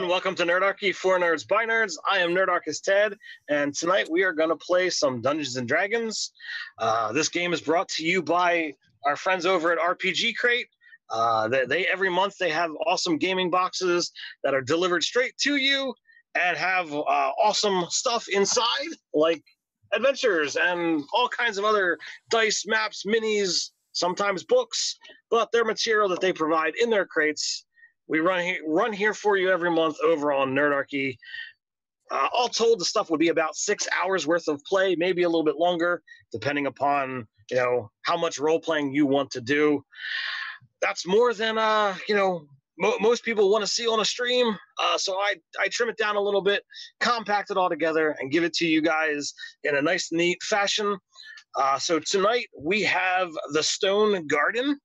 everyone. Welcome to Nerdarchy for Nerds by Nerds. I am Nerdarchist Ted, and tonight we are going to play some Dungeons & Dragons. This game is brought to you by our friends over at RPG Crate. They every month they have awesome gaming boxes that are delivered straight to you and have awesome stuff inside, like adventures and all kinds of other dice, maps, minis, sometimes books, but their material that they provide in their crates. We run here for you every month over on Nerdarchy. All told, the stuff would be about 6 hours worth of play, maybe a little bit longer, depending upon how much role playing you want to do. That's more than most people want to see on a stream. So I trim it down a little bit, compact it all together, and give it to you guys in a nice, neat fashion. So tonight we have the Stone Garden.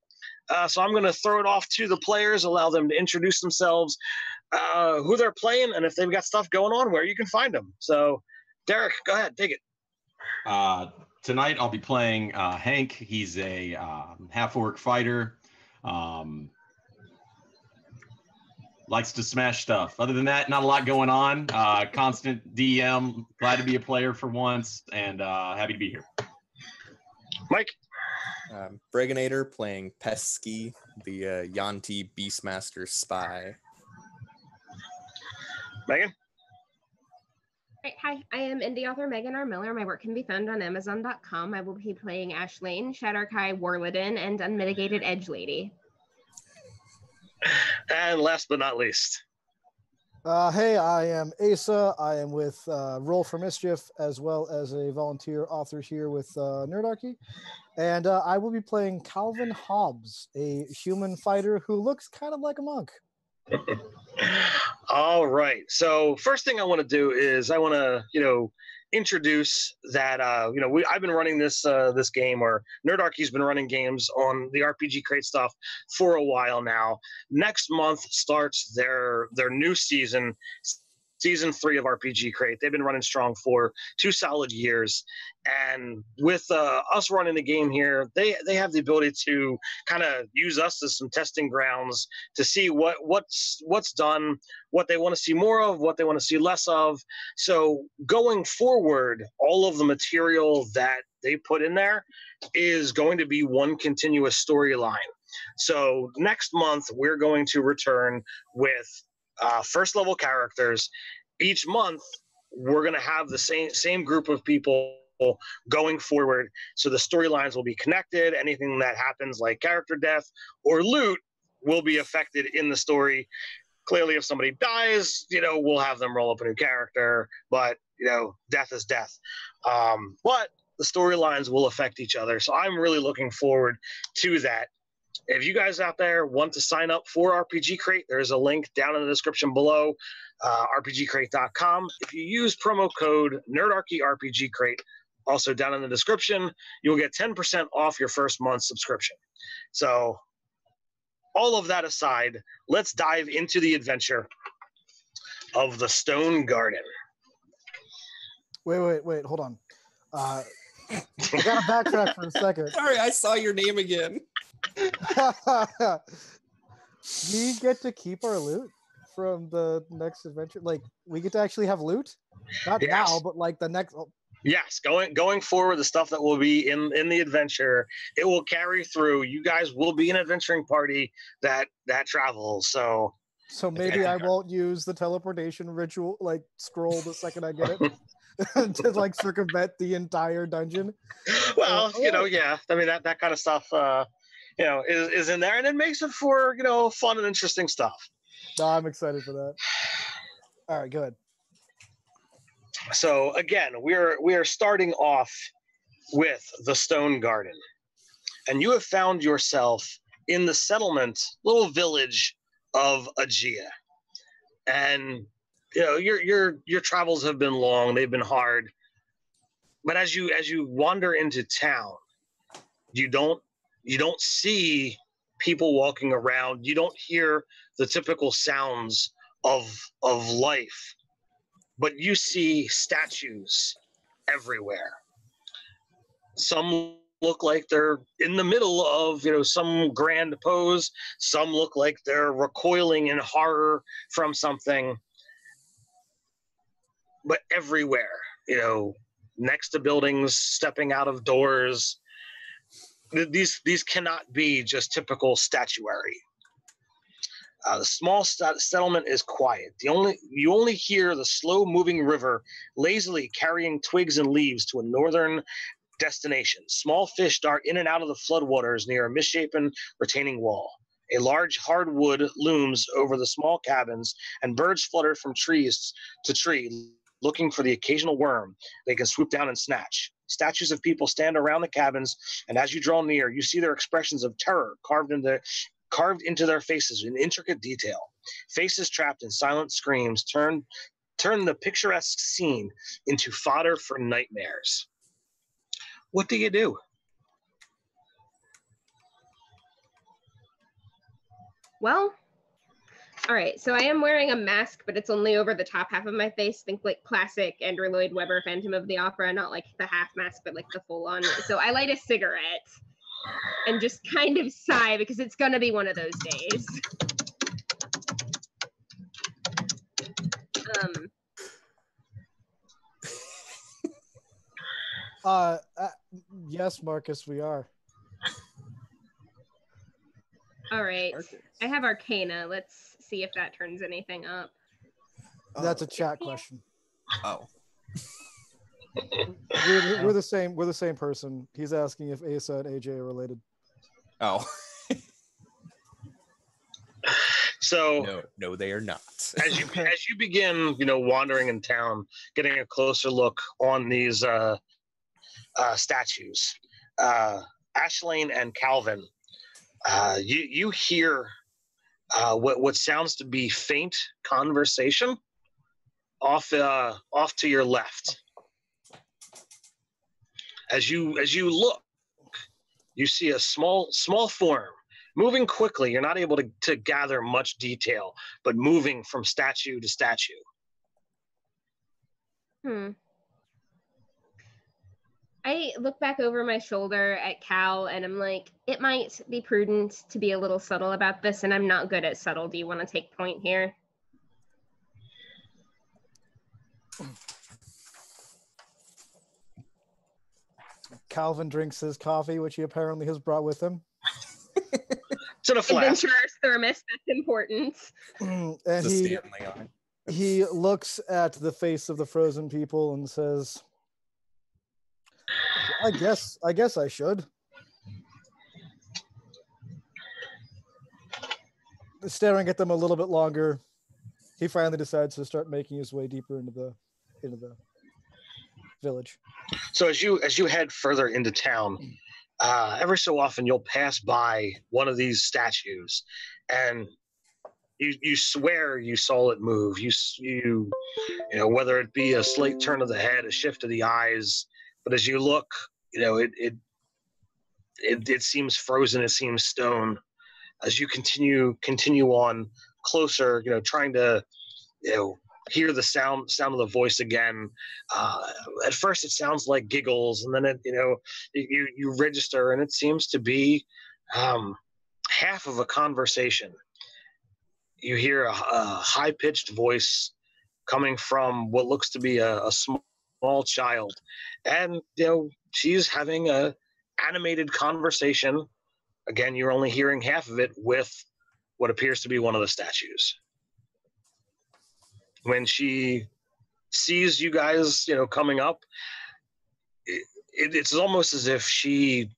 So I'm going to throw it off to the players, allow them to introduce themselves, who they're playing, and if they've got stuff going on, where you can find them. So, Derek, go ahead, take it. Tonight I'll be playing Hank. He's a half-orc fighter. Likes to smash stuff. Other than that, not a lot going on. Constant DM. Glad to be a player for once, and happy to be here. Mike? Bregonator playing Pesky, the Yanti Beastmaster spy. Megan? Hi, I am indie author Megan R. Miller. My work can be found on Amazon.com. I will be playing Ashlane, Shadar-kai Warladin, and Unmitigated Edge Lady. And last but not least. Hey, I am Asa. I am with Roll for Mischief, as well as a volunteer author here with Nerdarchy. And I will be playing Calvin Hobbs, a human fighter who looks kind of like a monk. All right. So first thing I want to do is I want to, introduce that, I've been running this game, or Nerdarchy's been running games on the RPG Crate stuff for a while now. Next month starts their new season 3 of RPG Crate. They've been running strong for 2 solid years. And with us running the game here, they have the ability to kind of use us as some testing grounds to see what's done, what they want to see more of, what they want to see less of. So going forward, all of the material that they put in there is going to be one continuous storyline. So next month, we're going to return with first level characters. Each month, we're going to have the same group of people going forward, so the storylines will be connected. Anything that happens, like character death or loot, will be affected in the story. Clearly, if somebody dies, we'll have them roll up a new character, but death is death. But the storylines will affect each other, so I'm really looking forward to that. If you guys out there want to sign up for RPG Crate, there's a link down in the description below, rpgcrate.com. If you use promo code NerdarchyRPGCrate, also down in the description, you'll get 10% off your first month subscription. So all of that aside, let's dive into the adventure of the Stone Garden. Wait, hold on. I gotta backtrack for a second. Sorry, I saw your name again. We get to keep our loot from the next adventure. Like, we get to actually have loot? Not now, but like the next... Yes, going forward, the stuff that will be in the adventure, it will carry through. You guys will be an adventuring party that travels. So maybe I won't use the teleportation ritual, like scroll, the second I get it, to like circumvent the entire dungeon. Well, yeah. I mean that kind of stuff, is in there, and it makes it for fun and interesting stuff. No, I'm excited for that. All right, go ahead. So again, we are starting off with the Stone Garden, and you have found yourself in the settlement, little village of Aegea, and your travels have been long, they've been hard, but as you wander into town, you don't see people walking around, you don't hear the typical sounds of life. But you see statues everywhere. Some look like they're in the middle of, some grand pose. Some look like they're recoiling in horror from something. but everywhere, next to buildings, stepping out of doors. These cannot be just typical statuary. The small settlement is quiet. You only hear the slow-moving river lazily carrying twigs and leaves to a northern destination. Small fish dart in and out of the floodwaters near a misshapen retaining wall. A large hardwood looms over the small cabins, and birds flutter from trees to tree, looking for the occasional worm they can swoop down and snatch. Statues of people stand around the cabins, and as you draw near, you see their expressions of terror carved into their faces in intricate detail. Faces trapped in silent screams turn the picturesque scene into fodder for nightmares. What do you do? Well, all right. So I am wearing a mask, but it's only over the top half of my face. Think like classic Andrew Lloyd Webber Phantom of the Opera, not like the half mask, but like the full on. So I light a cigarette and just kind of sigh because it's going to be one of those days. Yes, Marcus, we are. All right. I have Arcana. Let's see if that turns anything up. That's a chat question. Oh. We're the same. We're the same person. He's asking if Asa and AJ are related. Oh. So no, they are not. as you begin, wandering in town, getting a closer look on these statues, Ashlane and Calvin, you hear what sounds to be faint conversation off to your left. As you look, you see a small form moving quickly. You're not able to gather much detail, but moving from statue to statue. I look back over my shoulder at Cal and I'm like, it might be prudent to be a little subtle about this, and I'm not good at subtle. Do you want to take point here? Calvin drinks his coffee, which he apparently has brought with him. It's in a flask. Adventurer's thermos, that's important. And he looks at the face of the frozen people and says, I guess I should. Staring at them a little bit longer, he finally decides to start making his way deeper into the village. So as you head further into town, every so often you'll pass by one of these statues, and you swear you saw it move. You whether it be a slight turn of the head, a shift of the eyes, but as you look, it seems frozen. It seems stone. As you continue on closer, trying to hear the sound of the voice again. At first it sounds like giggles, and then you register, and it seems to be half of a conversation. You hear a high-pitched voice coming from what looks to be a small child, and she's having a animated conversation. Again, you're only hearing half of it with what appears to be one of the statues. When she sees you guys, coming up, it's almost as if she,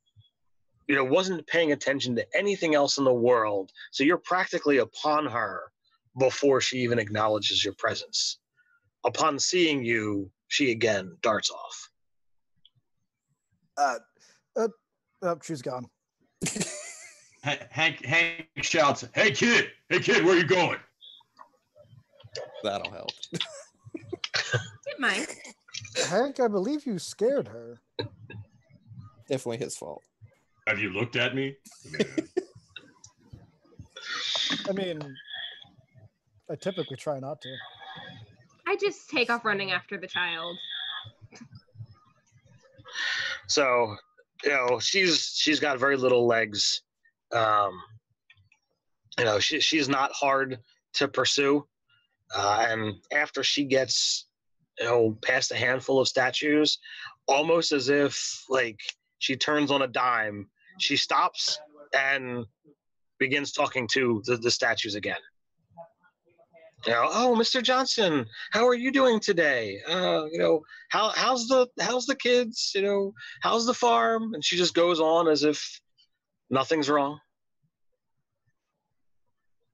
wasn't paying attention to anything else in the world. So you're practically upon her before she even acknowledges your presence. Upon seeing you, she again darts off. She's gone. Hank shouts, "Hey kid, where you going?" That'll help. It might. Hank, I believe you scared her. Definitely his fault. Have you looked at me? I mean, I typically try not to. I just take off running after the child. So, she's got very little legs. She's not hard to pursue. And after she gets past a handful of statues, almost as if like she turns on a dime. She stops and begins talking to the statues again. Oh, Mr. Johnson, how are you doing today? How's the kids? How's the farm? And she just goes on as if nothing's wrong.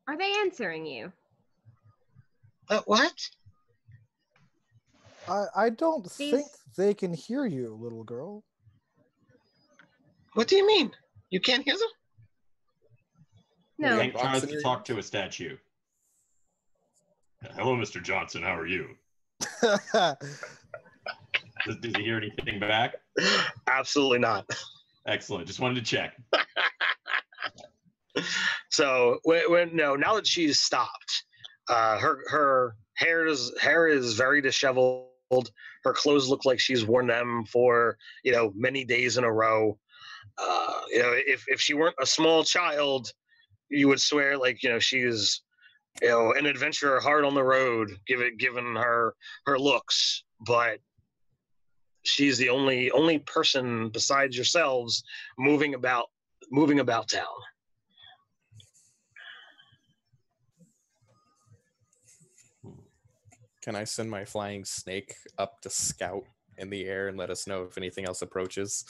Are they answering you? What? I don't These- think they can hear you, little girl. What do you mean? You can't hear them? No. Hank tries to talk to a statue. Hello, Mr. Johnson. How are you? Does he hear anything back? Absolutely not. Excellent. Just wanted to check. So now that she's stopped, her hair is very disheveled. Her clothes look like she's worn them for many days in a row. If she weren't a small child, you would swear like she's an adventurer hard on the road, given her looks. But she's the only person besides yourselves moving about town. Can I send my flying snake up to scout in the air and let us know if anything else approaches?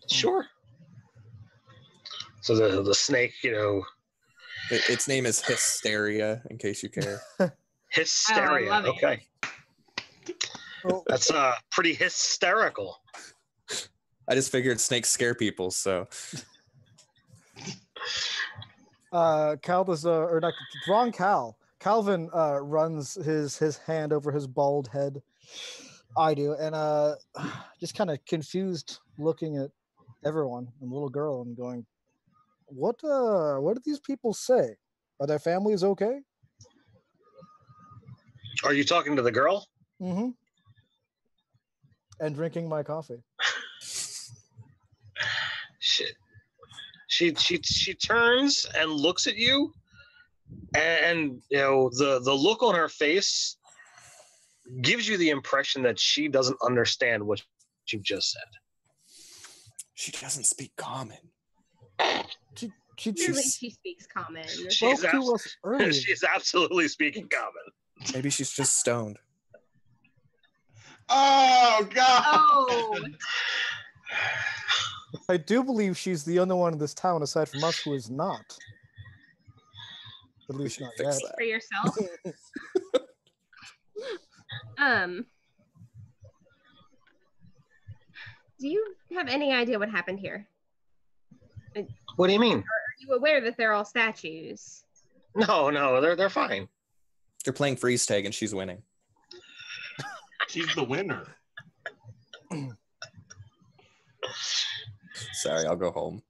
Sure. So the snake, Its name is Hysteria, in case you care. Hysteria. Oh, I love it. Okay, Well, that's pretty hysterical. I just figured snakes scare people, so Cal does or not wrong Cal. Calvin runs his hand over his bald head. I do, and just kind of confused, looking at everyone and the little girl and going, what did these people say? Are their families okay? Are you talking to the girl? Mm-hmm. And drinking my coffee. Shit. She turns and looks at you, and the look on her face gives you the impression that she doesn't understand what you just said. she doesn't speak common. She Clearly, she speaks common. spoke to us earlier. She's absolutely speaking common. Maybe she's just stoned. Oh, God. Oh, I do believe she's the only one in this town aside from us who is not. At least should not fix yet. that. for yourself. Do you have any idea what happened here? What do you mean? Are you aware that they're all statues? No, they're fine. They're playing freeze tag and she's winning. She's the winner. Sorry, I'll go home.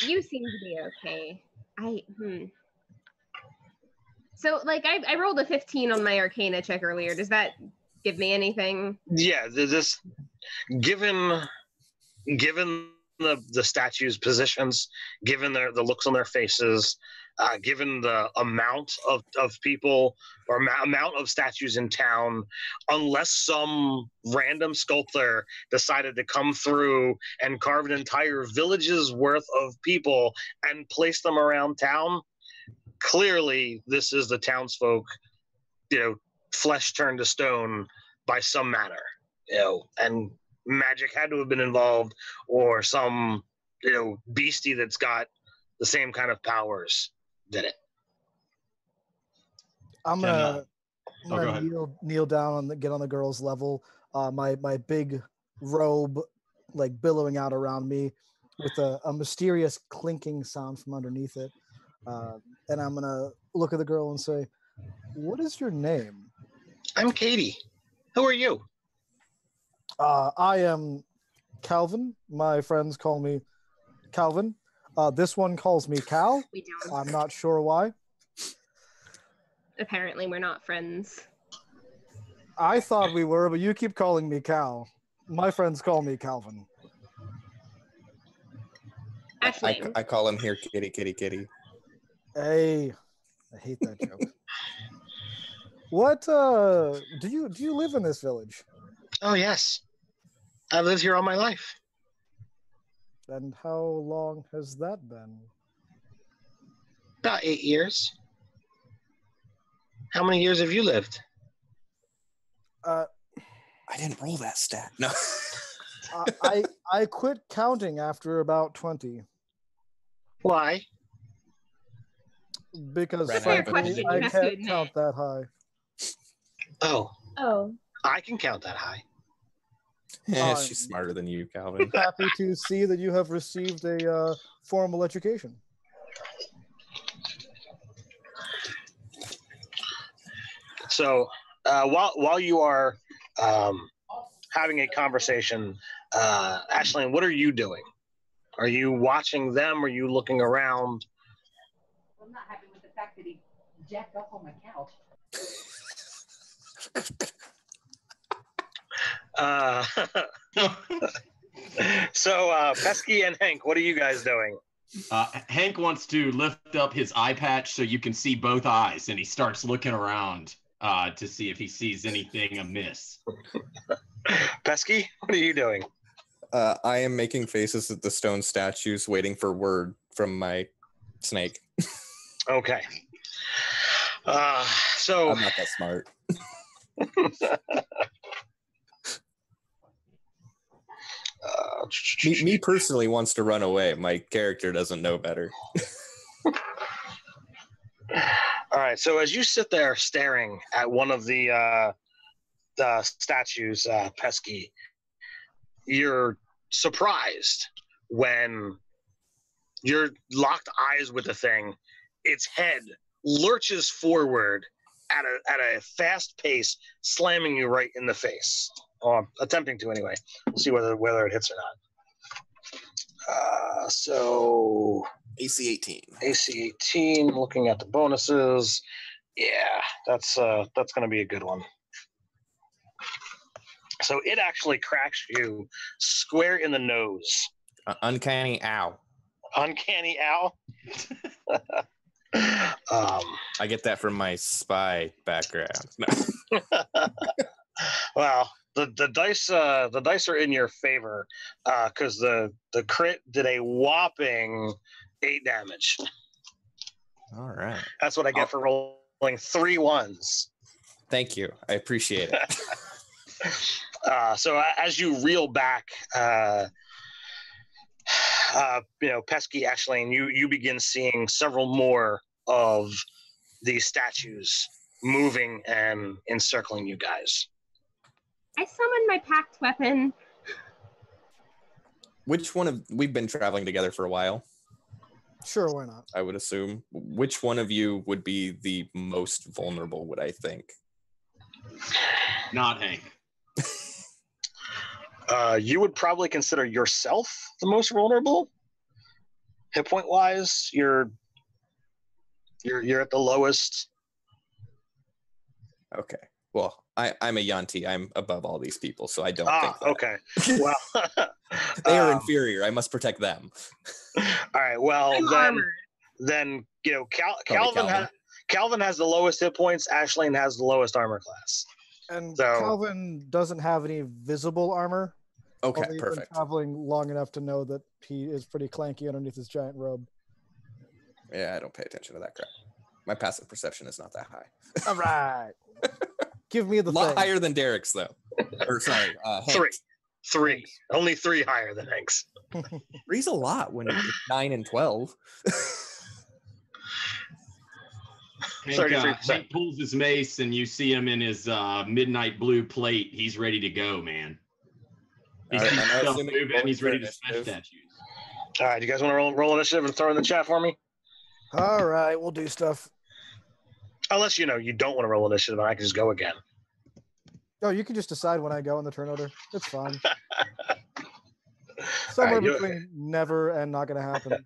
You seem to be okay. So, like, I rolled a 15 on my Arcana check earlier. Does that give me anything? Yeah, this given the statues' positions, given the looks on their faces, given the amount of people or amount of statues in town, unless some random sculptor decided to come through and carve an entire village's worth of people and place them around town, clearly this is the townsfolk, flesh turned to stone by some manner, and magic had to have been involved, or some beastie that's got the same kind of powers did it. I'm Can, gonna, go ahead. kneel down and get on the girl's level. My big robe like billowing out around me with a mysterious clinking sound from underneath it. And I'm gonna look at the girl and say, "What is your name?" I'm Katie. Who are you? I am Calvin. My friends call me Calvin. This one calls me Cal. We don't. I'm not sure why. Apparently, we're not friends. I thought we were, but you keep calling me Cal. My friends call me Calvin. Actually, I call him here kitty, kitty, kitty. Hey, I hate that joke. What do you live in this village? Oh yes, I've lived here all my life. And how long has that been? About 8 years. How many years have you lived? Uh, I didn't roll that stat. No. I quit counting after about 20 Why? because Ran out Fair of frankly, question, I you have to can't admit. count that high. Oh, Oh. I can count that high. Yeah, she's smarter than you, Calvin. Happy to see that you have received a formal education. So while you are having a conversation, Ashley, what are you doing? Are you watching them? Are you looking around? I'm not happy with the fact that he jacked up on my couch. So Pesky and Hank, what are you guys doing? Hank wants to lift up his eye patch so you can see both eyes, and he starts looking around to see if he sees anything amiss. Pesky, what are you doing? I am making faces at the stone statues, waiting for word from my snake. Okay. So I'm not that smart. Me personally wants to run away. My character doesn't know better. All right. So as you sit there staring at one of the statues, Pesky, you're surprised when you're locked eyes with the thing. Its head lurches forward at a fast pace, slamming you right in the face, or attempting to anyway. We'll see whether it hits or not. So AC 18. AC 18. Looking at the bonuses, yeah, that's going to be a good one. So it actually cracks you square in the nose. Uncanny ow. Uncanny owl. I get that from my spy background. No. Well, the dice are in your favor because the crit did a whopping 8 damage. All right. That's what I get for rolling 3 ones. Thank you. I appreciate it. So as you reel back, Pesky, Ashley, and you begin seeing several more of these statues moving and encircling you guys. I summoned my packed weapon. We've been traveling together for a while, Sure, why not? I would assume. Which one of you would be the most vulnerable, would I think? Not Hank. You would probably consider yourself the most vulnerable. Hit point wise, you're at the lowest. Okay. Well, I'm a Yanti. I'm above all these people, so I don't think that. Okay. Well, They are inferior. I must protect them. All right. Well, I'm then, armored. then Calvin. Calvin has the lowest hit points. Ashleen has the lowest armor class. And So- Calvin doesn't have any visible armor. Okay, Although he's been perfect. traveling long enough to know that he is pretty clanky underneath his giant robe. Yeah, I don't pay attention to that crap. My passive perception is not that high. All right. Give me the A lot thing. higher than Derek's, though. Or sorry, Hank's. Three. Only 3 higher than Hank's. Three's a lot when it's 9 and 12. Hank, 33%. Hank pulls his mace, and you see him in his midnight blue plate. He's ready to go, man. He's All right, I'm still assuming moving, and he's ready to smash initiative. statues. All right. You guys want to roll initiative and throw in the chat for me? All right, we'll do stuff. Unless you don't want to roll initiative, and I can just go again. Oh, you can just decide when I go in the turn order. It's fine. Somewhere you- between never and not going to happen.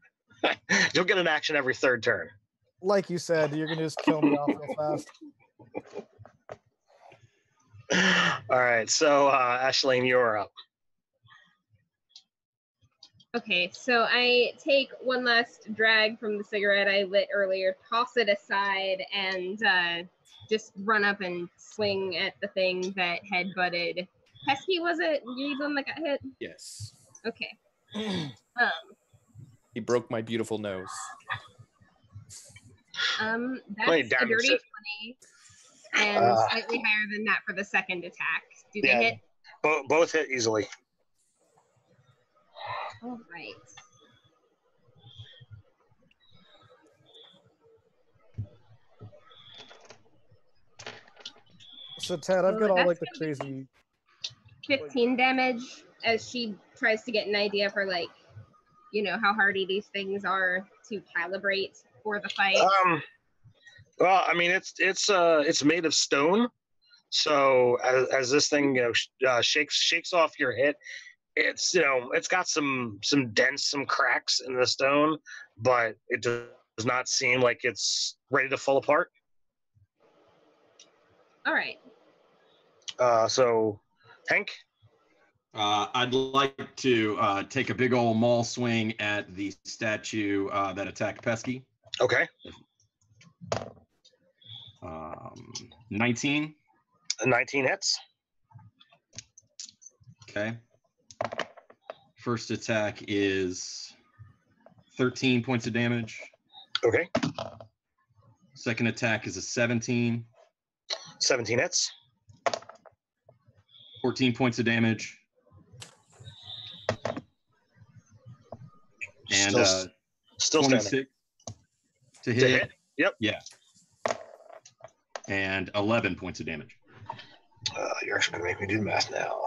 You'll get an action every 3rd turn. Like you said, you're going to just kill me off real fast. All right. So, Ashleen, you're up. Okay, so I take one last drag from the cigarette I lit earlier, toss it aside, and just run up and swing at the thing that headbutted. Pesky, was it? You the one that got hit? Yes. Okay. He broke my beautiful nose. How many That's a damage dirty it? 20, and slightly higher than that for the second attack. Do they Yeah. hit? Both hit easily. All right. So Ted, I've So got all that's like the gonna be crazy. 15 damage as she tries to get an idea for like, how hardy these things are to calibrate for the fight. Well, I mean, it's made of stone. So as this thing shakes off your hit, it's it's got some dents, some cracks in the stone, but it does not seem like it's ready to fall apart. All right. So Hank. I'd like to take a big old maul swing at the statue that attacked Pesky. Okay. 19. 19 hits. Okay. First attack is 13 points of damage. Okay. Second attack is a 17. 17 hits. 14 points of damage. And still 26 standing. to hit. To hit? Yep. Yeah. And 11 points of damage. You're actually going to make me do the math now.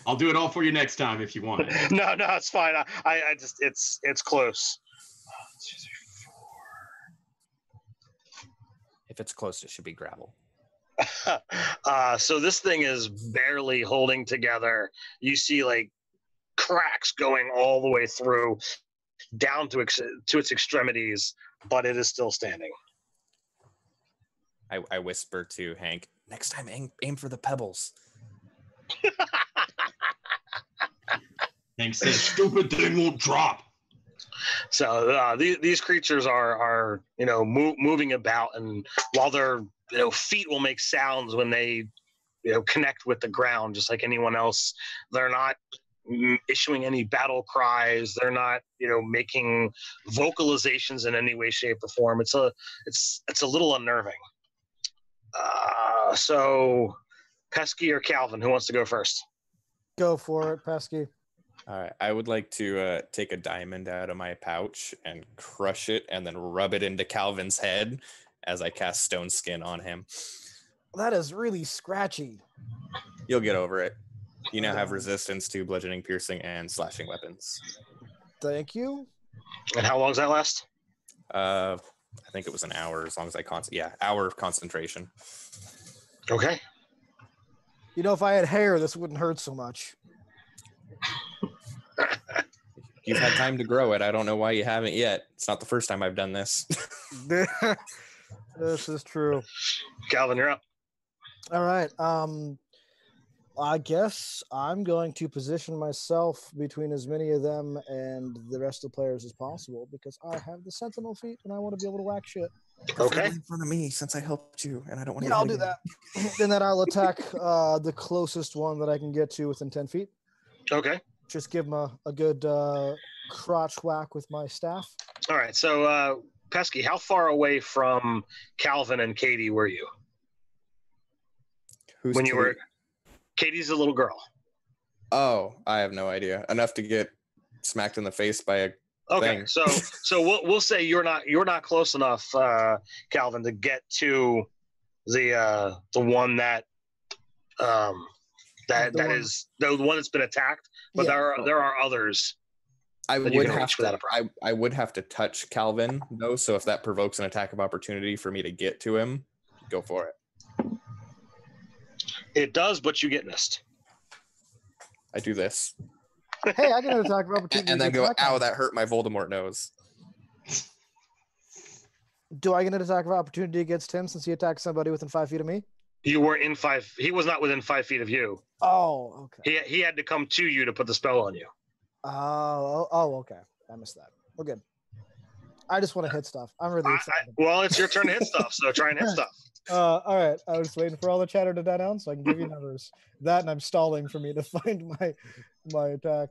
I'll do it all for you next time if you want. No, it's fine. I just it's close. 1, 2, 3, 4. If it's close, it should be gravel. So this thing is barely holding together. You see like cracks going all the way through down to its extremities, but it is still standing. I whisper to Hank, next time aim for the pebbles. Hank says, stupid thing won't drop. So these creatures are moving about, and while their feet will make sounds when they connect with the ground, just like anyone else, they're not issuing any battle cries. They're not making vocalizations in any way, shape, or form. It's a little unnerving. So Pesky or Calvin, who wants to go first? Go for it, Pesky. All right, I would like to take a diamond out of my pouch and crush it and then rub it into Calvin's head as I cast Stone Skin on him. That is really scratchy. You'll get over it. You now have resistance to bludgeoning, piercing, and slashing weapons. Thank you. And how long does that last? I think it was an hour, as long as I hour of concentration. Okay. If I had hair, this wouldn't hurt so much. You've had time to grow it. I don't know why you haven't yet. It's not the first time I've done this. This is true. Calvin, you're up. All right. I guess I'm going to position myself between as many of them and the rest of the players as possible because I have the Sentinel feat and I want to be able to whack shit. Okay. In front of me, since I helped you, and I don't want to. Yeah, I'll do that. And then I'll attack the closest one that I can get to within 10 feet. Okay. Just give him a good crotch whack with my staff. All right. So, Pesky, how far away from Calvin and Katie were you? Who's when you Katie? were? Katie's a little girl. Oh, I have no idea. Enough to get smacked in the face by a Okay, thing. so we'll say you're not close enough, Calvin, to get to the one that is the one that's been attacked. But Yeah. there are others. I that you would can have reach without a to. problem. I would have to touch Calvin though. So if that provokes an attack of opportunity for me to get to him, go for it. It does, but you get missed. I do this Hey, I get an attack of opportunity. and then to go, attack him. ow, that hurt my Voldemort nose. Do I get an attack of opportunity against him since he attacked somebody within 5 feet of me? You were in 5. He was not within 5 feet of you. Oh, okay. He had to come to you to put the spell on you. Oh, okay. I missed that. We're good. I just want to hit stuff. I'm really excited. Well, it's your turn to hit stuff, so try and hit stuff. All right. I was waiting for all the chatter to die down so I can give you numbers. That, and I'm stalling for me to find my attack.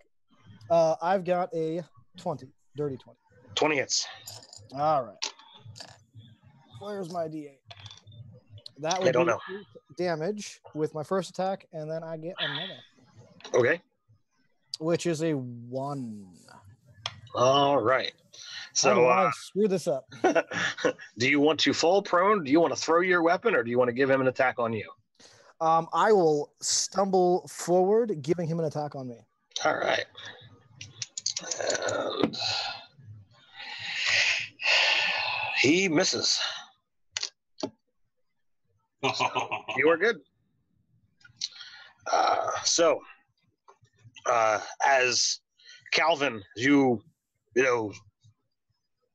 I've got a 20, dirty 20. 20 hits. All right. Where's my D8? That would I don't be know. 8 damage with my first attack, and then I get another, Okay. which is a 1. All right. How do So, I screw this up? do you want to fall prone? Do you want to throw your weapon, or do you want to give him an attack on you? I will stumble forward, giving him an attack on me. All right. And he misses. You are good. So, as Calvin, you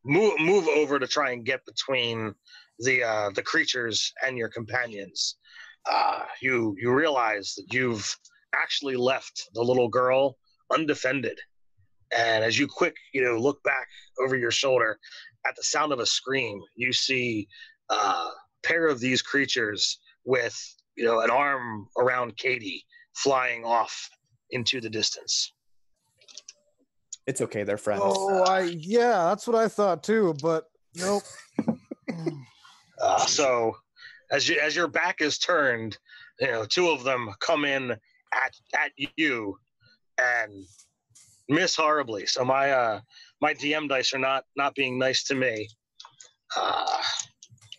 move over to try and get between the creatures and your companions. You realize that you've actually left the little girl undefended, and as you look back over your shoulder at the sound of a scream, you see a pair of these creatures with an arm around Katie flying off into the distance. It's okay. They're friends. Oh, yeah, that's what I thought too, but nope. So as your back is turned, two of them come in at you and miss horribly. So my DM dice are not being nice to me.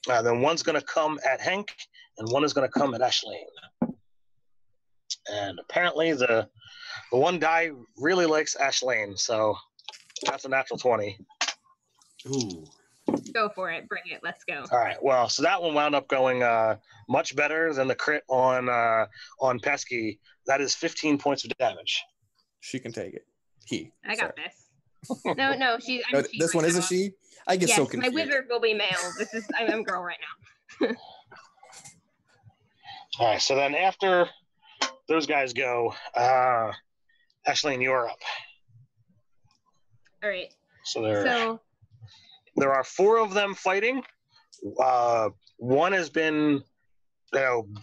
Then one's going to come at Hank, and one is going to come at Ashleen. And apparently the one guy really likes Ashleen, so that's a natural 20. Ooh. Go for it. Bring it. Let's go. All right. Well, so that one wound up going much better than the crit on Pesky. That is 15 points of damage. She can take it. I got this. No, she's. This one is a she. I get so confused. My wizard will be male. I'm girl right now. All right. So then after those guys go, Ashleen, you're up. All right. So there are 4 of them fighting. One has been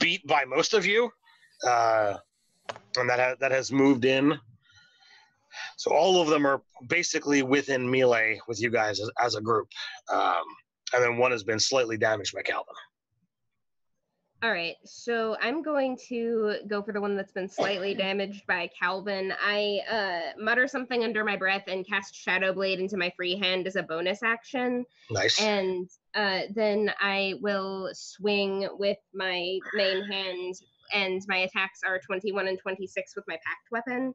beat by most of you, and that has moved in. So all of them are basically within melee with you guys as a group. And then one has been slightly damaged by Calvin. All right, so I'm going to go for the one that's been slightly damaged by Calvin. I mutter something under my breath and cast Shadow Blade into my free hand as a bonus action. Nice. And then I will swing with my main hand, and my attacks are 21 and 26 with my packed weapon.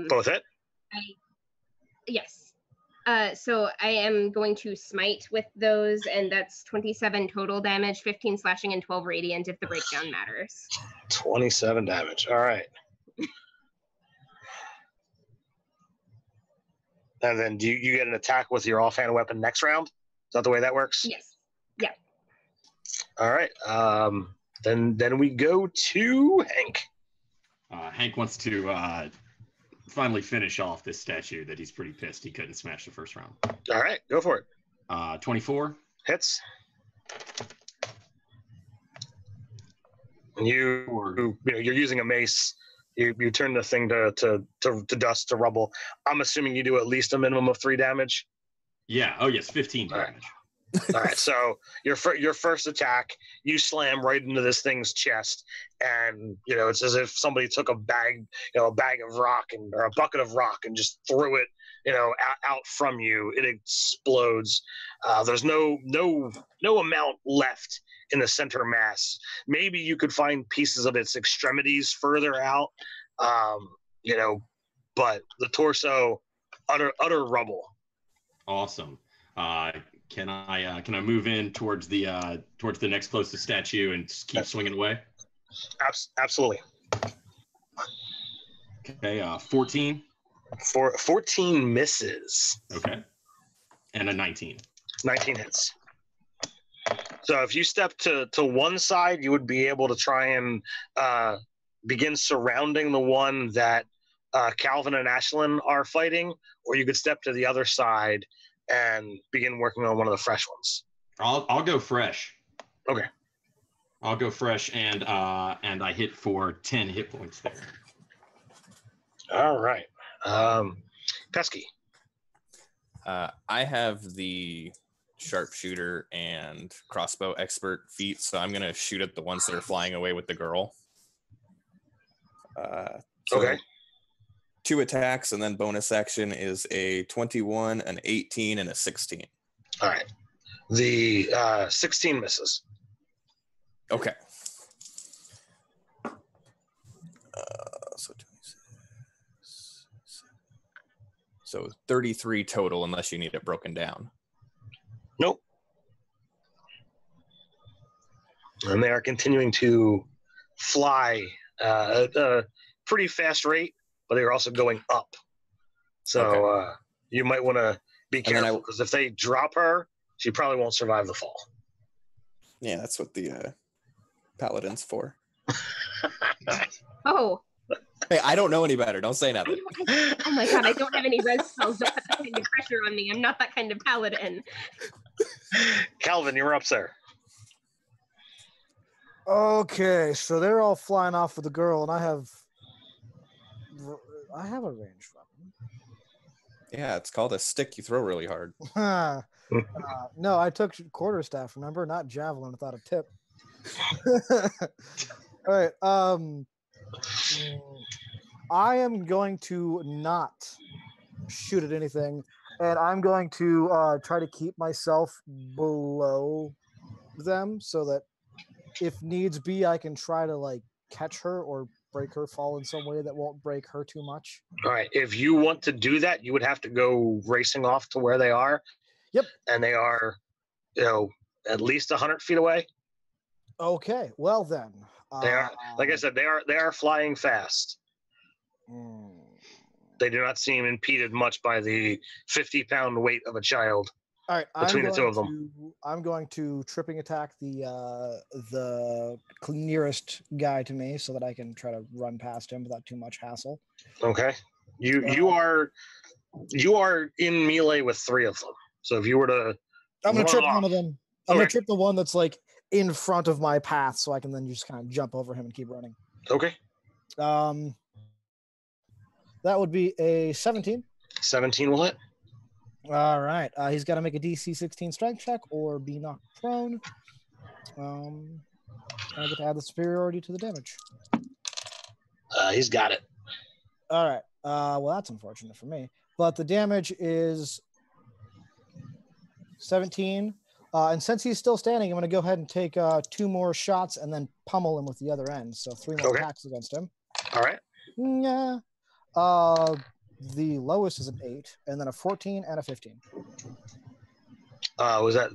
Both hit? Yes. So I am going to smite with those, and that's 27 total damage, 15 slashing, and 12 radiant if the breakdown matters. 27 damage. All right. And then do you get an attack with your offhand weapon next round? Is that the way that works? Yes. Yeah. All right. Then we go to Hank. Hank wants to finally finish off this statue that he's pretty pissed he couldn't smash the first round. All right, go for it. 24 hits. And you're using a mace. You turn the thing to dust, to rubble. I'm assuming you do at least a minimum of 3 damage. Yeah. Oh yes, 15 damage. All right. So your first attack, you slam right into this thing's chest, and it's as if somebody took a bag of rock or a bucket of rock and just threw it out from you. It explodes. There's no amount left in the center mass. Maybe you could find pieces of its extremities further out, but the torso, utter rubble. Awesome. Can I move in towards the next closest statue and just keep swinging away? Absolutely. Okay. 14. 14 misses. Okay. And a 19. 19 hits. So if you step to one side, you would be able to try and begin surrounding the one that Calvin and Ashlyn are fighting, or you could step to the other side and begin working on one of the fresh ones. I'll go fresh. Okay. I'll go fresh, and I hit for 10 hit points there. All right. Pesky. I have the sharpshooter and crossbow expert feat, so I'm gonna shoot at the ones that are flying away with the girl. So Okay. 2 attacks, and then bonus action is a 21, an 18, and a 16. All right. The 16 misses. Okay. So 26. So 33 total, unless you need it broken down. Nope. And they are continuing to fly at a pretty fast rate, but they are also going up. So you might want to be And then careful, because if they drop her, she probably won't survive the fall. Yeah, that's what the paladin's for. Oh, Hey, I don't know any better. Don't say I nothing. don't, oh my god, I don't have any res spells. Don't put that kind of pressure on me. I'm not that kind of paladin. Calvin, you're up, sir. Okay, so they're all flying off with the girl, and I have a ranged weapon. Yeah, it's called a stick you throw really hard. No, I took quarterstaff. Remember, not javelin without a tip. All right. I am going to not shoot at anything, and I'm going to try to keep myself below them so that if needs be, I can try to like catch her or break her fall in some way that won't break her too much. All right. If you want to do that, you would have to go racing off to where they are. Yep. And they are, at least 100 feet away. Okay. Well then. They are, like I said, they are flying fast. They do not seem impeded much by the 50-pound weight of a child. All right, between the two of them. I'm going to tripping attack the nearest guy to me so that I can try to run past him without too much hassle. Okay. You are in melee with 3 of them. So if you were to I'm going to trip run one off- of them. I'm going Okay. to trip the one that's like in front of my path so I can then just kind of jump over him and keep running. Okay. That would be a 17. 17 will hit. All right. He's got to make a DC 16 strength check or be knocked prone. I get to add the superiority to the damage. He's got it. All right. Well, that's unfortunate for me. But the damage is 17. And since he's still standing, I'm going to go ahead and take 2 more shots and then pummel him with the other end. So 3 more Okay. attacks against him. All right. Yeah. The lowest is an 8, and then a 14 and a 15. Was that?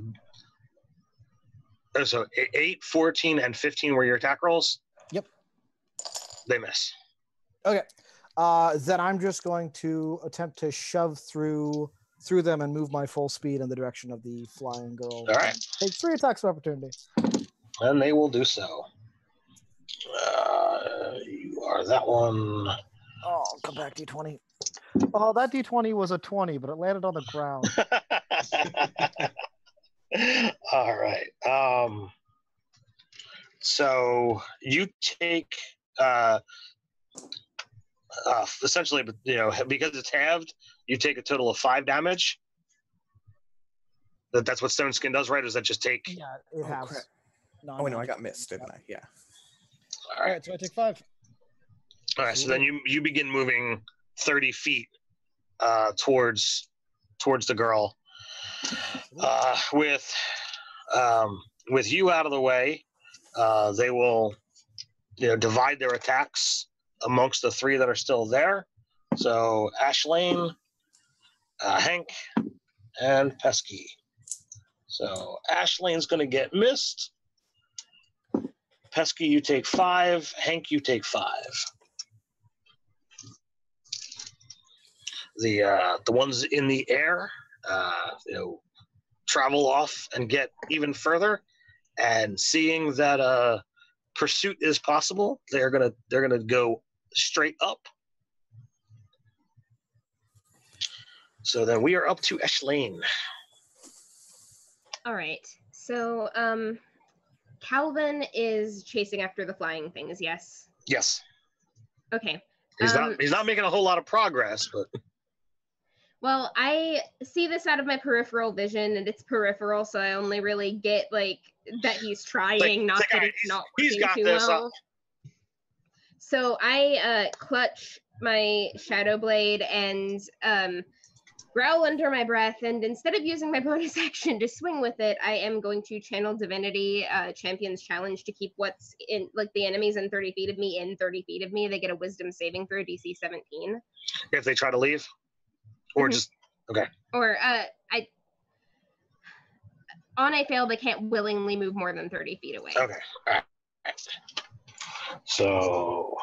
So 8, 14, and 15 were your attack rolls? Yep. They miss. Okay. Then I'm just going to attempt to shove through them and move my full speed in the direction of the flying girl. All right. Take 3 attacks of opportunity. And they will do so. You are that one. Oh, come back, D20. Oh, that D20 was a 20, but it landed on the ground. All right. So you take essentially, because it's halved, you take a total of 5 damage. That's what Stone Skin does, right? Or does that just take? Yeah, it has. crap. Oh, no, I got missed, didn't I? Yeah. All All right. right, so I take 5. All right. So then you begin moving 30 feet towards the girl. With you out of the way, they will divide their attacks amongst the 3 that are still there. So Ashlane, Hank, and Pesky. So Ashlane's going to get missed. Pesky, you take 5. Hank, you take 5. The ones in the air, travel off and get even further. And seeing that pursuit is possible, they're gonna go straight up So then we are up to Ashlane. All right. So Calvin is chasing after the flying things, yes? Yes. Okay. He's not making a whole lot of progress, but Well, I see this out of my peripheral vision, and it's peripheral, so I only really get like that he's trying, not that it's not he's working got too this. well. So I clutch my Shadow Blade and growl under my breath, and instead of using my bonus action to swing with it, I am going to channel Divinity Champion's Challenge to keep what's in, like, the enemies in 30 feet of me in 30 feet of me. They get a Wisdom saving throw, DC 17. If they try to leave, or just okay. Or on a fail, they can't willingly move more than 30 feet away. Okay. All right. So,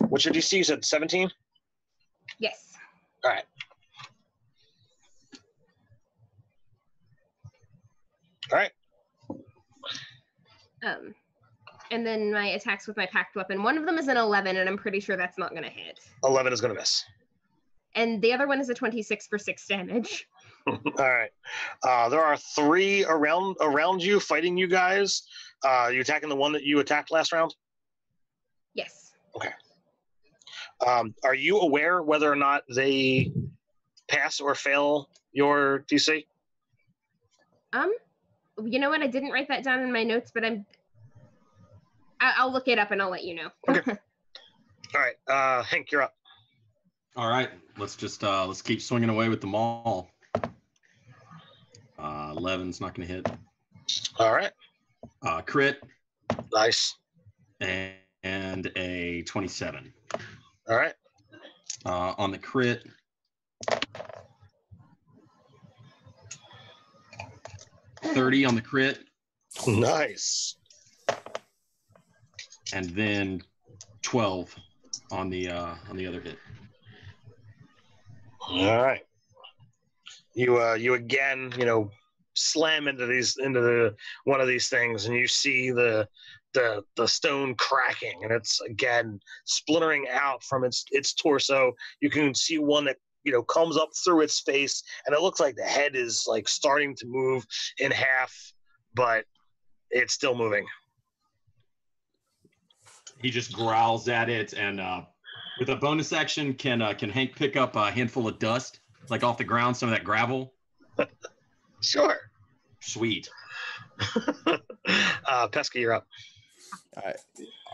what's your DC? You said 17? Yes. All right. All right. And then my attacks with my packed weapon. One of them is an 11, and I'm pretty sure that's not going to hit. 11 is going to miss. And the other one is a 26 for 6 damage. All right. There are 3 around you fighting you guys. You attacking the one that you attacked last round? Yes. Okay. Are you aware whether or not they pass or fail your DC? You know what? I didn't write that down in my notes, but I'll look it up and I'll let you know. Okay. All right. Hank, you're up. All right, let's keep swinging away with the maul. 11's not going to hit. All right. Crit. Nice. And a 27. All right. On the crit. $30 on the crit. Nice. And then 12 on the other hit. All right. You again, slam into one of these things, and you see the stone cracking, and it's again splintering out from its torso. You can see one that comes up through its face, and it looks like the head is like starting to move in half, but it's still moving. He just growls at it, and with a bonus action, can Hank pick up a handful of dust, like off the ground, some of that gravel? Sure. Sweet. Pesky, you're up.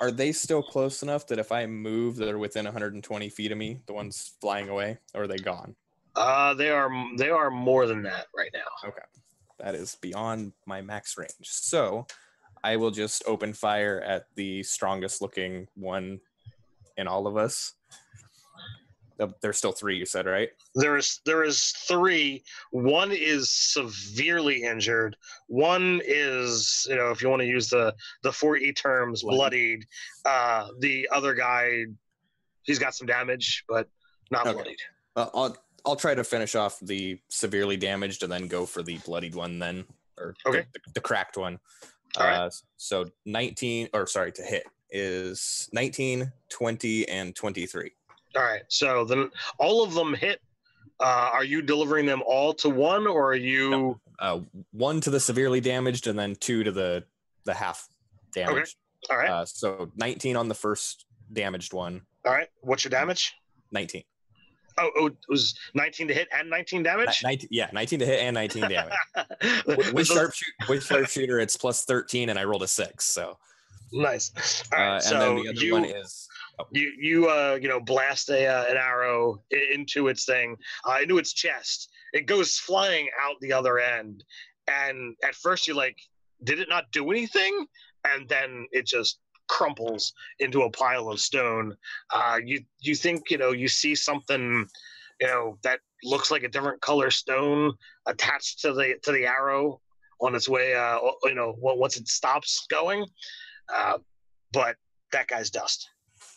Are they still close enough that if I move, they're within 120 feet of me, the ones flying away, or are they gone? They are more than that right now. Okay. That is beyond my max range. So I will just open fire at the strongest looking one in all of us. There's still 3, you said, right? There is 3. One is severely injured. One is, if you want to use the 4E terms, bloodied. The other guy, he's got some damage, but not bloodied. I'll try to finish off the severely damaged and then go for the bloodied one then, or okay. the cracked one. All right. So 19, or sorry, to hit is 19, 20, and 23. All right. So then all of them hit. Are you delivering them all to one, or are you? No. 1 to the severely damaged, and then 2 to the half damaged. Okay. All right. So 19 on the first damaged one. All right. What's your damage? 19. Oh, it was 19 to hit and 19 damage? 19 to hit and 19 damage. with sharpshooter, it's plus 13, and I rolled a 6. So nice. All right. And then the other one is you blast an arrow into its thing, into its chest. It goes flying out the other end, and at first you're like, did it not do anything? And then it just crumples into a pile of stone. You think you see something that looks like a different color stone attached to the arrow on its way once it stops going, but that guy's dust.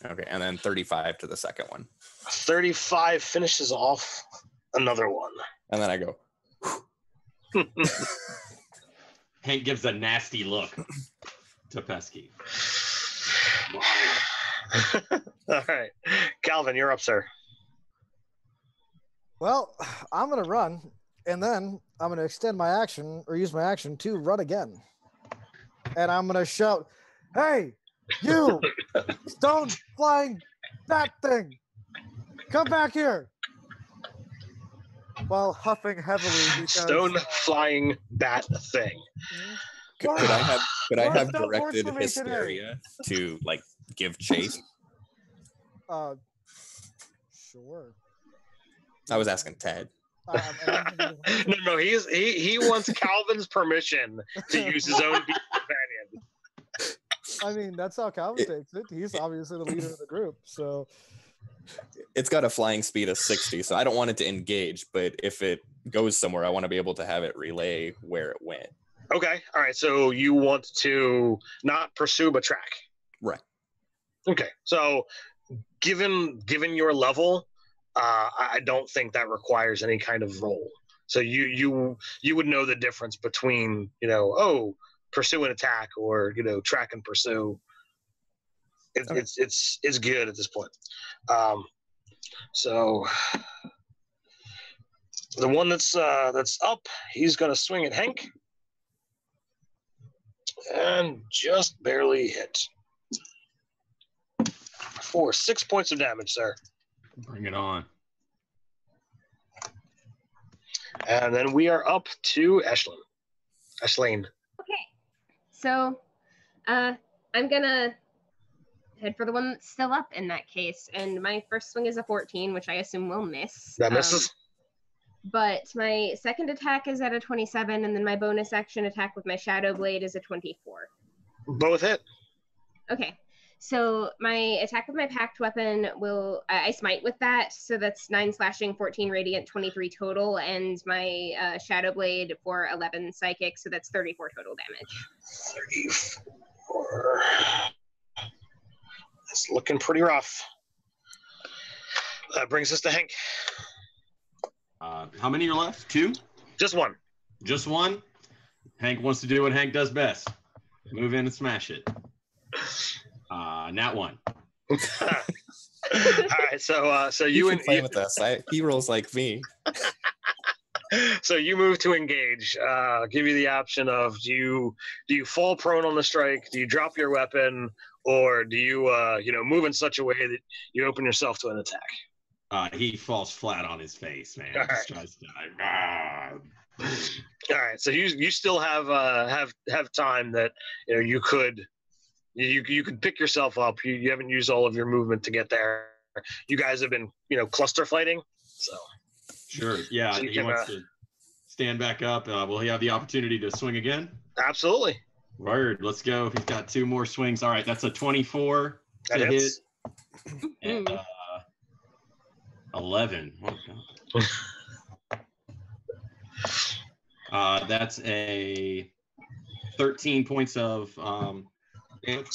Okay, and then 35 to the second one. 35 finishes off another one, and then I go Hank gives a nasty look to Pesky. All right, Calvin, you're up, sir. Well, I'm gonna run, and then I'm gonna extend my action or use my action to run again, and I'm gonna shout, "Hey, you stone flying bat thing, come back here!" While huffing heavily because Stone flying bat thing. Could I Worst have up words directed for me today. Hysteria to like give chase? Sure. I was asking Ted. No, he wants Calvin's permission to use his own companion. I mean, that's how Calvin takes it. He's obviously the leader of the group, so It's got a flying speed of 60, so I don't want it to engage, but if it goes somewhere, I want to be able to have it relay where it went. Okay, all right. So you want to not pursue but track. Right. Okay, so given your level, I don't think that requires any kind of roll. So you would know the difference between pursue and attack or track and pursue. Okay. It's good at this point. So the one that's up, he's gonna swing at Hank and just barely hit for 6 points of damage, sir. Bring it on. And then we are up to Ashlane. Okay. So I'm gonna head for the one that's still up in that case. And my first swing is a 14, which I assume will miss. That misses. But my second attack is at a 27, and then my bonus action attack with my Shadow Blade is a 24. Both hit. Okay. So my attack with my packed weapon will I smite with that, so that's 9 slashing, 14 radiant, 23 total, and my Shadow Blade for 11 psychic, so that's 34 total damage. 34. It's looking pretty rough. That brings us to Hank. How many are left? 2? Just one. Just one? Hank wants to do what Hank does best. Move in and smash it. Nat 1. All right, so you can play with us. He rolls like me. So you move to engage. Give you the option of do you fall prone on the strike? Do you drop your weapon, or do you move in such a way that you open yourself to an attack? He falls flat on his face, man. All Just tries to die. All right, so you still have time that you could pick yourself up. You haven't used all of your movement to get there. You guys have been cluster fighting, so. Sure. Yeah, So you he can, wants to stand back up. Will he have the opportunity to swing again? Absolutely. Word. Let's go. He's got 2 more swings. All right, that's a 24 That to hits. hit. And 11. Oh, God. That's a 13 points of damage.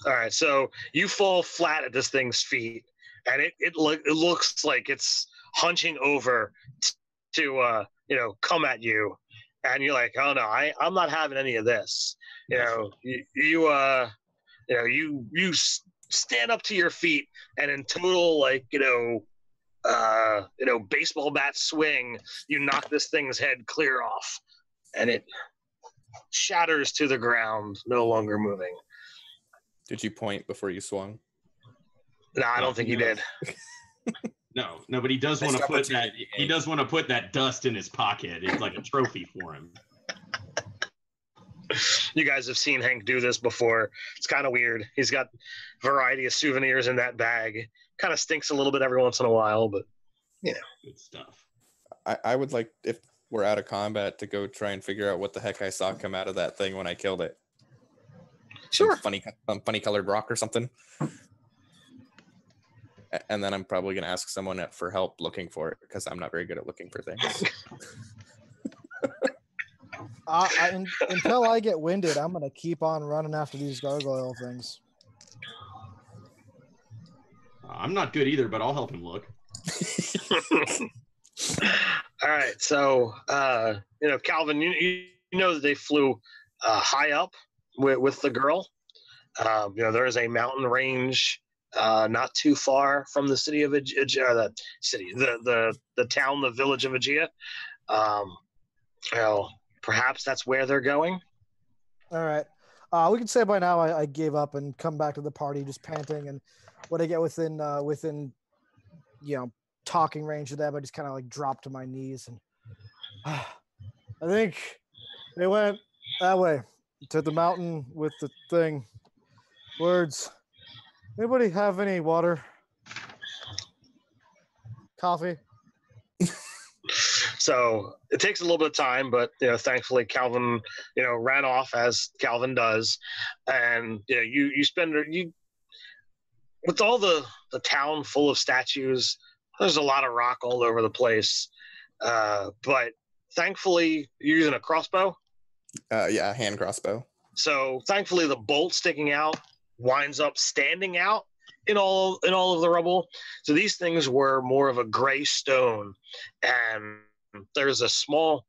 All right, so you fall flat at this thing's feet, and it looks like it's hunching over to come at you, and you're like, oh no, I'm not having any of this. You stand up to your feet, and in total baseball bat swing, you knock this thing's head clear off, and it shatters to the ground, no longer moving. Did you point before you swung? No, I don't think he did. No, but he does want to put that. He does want to put that dust in his pocket. It's like a trophy for him. You guys have seen Hank do this before. It's kind of weird. He's got a variety of souvenirs in that bag. Kind of stinks a little bit every once in a while, but Good stuff. I would like, if we're out of combat, to go try and figure out what the heck I saw come out of that thing when I killed it. sure. Some funny colored rock or something. And then I'm probably going to ask someone for help looking for it, because I'm not very good at looking for things. Until I get winded, I'm gonna keep on running after these gargoyle things. I'm not good either, but I'll help him look. All right, so Calvin, you know that they flew high up with the girl. There is a mountain range not too far from the city of the town, the village of Aegea. Perhaps that's where they're going. All right. We can say by now I gave up and come back to the party just panting, and when I get within talking range of them, I just kind of like drop to my knees and I think they went that way to the mountain with the thing. Words. Anybody have any water? Coffee? So it takes a little bit of time, but thankfully Calvin, ran off as Calvin does, and you spend with all the town full of statues. There's a lot of rock all over the place, but thankfully you're using a crossbow. Yeah, hand crossbow. So thankfully the bolt sticking out winds up standing out in all of the rubble. So these things were more of a gray stone, and there's a small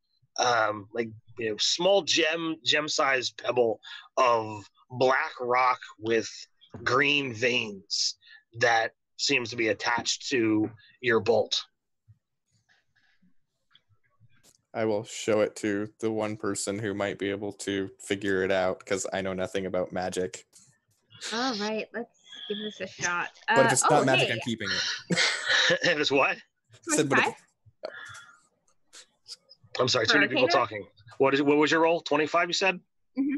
small gem-sized pebble of black rock with green veins that seems to be attached to your bolt. I will show it to the one person who might be able to figure it out, because I know nothing about magic. All right, let's give this a shot. But if it's not magic, hey. I'm keeping it. If it's what? Said, but if- I'm sorry, too many people talking. What was your roll? 25, you said? Mm-hmm.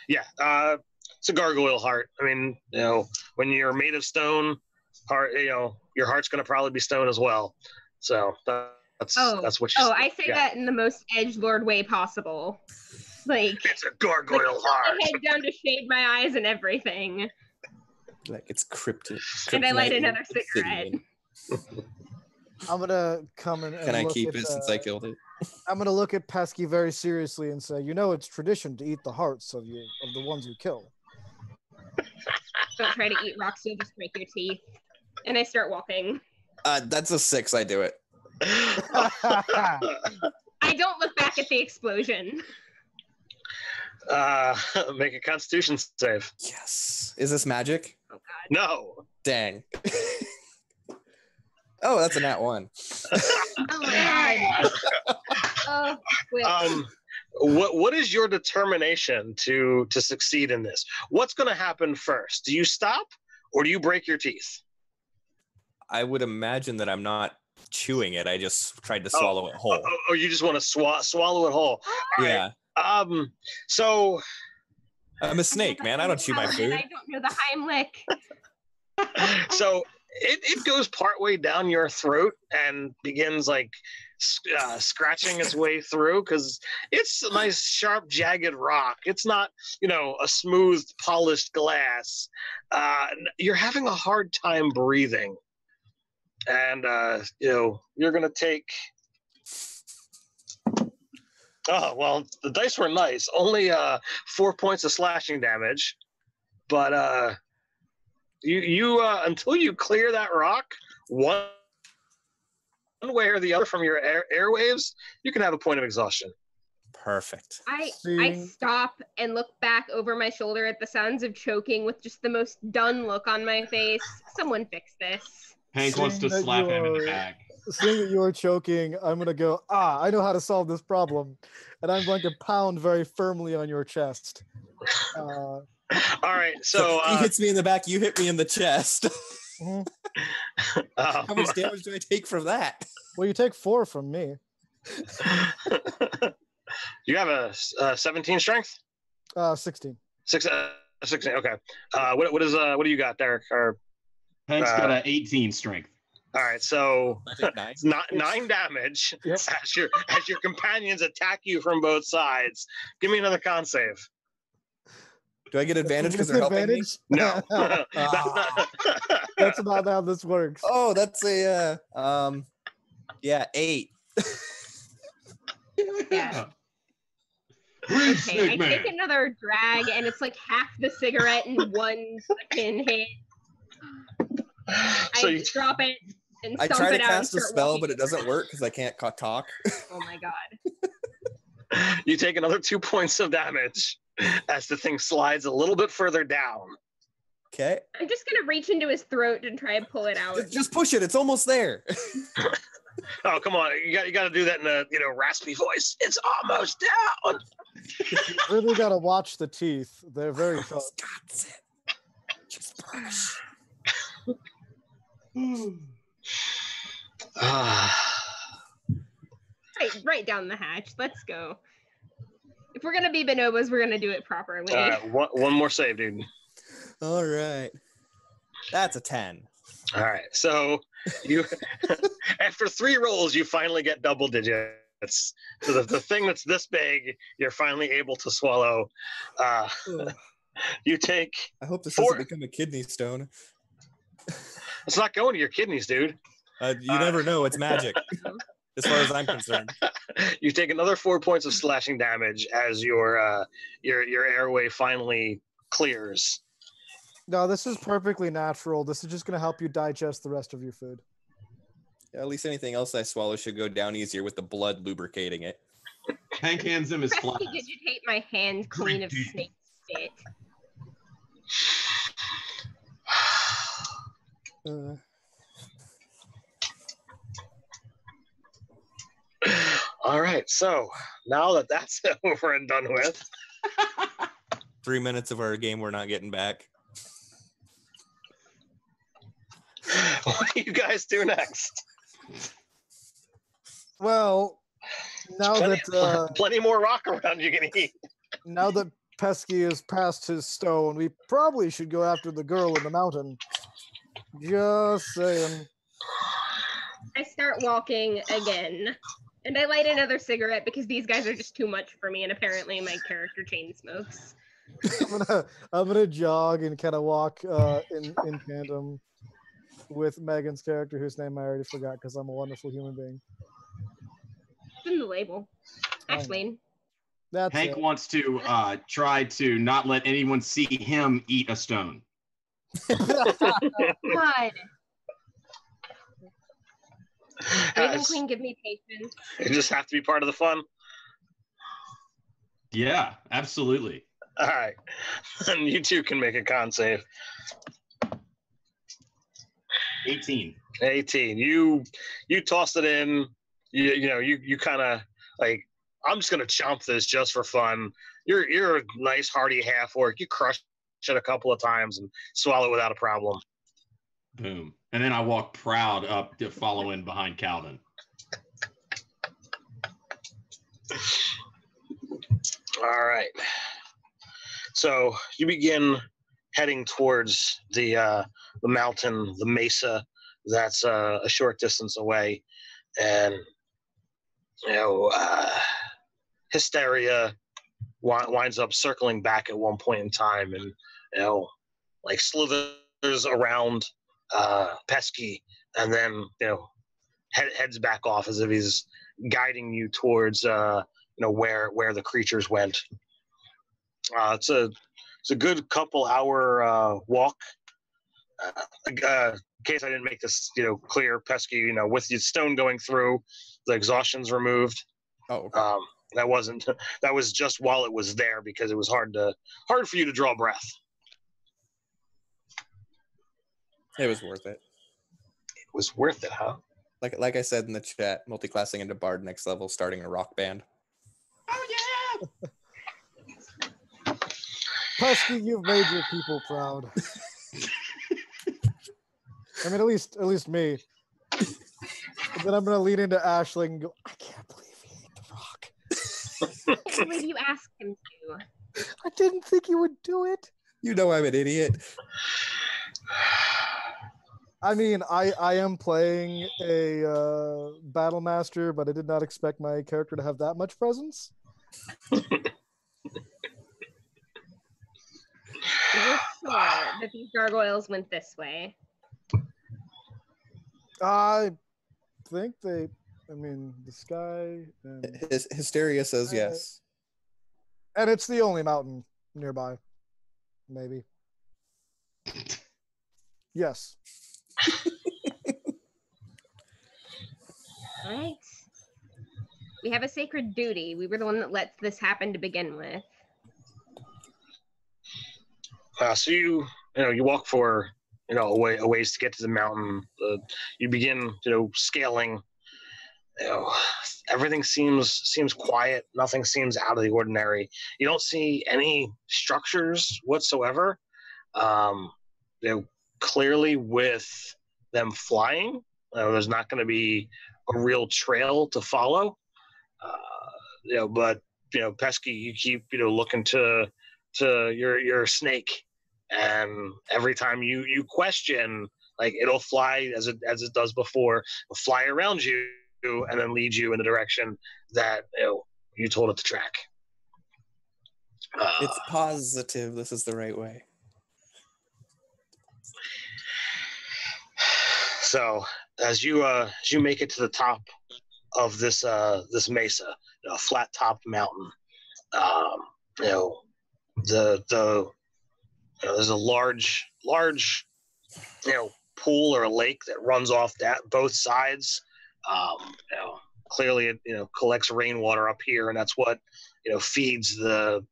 Yeah, it's a gargoyle heart. I mean, when you're made of stone, heart, your heart's going to probably be stone as well. So that's what. I say that in the most edgelord way possible. Like it's a gargoyle heart. My head down to shade my eyes and everything. Like it's cryptic. And I light another cigarette. I'm gonna come in. Can I keep it since I killed it? I'm gonna look at Pesky very seriously and say, it's tradition to eat the hearts of the ones you kill. Don't try to eat rocks; you'll just break your teeth. And I start walking. That's a 6. I do it. I don't look back at the explosion. Make a Constitution save. Yes. Is this magic? Oh God. No. Dang. Oh, that's a nat 1. Oh my God. What is your determination to succeed in this? What's going to happen first? Do you stop or do you break your teeth? I would imagine that I'm not chewing it. I just tried to swallow it whole. Oh, you just want to swallow it whole. Yeah. Right. So I'm a snake, man. I don't chew my food. I don't know the Heimlich. So it goes partway down your throat and begins like scratching its way through, because it's a nice sharp jagged rock. It's not a smooth polished glass. You're having a hard time breathing, and you're gonna take the dice were nice, only 4 points of slashing damage, but you until you clear that rock one way or the other from your airwaves, you can have a point of exhaustion. Perfect. I stop and look back over my shoulder at the sounds of choking with just the most done look on my face. Someone fix this. Hank wants to slap him in the back. Seeing that you are choking, I'm going to go, I know how to solve this problem. And I'm going to pound very firmly on your chest. All right, so he hits me in the back, you hit me in the chest. How much damage do I take from that? Well, you take 4 from me. You have a 17 strength? 16. 16, okay. What do you got, Derek? Hank's got an 18 strength. All right, so it's 9 damage. Yep. as your companions attack you from both sides. Give me another con save. Do I get advantage because they're helping me? No. That's not how this works. Oh, that's a 8. Yeah. Okay, I take another drag, and it's like half the cigarette in one fucking hit. So I drop it and I stomp try to it out cast a and start spell, walking. but it doesn't work because I can't talk. Oh my God. You take another 2 points of damage as the thing slides a little bit further down. Okay. I'm just gonna reach into his throat and try and pull it out. Just push it. It's almost there. Oh, come on. You got to do that in a, raspy voice. It's almost down. You really gotta watch the teeth. They're very sharp. Got it. Just push. Right down the hatch. Let's go. If we're gonna be bonobos, we're gonna do it properly. One more save, dude. All right. That's a 10. All right. So you, after 3 rolls, you finally get double digits. So the thing that's this big, you're finally able to swallow. You take. I hope this 4. doesn't become a kidney stone. It's not going to your kidneys, dude. You never know. It's magic, as far as I'm concerned. You take another 4 points of slashing damage as your airway finally clears. No, this is perfectly natural. This is just gonna help you digest the rest of your food. Yeah, at least anything else I swallow should go down easier with the blood lubricating it. Hank hands him his flask. Prestidigitate my hand clean of snake spit. All right, so now that that's over and done with, 3 minutes of our game we're not getting back. what do you guys do next? Well, now Plenty more rock around you can eat. now that Pesky is past his stone, we probably should go after the girl in the mountain. Just saying. I start walking again. And I light another cigarette because these guys are just too much for me, and apparently my character chain smokes. I'm gonna jog and kind of walk in tandem with Megan's character, whose name I already forgot because I'm a wonderful human being. It's in the label. Ashleen. That's Hank it. wants to try to not let anyone see him eat a stone. God. Raven Yes. Queen, give me patience. You just have to be part of the fun. Yeah, absolutely. All right, and you two can make a con save. 18. 18. You toss it in. You kind of like, I'm just gonna chomp this just for fun. You're a nice hearty half orc. You crush it a couple of times and swallow it without a problem. Boom. And then I walk proud up to follow in behind Calvin. All right. So you begin heading towards the mountain, the mesa that's a short distance away, and Hysteria winds up circling back at one point in time, and like slithers around Pesky, and then heads back off as if he's guiding you towards where the creatures went. It's a good couple hour walk. In case I didn't make this clear, Pesky, with the stone going through, the exhaustion's removed. Oh, okay. That was just while it was there because it was hard for you to draw breath. It was worth it. It was worth it, huh? Like I said in the chat, multi-classing into Bard next level, starting a rock band. Oh, yeah! Pesky, you've made your people proud. I mean, at least me. And then I'm gonna lean into Ashling and go, I can't believe he ate the rock. I can't believe you asked him to. I didn't think he would do it. You know I'm an idiot. I mean, I am playing a battle master, but I did not expect my character to have that much presence. You're sure that these gargoyles went this way? I think the sky. And, Hysteria says yes. and it's the only mountain nearby. Maybe. Yes. All right. We have a sacred duty. We were the one that let this happen to begin with. So you you walk for a ways to get to the mountain. You begin scaling. Everything seems quiet. Nothing seems out of the ordinary. You don't see any structures whatsoever. Clearly with them flying, there's not going to be a real trail to follow. But Pesky, you keep looking to your snake, and every time you question, like, it'll fly as it does before, it'll fly around you and then lead you in the direction that you told it to track. It's positive. This is the right way. So as you make it to the top of this mesa, a flat topped mountain, there's a large pool or a lake that runs off both sides. Clearly it collects rainwater up here, and that's what feeds the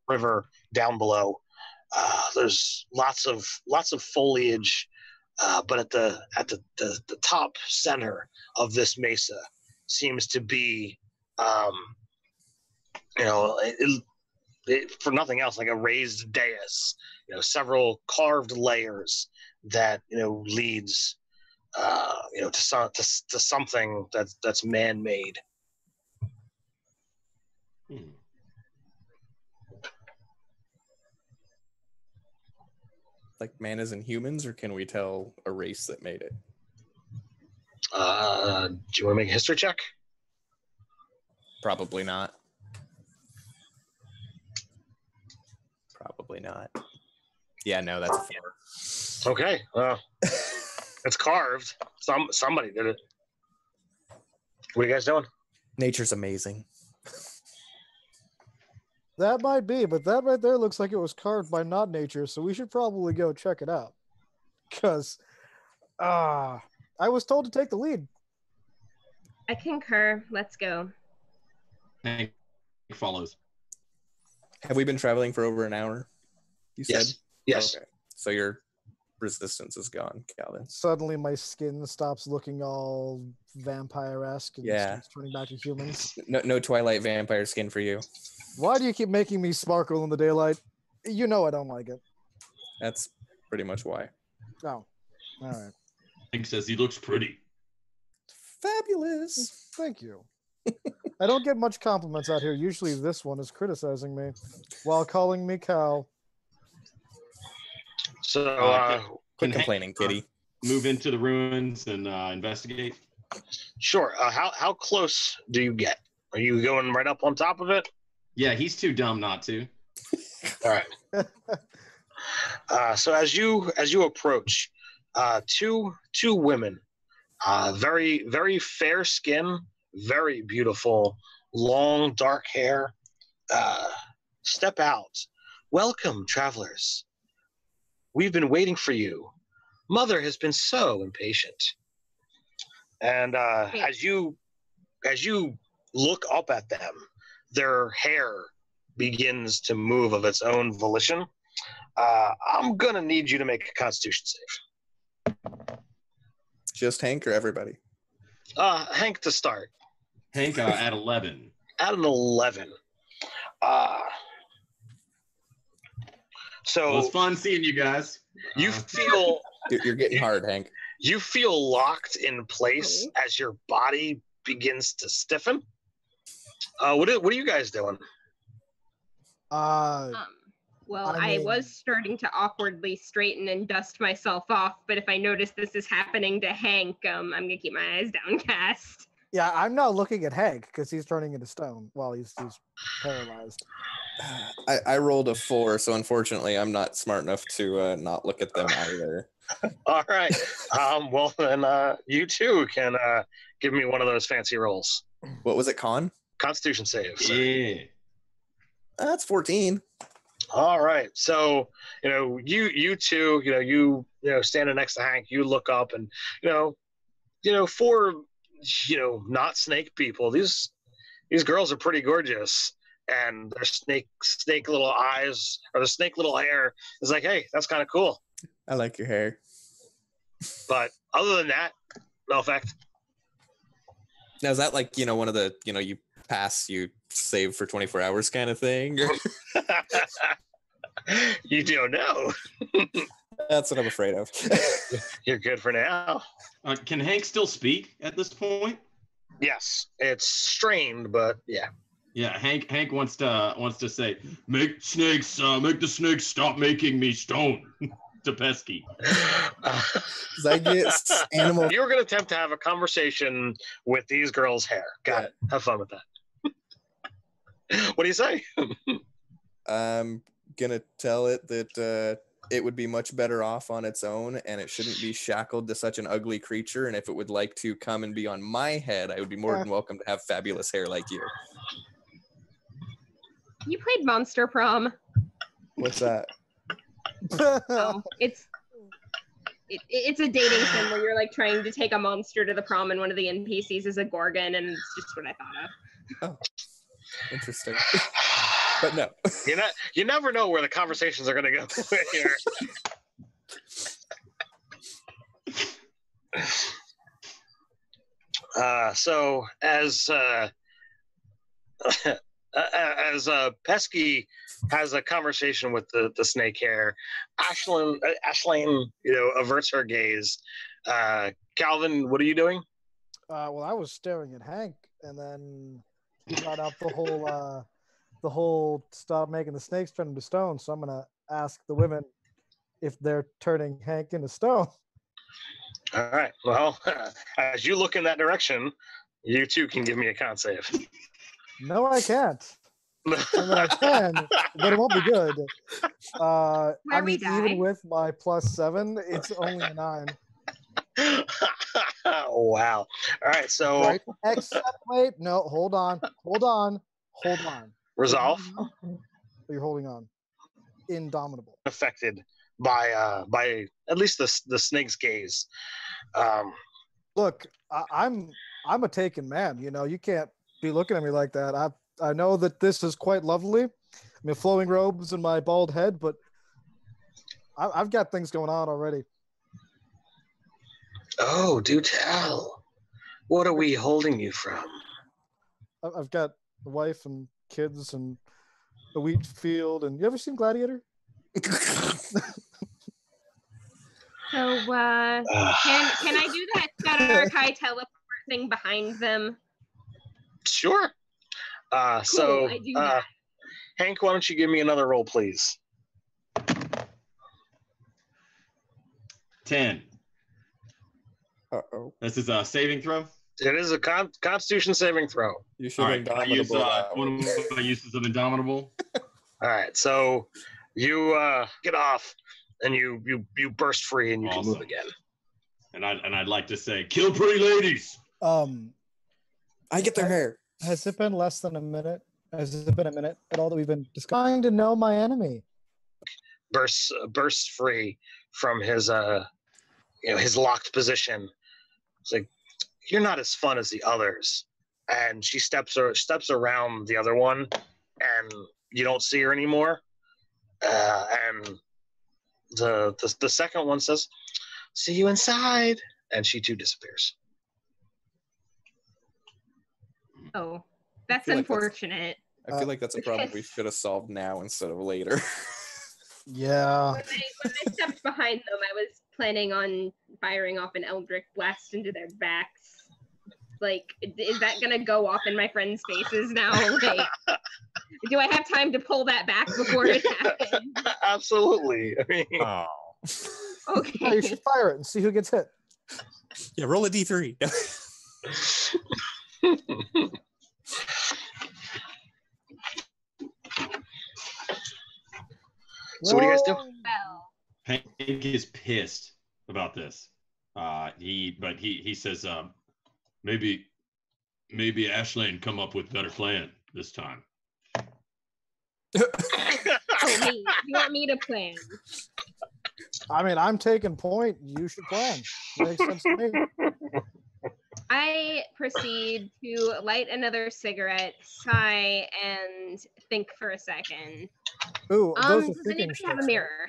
river down below. There's lots of foliage, but at the top center of this mesa seems to be for nothing else, like a raised dais, several carved layers that leads to something that's man-made. Like man as in humans, or can we tell a race that made it? Do you want to make a history check? Probably not. Probably not. Yeah, no, that's a 4. Okay, it's carved. Somebody did it. What are you guys doing? Nature's amazing. That might be, but that right there looks like it was carved by not nature, so we should probably go check it out. Because I was told to take the lead. I concur. Let's go. Hank follows. Have we been traveling for over an hour? You said? Yes. Okay. So your resistance is gone, Calvin. Suddenly my skin stops looking all vampire-esque and Yeah. starts turning back to humans. No Twilight vampire skin for you. Why do you keep making me sparkle in the daylight? You know I don't like it. That's pretty much why. Oh, all right. Hank says he looks pretty. Fabulous. Thank you. I don't get much compliments out here. Usually this one is criticizing me while calling me Cal. So Quit Can complaining, Hank, kitty. move into the ruins and investigate? sure. How close do you get? Are you going right up on top of it? Yeah, he's too dumb not to. All right. So as you approach, two women, very very fair skin, very beautiful, long dark hair, step out. Welcome, travelers. We've been waiting for you. Mother has been so impatient. And as you look up at them, their hair begins to move of its own volition. I'm gonna need you to make a Constitution save. Just Hank or everybody? Hank to start. Hank at 11. At an 11. So Well, it's fun seeing you guys. you feel You're getting hard, Hank. you feel locked in place as your body begins to stiffen. What are you guys doing? Well, I I mean- was starting to awkwardly straighten and dust myself off, but if I notice this is happening to Hank, I'm gonna keep my eyes downcast. Yeah, I'm now looking at Hank because he's turning into stone while he's paralyzed. I rolled a 4, so unfortunately I'm not smart enough to not look at them either. All right. Well, then you too can give me one of those fancy rolls. What was it, con? Constitution saves. Yeah. That's 14. All right. So, you two, you standing next to Hank, you look up and, for, not snake people, these girls are pretty gorgeous. and their snake little eyes or the snake little hair is like, hey, that's kind of cool. I like your hair. But other than that, no effect. Now, is that like, one of the, you pass, you save for 24 hours kind of thing? You don't know. That's what I'm afraid of. You're good for now. Can Hank still speak at this point? Yes, it's strained, but yeah. Yeah, Hank wants to say, make the snakes stop making me stone to Pesky. I get animal. You were going to attempt to have a conversation with these girls' hair. Got it. Have fun with that. What do you say? I'm gonna tell it that it would be much better off on its own, and it shouldn't be shackled to such an ugly creature. And if it would like to come and be on my head, I would be more than welcome to have fabulous hair like you. You played Monster Prom. What's that? Oh, it's a dating sim where you're like trying to take a monster to the prom, and one of the NPCs is a gorgon, and it's just what I thought of. Oh, interesting. But no. You never know where the conversations are going to go here. So as Pesky has a conversation with the snake hair, Ashlyn, averts her gaze. Calvin, what are you doing? Well, I was staring at Hank, and then he brought out the whole stop making the snakes turn into stone. So I'm gonna ask the women if they're turning Hank into stone. All right. Well, as you look in that direction, you too can give me a con save. No, I can't. I mean, I can, but it won't be good. I mean, even with my +7, it's only a 9. Wow. All right. So, right. Except, wait, no, hold on. Resolve. You're holding on. Indomitable. Affected by at least the snake's gaze. Look, I'm a taken man. You can't be looking at me like that. I know that this is quite lovely. I mean, flowing robes and my bald head, but I've got things going on already. Oh, do tell. What are we holding you from? I've got a wife and kids and a wheat field. And you ever seen Gladiator? So, can I do that Shadar-kai teleport thing behind them? Sure. Cool, so, I do that. Hank, why don't you give me another roll, please? 10. Uh-oh. This is a saving throw? It is a Constitution saving throw. You should All right, I use Indomitable. one of my uses of Indomitable. All right, so you get off, and you burst free, and you can move Awesome. again. And I'd like to say, kill pretty ladies. I get their hair. Has it been less than a minute? Has it been a minute at all that we've been trying to know my enemy? Bursts free from his his locked position. It's like, you're not as fun as the others. And she steps around the other one, and you don't see her anymore. And the second one says, "See you inside," and she too disappears. Oh, that's feel like unfortunate. I feel like that's a problem we should have solved now instead of later. Yeah. When I stepped behind them, I was planning on firing off an Eldritch blast into their backs. Like, is that gonna go off in my friends' faces now? Like, do I have time to pull that back before it happens? Absolutely. I mean, Oh. Okay. Yeah, you should fire it and see who gets hit. Yeah, roll a D3. So what do you guys do? Well, Hank is pissed about this. He says, maybe Ashlyn come up with a better plan this time. oh, me. You want me to plan? I mean, I'm taking point. You should plan. Makes sense to me. I proceed to light another cigarette, sigh, and think for a second. Ooh, those are Does thinking anybody have a strokes. mirror?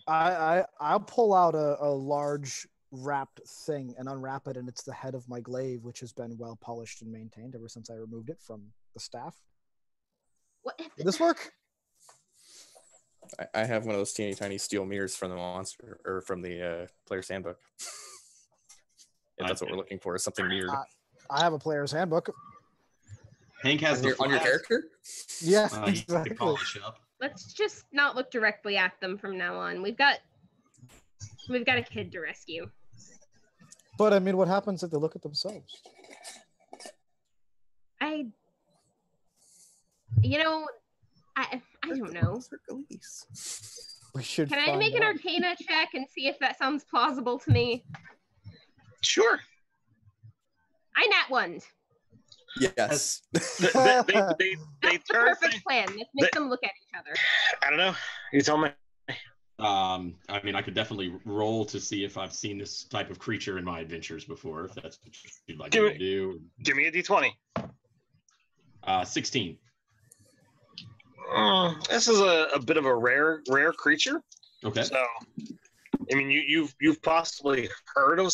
I'll pull out a large wrapped thing and unwrap it, and it's the head of my glaive, which has been well polished and maintained ever since I removed it from the staff. What? Did this work? I have one of those teeny tiny steel mirrors from the monster or from the player's handbook. If that's what we're looking for, is something mirrored. I have a player's handbook. Hank has On the your flask. character? Yeah, You need to exactly. polish up. Let's just not look directly at them from now on. We've got a kid to rescue. But I mean, what happens if they look at themselves? I don't know. We should. Can I find make an out. Arcana check and see if that sounds plausible to me? Sure. I nat one. Yes. They That's the turn. perfect plan. Let's make them look at each other. I don't know. You tell me. I mean, I could definitely roll to see if I've seen this type of creature in my adventures before, if that's what you'd like me to do. Give me a d20. 16. This is a bit of a rare creature. Okay. So, I mean, you've possibly heard of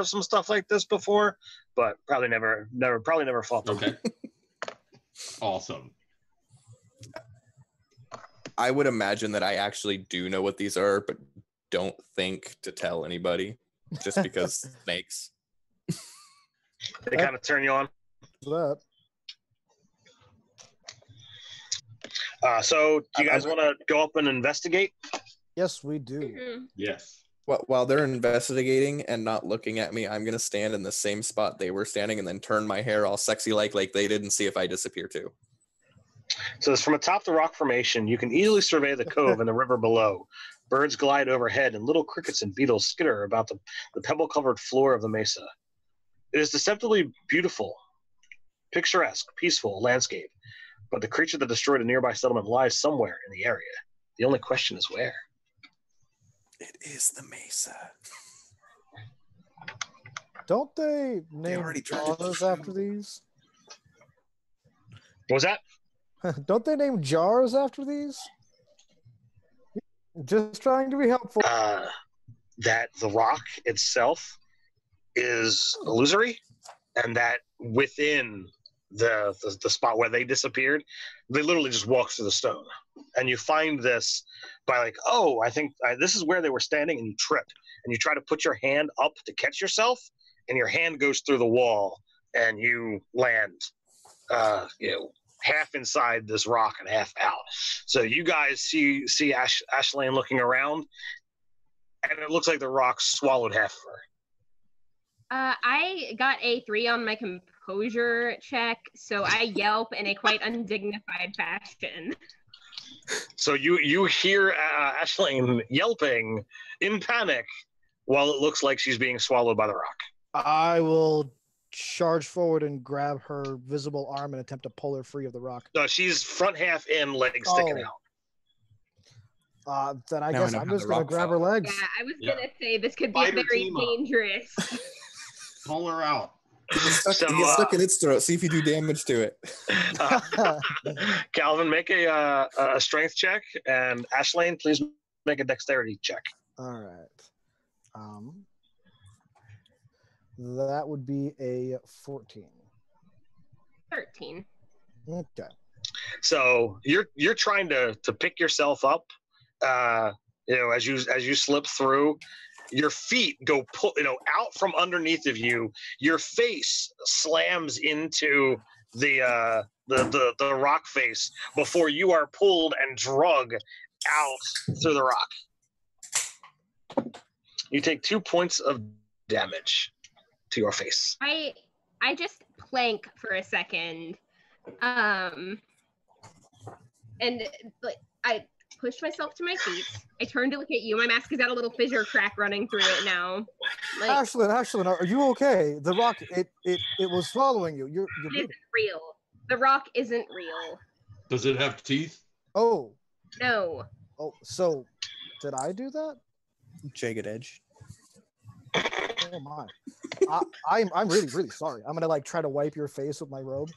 some stuff like this before, but probably never fought them. Okay. Awesome. I would imagine that I actually do know what these are, but don't think to tell anybody just because snakes. They kind of turn you on. That. So, do you guys want to go up and investigate? Yes, we do. Mhm. Yes. While they're investigating and not looking at me, I'm gonna stand in the same spot they were standing and then turn my hair all sexy like they did and see if I disappear too. So, it's from atop the rock formation. You can easily survey the cove and the river below. Birds glide overhead, and little crickets and beetles skitter about the pebble-covered floor of the mesa. It is deceptively beautiful, picturesque, peaceful landscape. But the creature that destroyed a nearby settlement lies somewhere in the area. The only question is where. It is the mesa. Don't they name already tried to jars destroy after these? What was that? Don't they name jars after these? Just trying to be helpful. That the rock itself is illusory, and that within the spot where they disappeared, they literally just walk through the stone. And you find this by like, oh, I think this is where they were standing, and you trip. And you try to put your hand up to catch yourself, and your hand goes through the wall, and you land, half inside this rock and half out. So you guys see Ashlane looking around, and it looks like the rock swallowed half of her. I got a 3 on my composure check, so I yelp in a quite undignified fashion. So you hear Ashlane yelping in panic while it looks like she's being swallowed by the rock. I will charge forward and grab her visible arm and attempt to pull her free of the rock. No, she's front half in, legs sticking out. Then I Now I guess know I'm how just the going to rock grab fell. her legs. Yeah, I was Yeah. gonna say this could be Fighter very team up. dangerous. Pull her out. So, Get stuck in its throat. See if you do damage to it. Calvin, make a strength check, and Ashlane, please make a dexterity check. All right. That would be a 14. 13. Okay. So you're trying to pick yourself up, as you slip through. Your feet go out from underneath of you. Your face slams into the rock face before you are pulled and drug out through the rock. You take 2 points of damage to your face. I just plank for a second. And like I pushed myself to my feet. I turned to look at you. My mask has got a little fissure crack running through it now. Like, Ashlyn, are you okay? The rock, it was following you. You're it bleeding. isn't real. The rock isn't real. Does it have teeth? Oh, No. so did I do that? Jagged edge. Oh my. I'm really, really sorry. I'm gonna like try to wipe your face with my robe,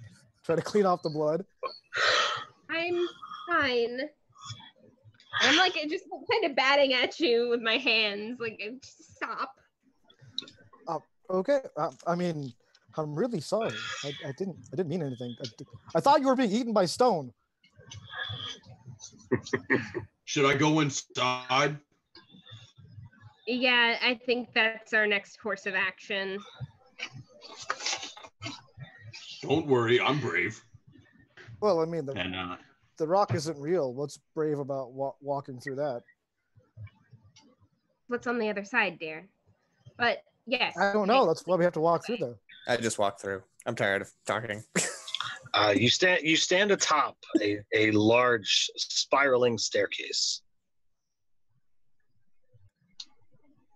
try to clean off the blood. I'm fine. I'm like just kind of batting at you with my hands. Like, just stop. Okay. I mean, I'm really sorry. I didn't mean anything. I thought you were being eaten by stone. Should I go inside? Yeah, I think that's our next course of action. Don't worry, I'm brave. Well, I mean, And the rock isn't real. What's brave about walking through that? What's on the other side, dear? But yes. I don't know. That's why we have to walk through there. I just walked through. I'm tired of talking. You stand atop a large spiraling staircase.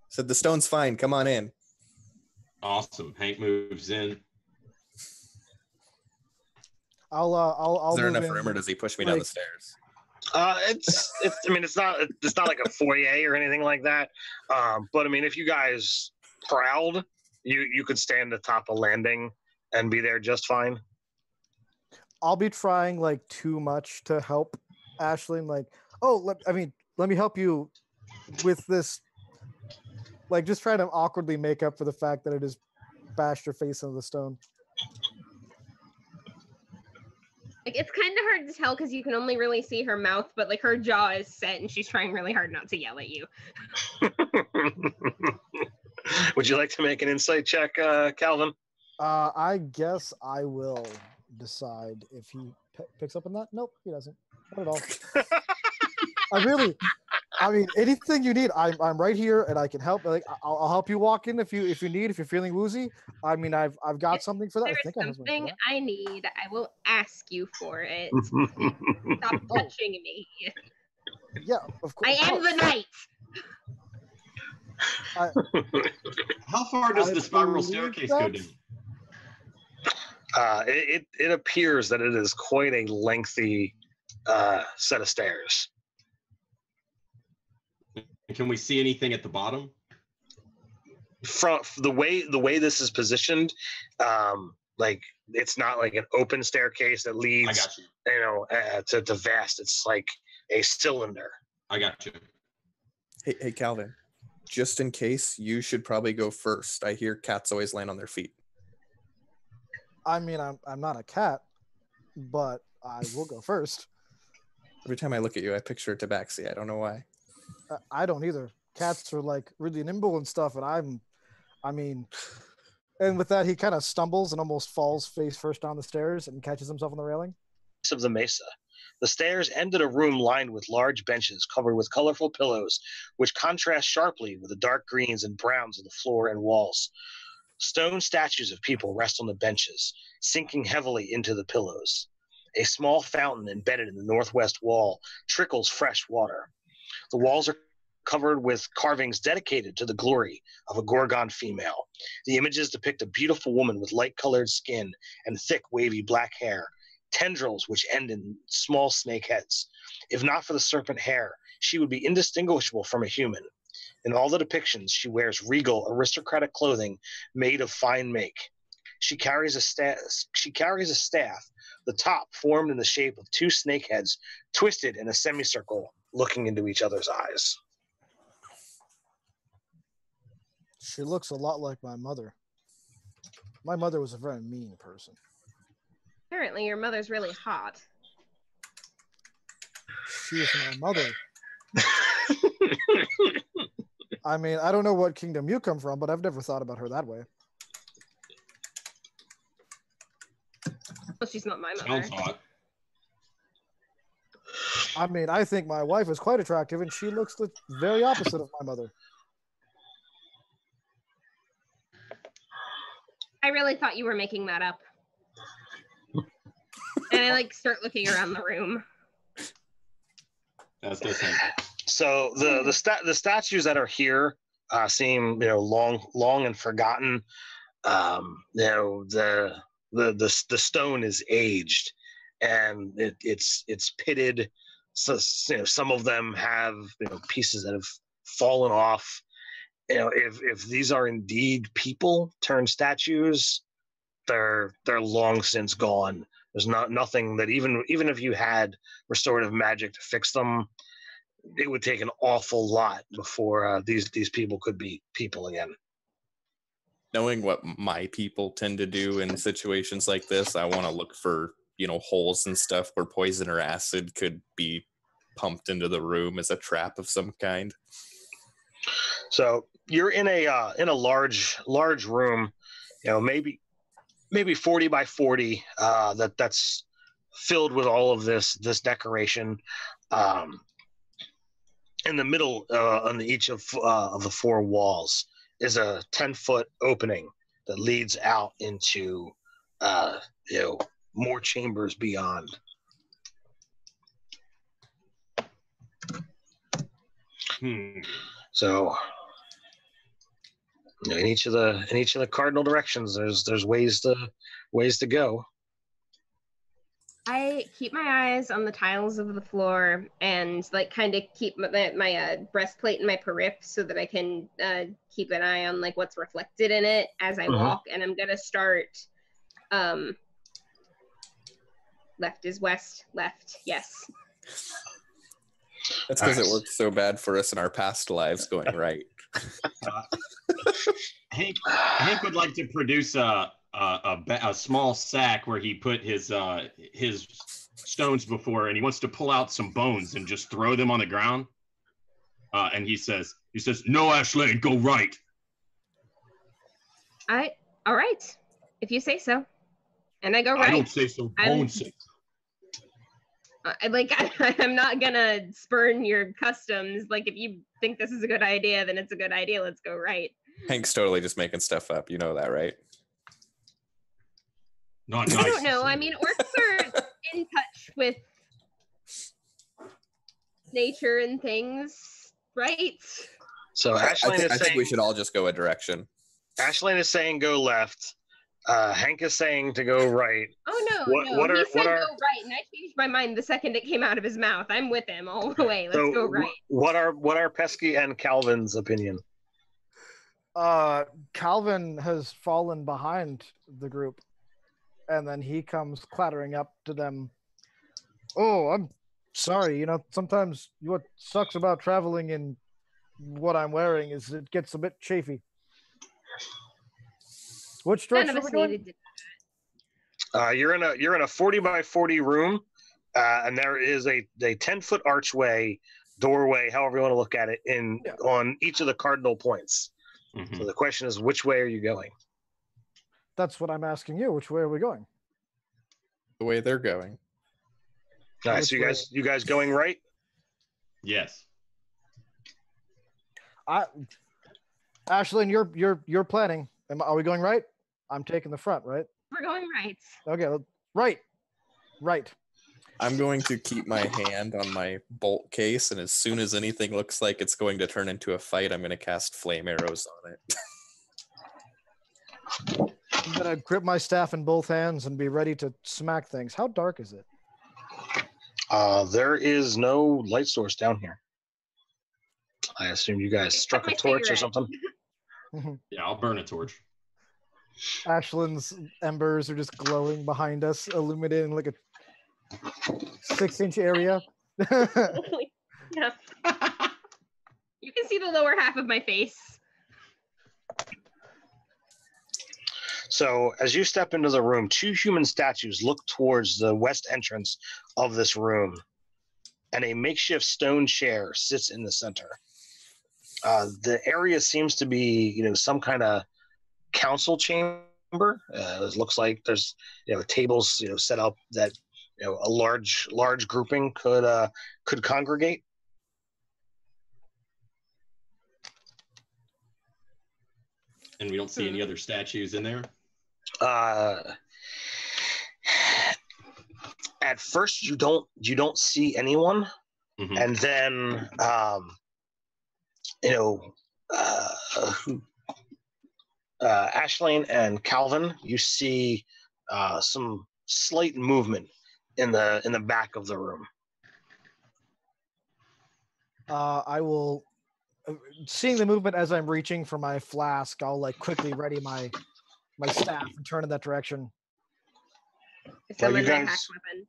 Said the stone's fine. Come on in. awesome. Hank moves in. I'll Is there move enough in. room, or does he push me down the Like- stairs? It's I mean it's not like a foyer or anything like that. But I mean if you guys prowled, you could stand atop a landing and be there just fine. I'll be trying like too much to help Ashley. Like, let me help you with this. Like, just try to awkwardly make up for the fact that it is bashed your face into the stone. Like, it's kind of hard to tell because you can only really see her mouth, but like her jaw is set and she's trying really hard not to yell at you. Would you like to make an insight check, Calvin? I guess I will decide if he picks up on that. Nope, he doesn't. Not at all. I mean, anything you need, I'm right here and I can help. Like, I'll help you walk in if you need. If you're feeling woozy, I mean, I've got If something for that. I There's think I have something something for I need. I will ask you for it. Stop touching me. that. Yeah, of course. I am the knight. How far does I the spiral believe staircase that- go down? It appears that it is quite a lengthy set of stairs. Can we see anything at the bottom? From the way this is positioned, like it's not like an open staircase that I leads, got you. to vast. It's like a cylinder. I got you. Hey, Calvin. Just in case, you should probably go first. I hear cats always land on their feet. I mean, I'm not a cat, but I will go first. Every time I look at you, I picture Tabaxi. I don't know why. I don't either. Cats are like really nimble and stuff, and and with that, he kind of stumbles and almost falls face first down the stairs and catches himself on the railing. Of the mesa. The stairs end in a room lined with large benches covered with colorful pillows, which contrast sharply with the dark greens and browns of the floor and walls. Stone statues of people rest on the benches, sinking heavily into the pillows. A small fountain embedded in the northwest wall trickles fresh water. The walls are covered with carvings dedicated to the glory of a Gorgon female. The images depict a beautiful woman with light-colored skin and thick, wavy black hair, tendrils which end in small snake heads. If not for the serpent hair, she would be indistinguishable from a human. In all the depictions, she wears regal, aristocratic clothing made of fine make. She carries a staff, the top formed in the shape of two snake heads, twisted in a semicircle, looking into each other's eyes. She looks a lot like my mother. My mother was a very mean person. Apparently, your mother's really hot. She is my mother. I mean, I don't know what kingdom you come from, but I've never thought about her that way. Well, she's not my mother. Sounds hot. I mean, I think my wife is quite attractive, and she looks the very opposite of my mother. I really thought you were making that up. And I like start looking around the room. That's just Hank. So the statues that are here seem long and forgotten. The stone is aged and it's pitted. So some of them have pieces that have fallen off, if these are indeed people turned statues, they're long since gone. There's nothing that even if you had restorative magic to fix them, it would take an awful lot before these people could be people again. Knowing what my people tend to do in situations like this, I want to look for, holes and stuff where poison or acid could be pumped into the room as a trap of some kind. So you're in a large room, maybe 40 by 40, that's filled with all of this decoration. In the middle, on each of the four walls, is a 10-foot opening that leads out into more chambers beyond. So in each of the cardinal directions, there's ways to go. I keep my eyes on the tiles of the floor and kind of keep my breastplate in my periph so that I can keep an eye on what's reflected in it as I walk. And I'm gonna start. Left is west. Left, yes. That's because it worked so bad for us in our past lives going right. Hank would like to produce a small sack where he put his stones before, and he wants to pull out some bones and just throw them on the ground. And he says, "No, Ashlane, go right." All right, if you say so. And I go right. I don't say so. Bones say so. I'm not gonna spurn your customs. If you think this is a good idea, then it's a good idea. Let's go right. Hank's totally just making stuff up. You know that, right? Not nice. I don't know. I mean, orcs are in touch with nature and things, right? So Ashlane I think we should all just go a direction. Ashlane is saying go left. Hank is saying to go right. Oh no! He said go right, and I changed my mind the second it came out of his mouth. I'm with him all the way. Let's go right. What are Pesky and Calvin's opinion? Calvin has fallen behind the group, and then he comes clattering up to them. Oh, I'm sorry. Sometimes what sucks about traveling in what I'm wearing is it gets a bit chafy. Which direction are we going? You're in a 40 by 40 room, and there is a 10-foot archway, doorway, however you want to look at it, on each of the cardinal points. Mm-hmm. So the question is, which way are you going? That's what I'm asking you. Which way are we going? The way they're going. All right, so you guys going right? Yes. Ashlyn, you're planning. Are we going right? I'm taking the front, right? We're going right. Okay, right. I'm going to keep my hand on my bolt case, and as soon as anything looks like it's going to turn into a fight, I'm going to cast flame arrows on it. I'm going to grip my staff in both hands and be ready to smack things. How dark is it? There is no light source down here. I assume you guys struck a torch or something. Yeah, I'll burn a torch. Ashlyn's embers are just glowing behind us, illuminating like a 6-inch area. Yeah. You can see the lower half of my face. So as you step into the room, 2 human statues look towards the west entrance of this room, and a makeshift stone chair sits in the center. The area seems to be, some kind of council chamber. It looks like there's, tables, set up that, a large grouping could congregate. And we don't see any other statues in there? At first you don't see anyone. Mm-hmm. And then Ashlane and Calvin, you see some slight movement in the back of the room. I will seeing the movement as I'm reaching for my flask, I'll like quickly ready my staff and turn in that direction. Summon my guys- hack weapon.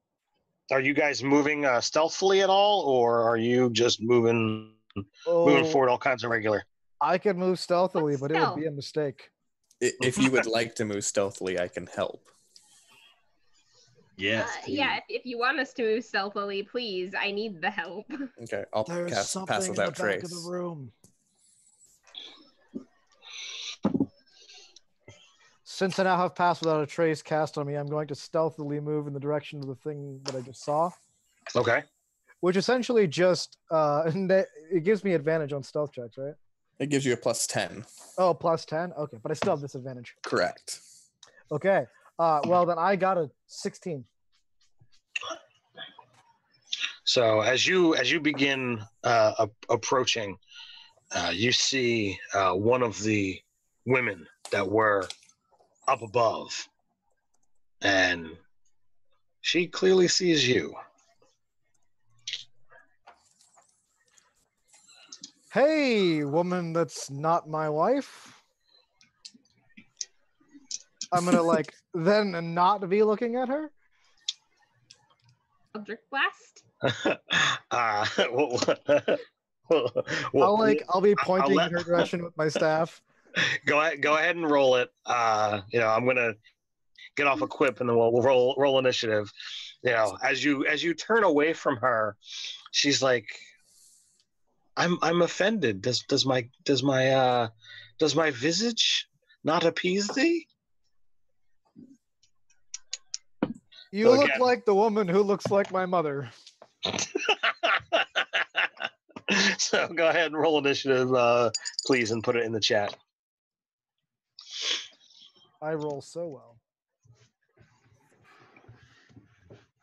Are you guys moving stealthily at all, or are you just moving forward all kinds of regular? I could move stealthily, but it would be Stealth? a mistake. If you would like to move stealthily, I can help. Yes. Yeah, if you want us to move stealthily, please. I need the help. Okay, I'll There's cast something Pass in Without the back Trace. of the room. Since I now have Pass Without a Trace cast on me, I'm going to stealthily move in the direction of the thing that I just saw, Okay. which essentially just it gives me advantage on stealth checks, right? It gives you a +10. Oh, +10. Okay, but I still have disadvantage. Correct. Okay. Well, then I got a 16. So as you begin approaching, you see one of the women that were up above, and she clearly sees you. Hey, woman that's not my wife. I'm gonna like then not be looking at her. Eldritch Blast? I'll be pointing let- in her direction with my staff. Go ahead and roll it. I'm gonna get off a quip and then we'll roll initiative. As you turn away from her, she's like, I'm offended. Does my visage not appease thee? You So look again- like the woman who looks like my mother. So go ahead and roll initiative, please, and put it in the chat. I roll so well.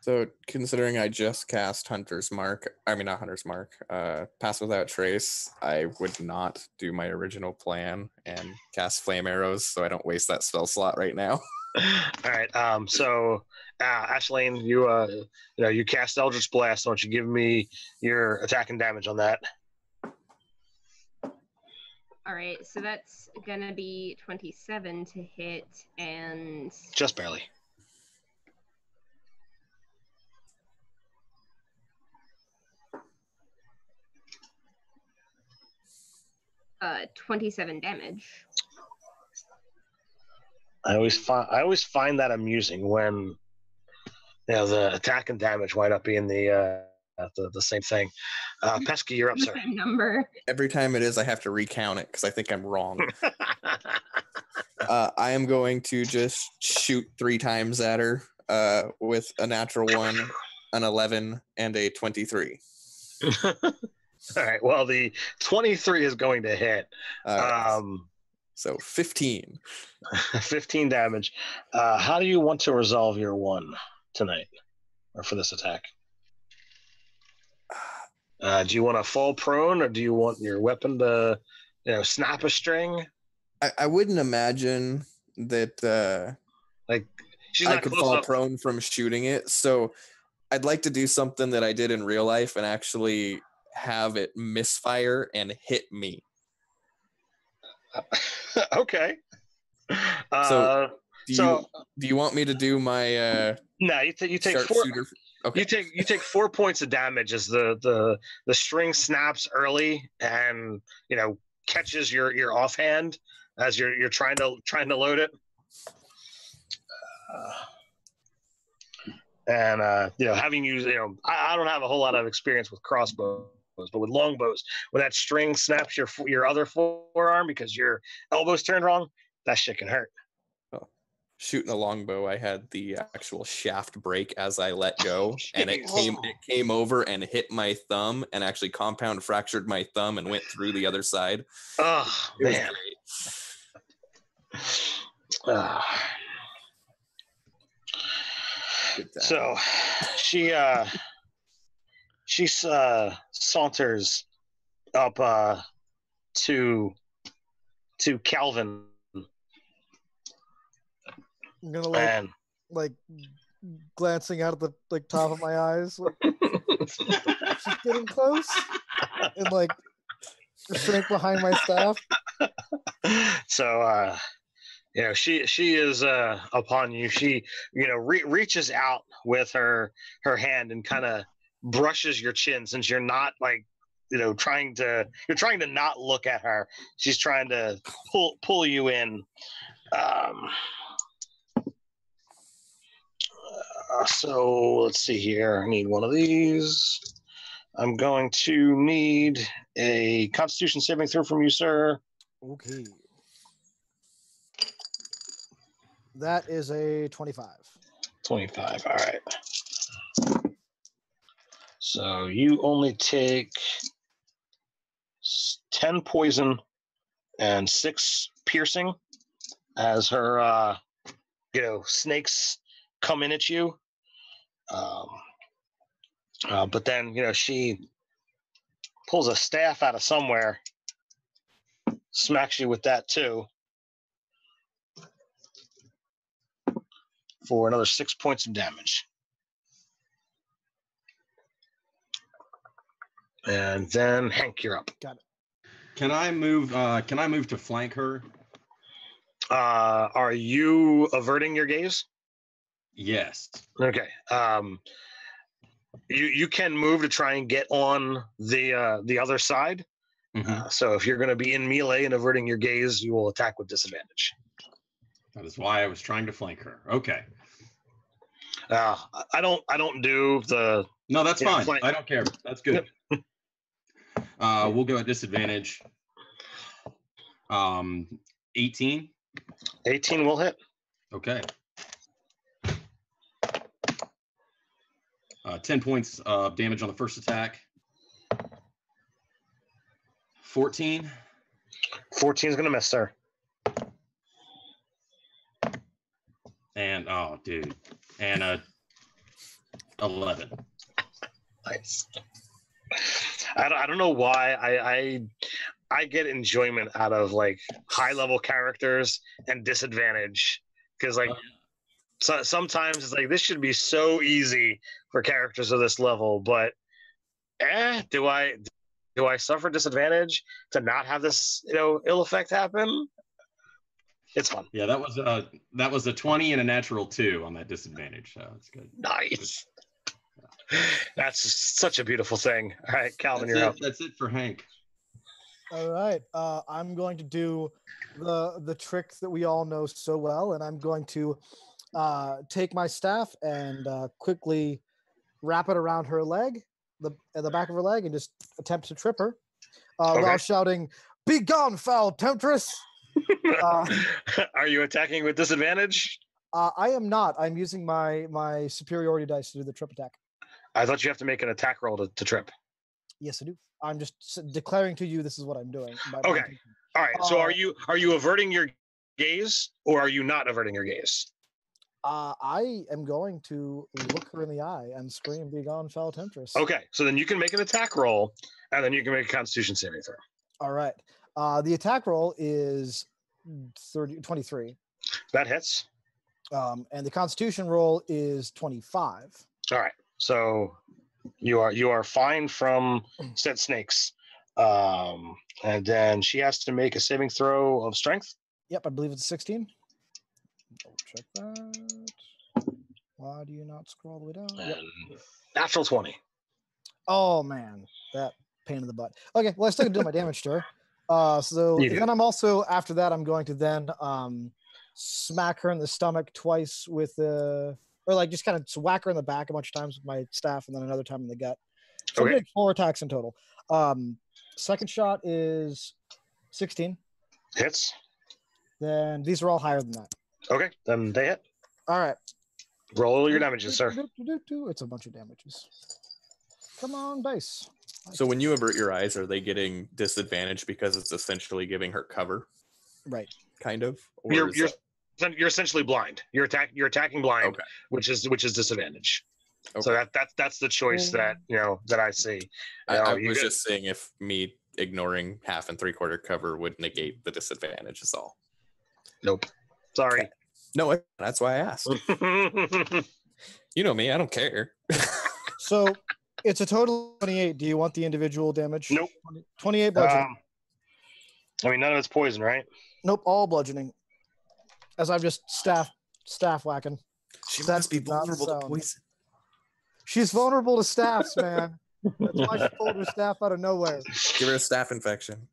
So considering I just cast Hunter's Mark, I mean not Hunter's Mark, Pass Without Trace, I would not do my original plan and cast Flame Arrows, so I don't waste that spell slot right now. All right. So Ashlane, you cast Eldritch Blast. Why don't you give me your attack and damage on that? All right, so that's gonna be 27 to hit, and Just barely. uh 27 damage. I always find that amusing when the attack and damage wind up being the same thing. Pesky, you're up, sir. Same number. Every time it is, I have to recount it because I think I'm wrong. I am going to just shoot 3 times at her with a natural 1, an 11, and a 23. All right. Well, the 23 is going to hit. So 15. 15 damage. How do you want to resolve your 1 tonight, or for this attack? Do you want to fall prone, or do you want your weapon to, snap a string? I wouldn't imagine that She's I not could close fall enough. prone from shooting it. So I'd like to do something that I did in real life and actually have it misfire and hit me. Okay. So Do So- you want me to do my No, you take 4. sharpshooter? Okay. You take 4 points of damage as the string snaps early and catches your offhand as you're trying to load it. Having used I don't have a whole lot of experience with crossbows, but with longbows, when that string snaps your other forearm because your elbow's turned wrong, that shit can hurt. Shooting a longbow, I had the actual shaft break as I let go, and it Jeez. came over and hit my thumb, and actually compound fractured my thumb and went through the other side. Oh It was man. great. Good time. So she saunters up to Calvin I'm gonna and like glancing out of the top of my eyes. Like, she's getting close, and like shrink behind my staff. So she is upon you. She reaches out with her hand and kind of brushes your chin, since you're not like trying to not look at her. She's trying to pull you in. So let's see here. I need one of these. I'm going to need a Constitution saving throw from you, sir. Okay. That is a 25. 25. All right. So you only take 10 poison and 6 piercing as her, snakes come in at you. But then, she pulls a staff out of somewhere, smacks you with that too, for another 6 points of damage. And then Hank, you're up. Got it. Can I move to flank her? Are you averting your gaze? Yes. Okay. You can move to try and get on the other side. Mm-hmm. So if you're going to be in melee and averting your gaze, you will attack with disadvantage. That is why I was trying to flank her. Okay. I don't do the. No, that's fine. Flank. I don't care. That's good. We'll go at disadvantage. 18. 18 will hit. Okay. 10 points of damage on the first attack. 14. 14 is going to miss, sir. And and 11. Nice. I don't know why I get enjoyment out of like high level characters and disadvantage, because like sometimes it's like this should be so easy for characters of this level, but do I suffer disadvantage to not have this ill effect happen? It's fun. Yeah, that was a 20 and a natural 2 on that disadvantage, so it's good. Nice. That's such a beautiful thing. All right, Calvin, you're up. That's it for Hank. All right. I'm going to do the trick that we all know so well, and I'm going to take my staff and quickly wrap it around her leg, the back of her leg, and just attempt to trip her while shouting, "Be gone, foul temptress!" Are you attacking with disadvantage? I am not. I'm using my superiority dice to do the trip attack. I thought you have to make an attack roll to trip. Yes, I do. I'm just declaring to you this is what I'm doing. Okay. All right. So are you averting your gaze, or are you not averting your gaze? I am going to look her in the eye and scream, "Be gone, foul temptress!" Okay. So then you can make an attack roll, and then you can make a Constitution saving throw. All right. The attack roll is 23. That hits. And the Constitution roll is 25. All right. So you are fine from said snakes. And then she has to make a saving throw of strength. Yep, I believe it's 16. Double check that. Why do you not scroll all the way down? And Yep. Natural 20. Oh man, that pain in the butt. Okay, well I still can do my damage to her. So then I'm also, after that, I'm going to then smack her in the stomach twice with or like just kind of whack her in the back a bunch of times with my staff, and then another time in the gut. So I'm getting 4 attacks in total. Second shot is 16. Hits. Then these are all higher than that. Okay, then they hit. All right. Roll your damages, sir. It's a bunch of damages. Come on, dice. So when you avert your eyes, are they getting disadvantage because it's essentially giving her cover? Right. Kind of. Or You're essentially blind. You're attacking blind, Okay. which is disadvantage. Okay. So that's the choice that I see. I was just saying if me ignoring half and 3/4 cover would negate the disadvantage is all. Nope. Sorry. Okay. No, that's why I asked. You know me, I don't care. So it's a total of 28. Do you want the individual damage? Nope. 28 bludgeoning. I mean, none of it's poison, right? Nope, all bludgeoning. As I'm just staff whacking. She That must be did not vulnerable to sound- poison. She's vulnerable to staffs, man. That's why she pulled her staff out of nowhere. Give her a staph infection.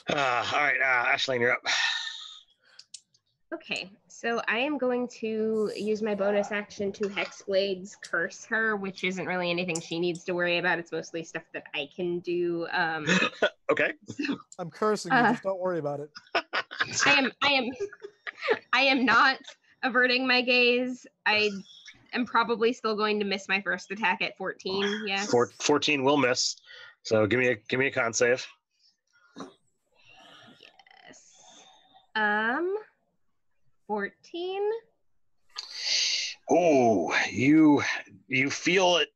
All right, Ashleen, you're up. Okay, so I am going to use my bonus action to Hexblade's curse her, which isn't really anything she needs to worry about. It's mostly stuff that I can do. Okay. I'm cursing you, just don't worry about it. I am not averting my gaze. I am probably still going to miss my first attack at 14. Yes. 14 will miss. So give me a con save. Yes. 14. Oh, you feel it,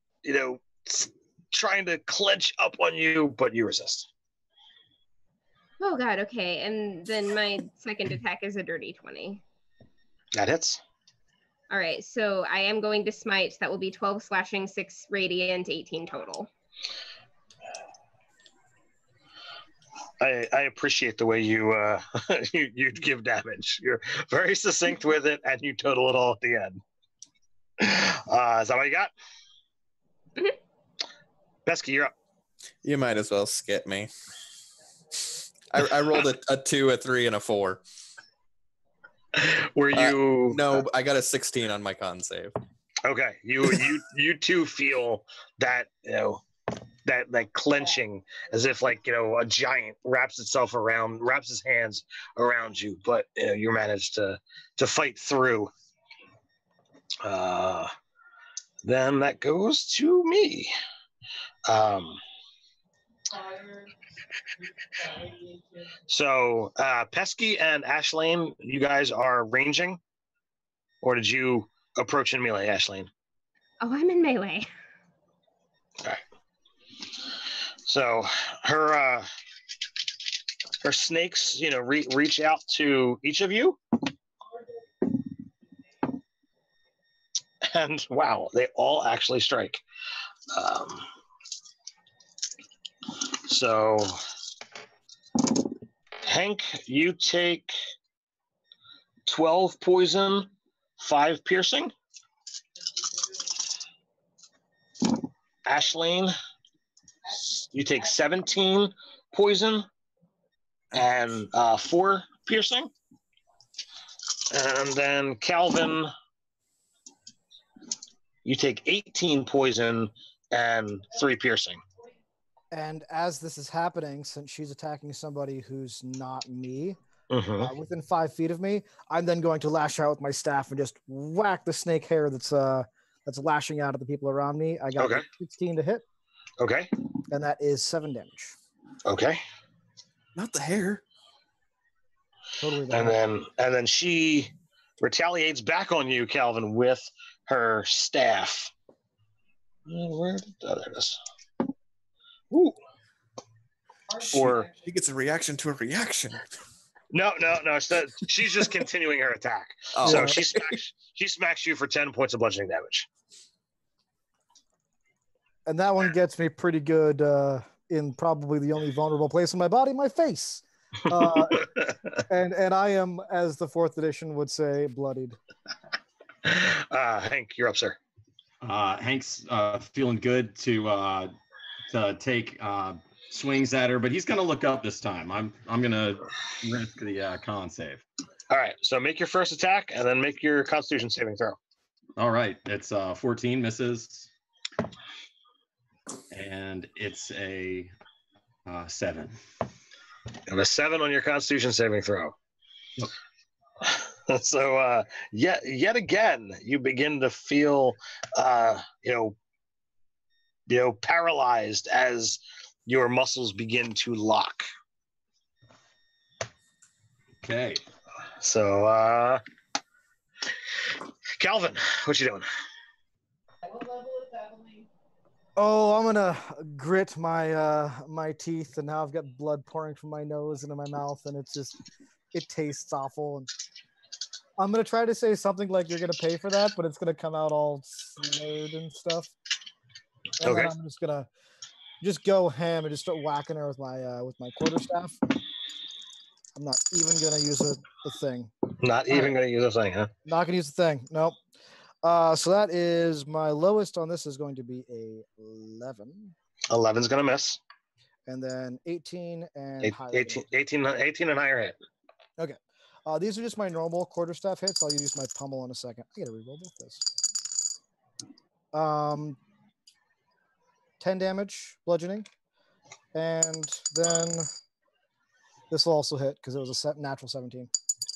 trying to clench up on you, but you resist. Oh god, okay. And then my second attack is a dirty 20. That hits. All right, so I am going to smite. That will be 12 slashing, 6 radiant, 18 total. I appreciate the way you you give damage. You're very succinct with it, and you total it all at the end. Is that what you got? Pesky, you're up. You might as well skip me. I rolled a 2, a 3, and a 4. Were you? No, I got a 16 on my con save. Okay, you too feel that that like clenching, as if like a giant wraps his hands around you, but you managed to fight through. Then that goes to me. So Pesky and Ashleen, you guys are ranging, or did you approach in melee, Ashleen? Oh, I'm in melee. All right. So her snakes, reach out to each of you, and wow, they all actually strike. So Hank, you take 12 poison, 5 piercing. Ashleen, you take 17 poison and 4 piercing. And then Calvin, you take 18 poison and 3 piercing. And as this is happening, since she's attacking somebody who's not me, within 5 feet of me, I'm then going to lash out with my staff and just whack the snake hair that's lashing out at the people around me. I got 16 to hit. Okay. And that is 7 damage. Okay. Not the hair. Totally. And then she retaliates back on you, Calvin, with her staff. There it is. Ooh. She gets a reaction to a reaction. No. She's just continuing her attack. Oh. So she smacks you for 10 points of bludgeoning damage. And that one gets me pretty good in probably the only vulnerable place in my body, my face. And I am, as the 4th edition would say, bloodied. Hank, you're up, sir. Hank's feeling good to take swings at her, but he's going to look up this time. I'm going to risk the con save. All right, so make your first attack and then make your Constitution saving throw. All right, it's 14 misses, and it's a 7. And a 7 on your Constitution saving throw. Yep. So yet again, you begin to feel paralyzed as your muscles begin to lock. Okay. So Calvin, what you doing? Oh, I'm gonna grit my teeth, and now I've got blood pouring from my nose into my mouth, and it tastes awful. And I'm gonna try to say something like "You're gonna pay for that," but it's gonna come out all slurred and stuff. And Okay. then I'm just just go ham and just start whacking her with my quarterstaff. I'm not even gonna use a thing. Not even going to use a thing, huh? Not gonna use the thing. Nope. So that is my lowest on this is going to be a 11, 11's going to miss. and then 18 and higher. 18 and higher hit. These are just my normal quarterstaff hits. I'll use my pummel in a second. I gotta reroll both this. 10 damage bludgeoning, and then this will also hit because it was a natural 17.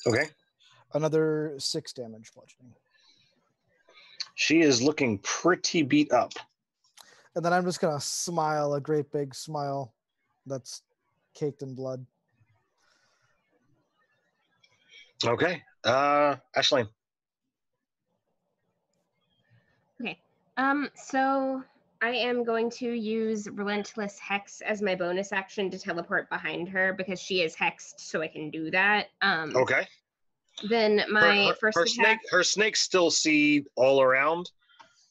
Okay. Another 6 damage bludgeoning. She is looking pretty beat up. And then I'm just gonna smile, a great big smile that's caked in blood. Okay. Ashleen. Okay. So I am going to use Relentless Hex as my bonus action to teleport behind her because she is hexed, so I can do that. Okay. Then my first attack. Her snakes still see all around.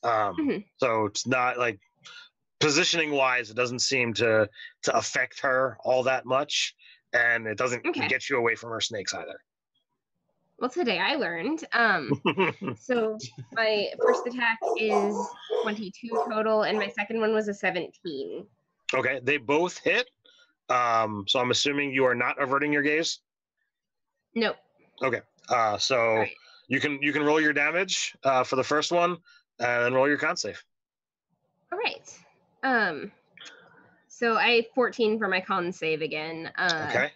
So it's not like positioning wise, it doesn't seem to affect her all that much, and it doesn't get you away from her snakes either. Well, today I learned. So my first attack is 22 total, and my second one was a 17. Okay, they both hit. So I'm assuming you are not averting your gaze. Nope. Okay. So right. you can roll your damage for the first one, and then roll your con save. All right. So I 14 for my con save again. Okay.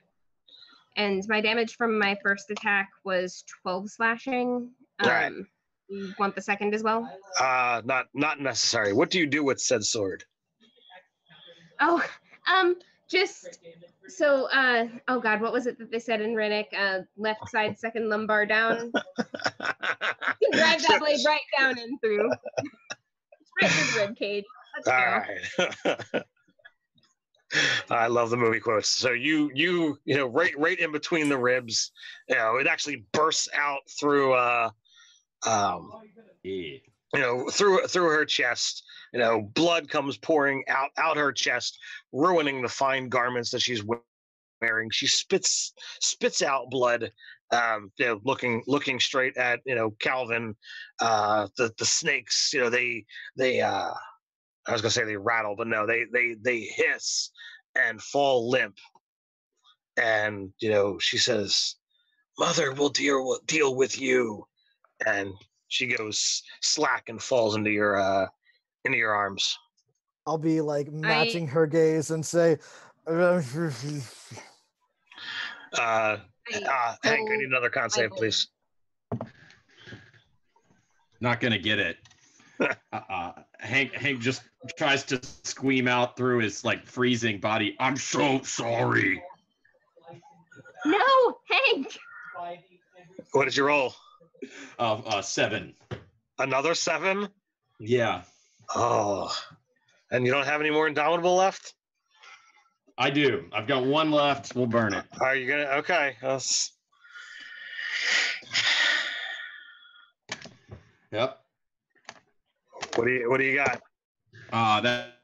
And my damage from my first attack was 12 slashing. All right. You want the second as well? Not necessary. What do you do with said sword? Oh, just so oh god, what was it that they said in Riddick? Left side, second lumbar down. You can drive that blade right down and through. It's right through the rib cage. Let's go. Right. I love the movie quotes. So you know right in between the ribs, it actually bursts out through through her chest. Blood comes pouring out her chest, ruining the fine garments that she's wearing. She spits out blood. Looking straight at Calvin. The snakes. They I was gonna say they rattle, but no, they hiss and fall limp. And she says, "Mother will deal with you," and she goes slack and falls into your arms. I'll be like matching her gaze and say, Hank, I need another con save, please. Not gonna get it. Hank just tries to scream out through his freezing body. I'm so sorry. No, Hank. What did you roll? 7. Another 7? Yeah. Oh, and you don't have any more Indomitable left? I do. I've got 1 left. We'll burn it. Are you gonna? Okay. Yep. What do you got?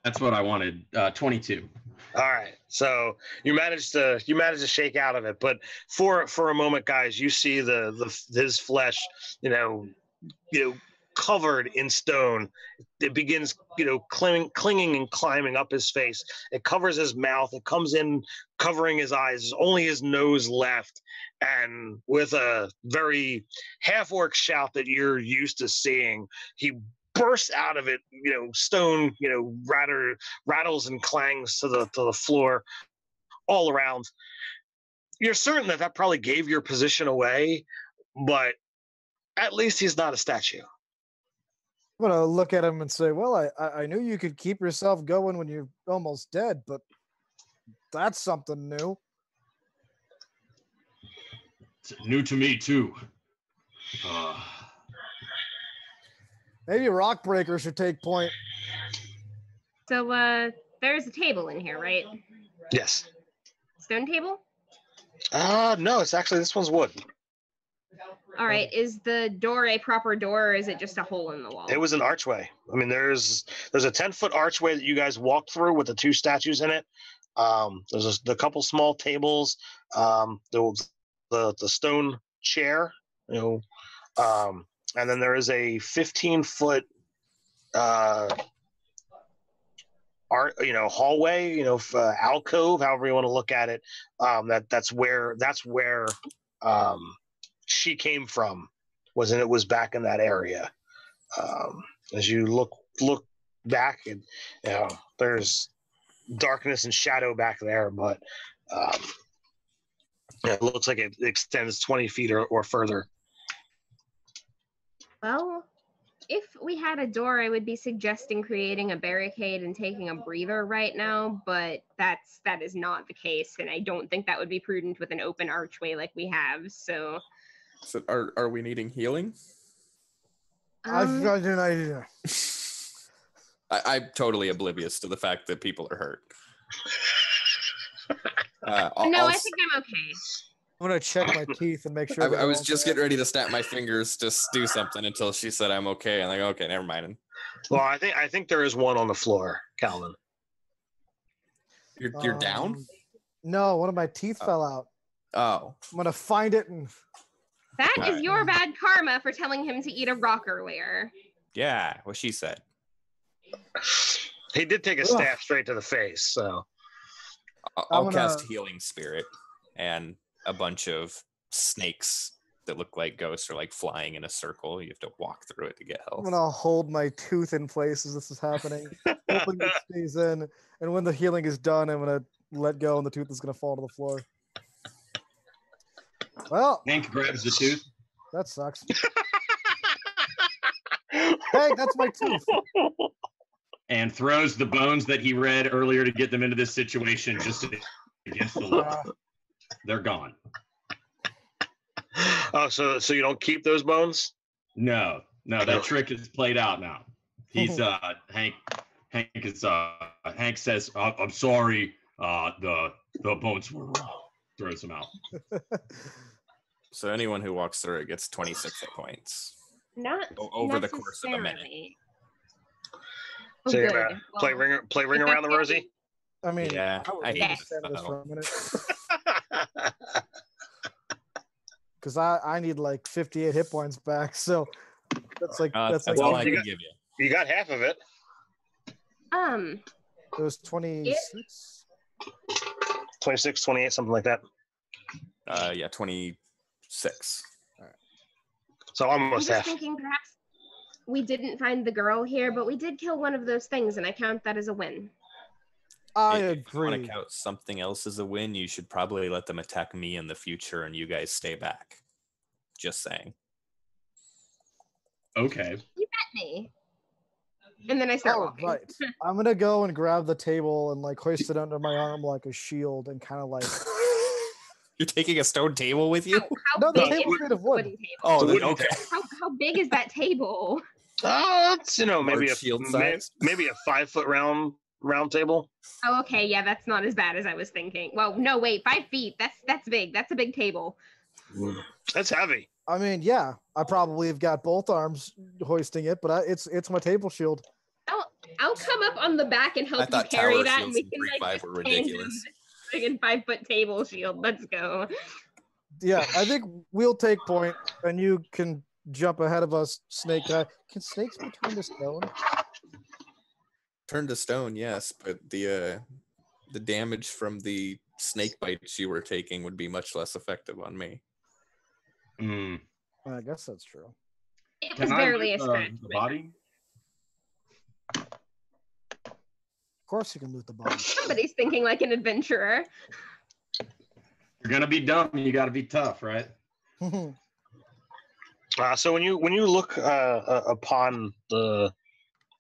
That's what I wanted. 22. All right. So you managed to shake out of it, but for a moment, guys, you see his flesh, covered in stone. It begins, clinging and climbing up his face. It covers his mouth. It comes in, covering his eyes. There's only his nose left. And with a very half-orc shout that you're used to seeing, he bursts out of it. Stone, rattles and clangs to the floor all around. You're certain that probably gave your position away, but at least he's not a statue. I'm gonna look at him and say, well, I knew you could keep yourself going when you're almost dead, but that's something new. It's new to me too. Maybe Rockbreaker should take point. So there's a table in here, right? Yes. Stone table? No, it's actually, this one's wood. All right. Is the door a proper door, or is it just a hole in the wall? It was an archway. I mean, there's a 10-foot archway that you guys walked through with the 2 statues in it. There's a couple small tables. The stone chair, and then there is a 15-foot hallway, alcove, however you want to look at it. That's where she came from. It was back in that area. As you look back, and there's darkness and shadow back there, but it looks like it extends 20 feet or further. Well, if we had a door, I would be suggesting creating a barricade and taking a breather right now, but that is not the case, and I don't think that would be prudent with an open archway like we have. So are we needing healing? I've got an idea. I'm totally oblivious to the fact that people are hurt. I think I'm okay. I'm gonna check my teeth and make sure. I was just getting ready to snap my fingers to do something until she said I'm okay. I'm like, okay, never mind. Well, I think there is one on the floor, Calvin. You're down? No, one of my teeth fell out. Oh. I'm gonna find it and. That is your bad karma for telling him to eat a rock earlier. Yeah, what she said. He did take a staff straight to the face, so. I'll cast Healing Spirit, and a bunch of snakes that look like ghosts are like flying in a circle. You have to walk through it to get health. I'm gonna hold my tooth in place as this is happening, hoping it stays in. And when the healing is done, I'm gonna let go, and the tooth is gonna fall to the floor. Well, Hank grabs the tooth. That sucks. Hey, that's my tooth. And throws the bones that he read earlier to get them into this situation just against the wall. They're gone. Oh, so you don't keep those bones? No, that trick is played out now. He's Hank says, I'm sorry, the bones were wrong. Throws them out. So anyone who walks through it gets 26 hit points. Not over the course of a minute. So you're gonna play ring around the rosy? I mean, yeah, I hate this for a minute. Because I need like 58 hit points back, so that's all I can give you. You got half of it. It was 26? 26, 28, something like that. Yeah, 26. All right. So almost I'm half. just thinking perhaps we didn't find the girl here, but we did kill one of those things, and I count that as a win. I If you agree. want to count something else as a win, you should probably let them attack me in the future and you guys stay back. Just saying. Okay. You bet me. And then I start walking. Right. I'm gonna go and grab the table and like hoist it under my arm like a shield and kind of like. You're taking a stone table with you? No, the big table's is made the of wood. wooden table? Oh, The wooden okay. How big is that table? It's maybe Large a shield size. maybe a 5-foot round table. Oh, okay, yeah, that's not as bad as I was thinking. Well, no, wait, 5 feet. That's big. That's a big table. That's heavy. I mean, yeah, I probably have got both arms hoisting it, but it's my table shield. I'll come up on the back and I help you thought carry tower that, and shields we in can 3.5 like were stand in ridiculous. this friggin' 5-foot table shield. Let's go. Yeah, I think we'll take point, and you can jump ahead of us, Snake Guy. Can snakes be turned to stone? Turned to stone, yes, but the damage from the snake bites you were taking would be much less effective on me. I guess that's true. It was Can I barely a loot scratch. the body? Of course, you can loot the body. Somebody's thinking like an adventurer. You're gonna be dumb. You got to be tough, right? So when you look upon the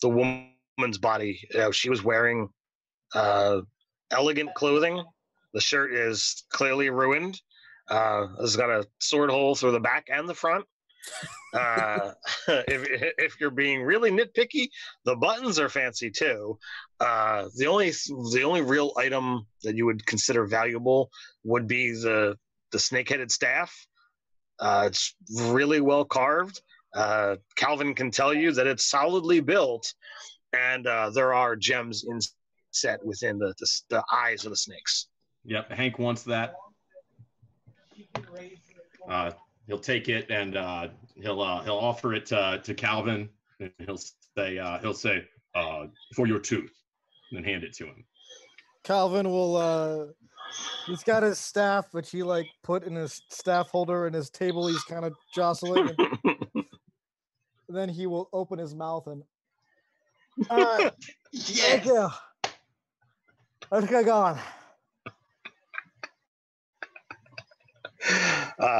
woman's body, she was wearing elegant clothing. The shirt is clearly ruined. It's got a sword hole through the back and the front. If you're being really nitpicky, the buttons are fancy too. The only real item that you would consider valuable would be the snake-headed staff. It's really well carved. Calvin can tell you that it's solidly built, and there are gems inset within the eyes of the snakes. Yep, Hank wants that. He'll take it and he'll offer it to Calvin, and he'll say for your tooth, and then hand it to him. Calvin will he's got his staff, which he like put in his staff holder, and his table he's kind of jostling. And then he will open his mouth and thank you. Let's get going.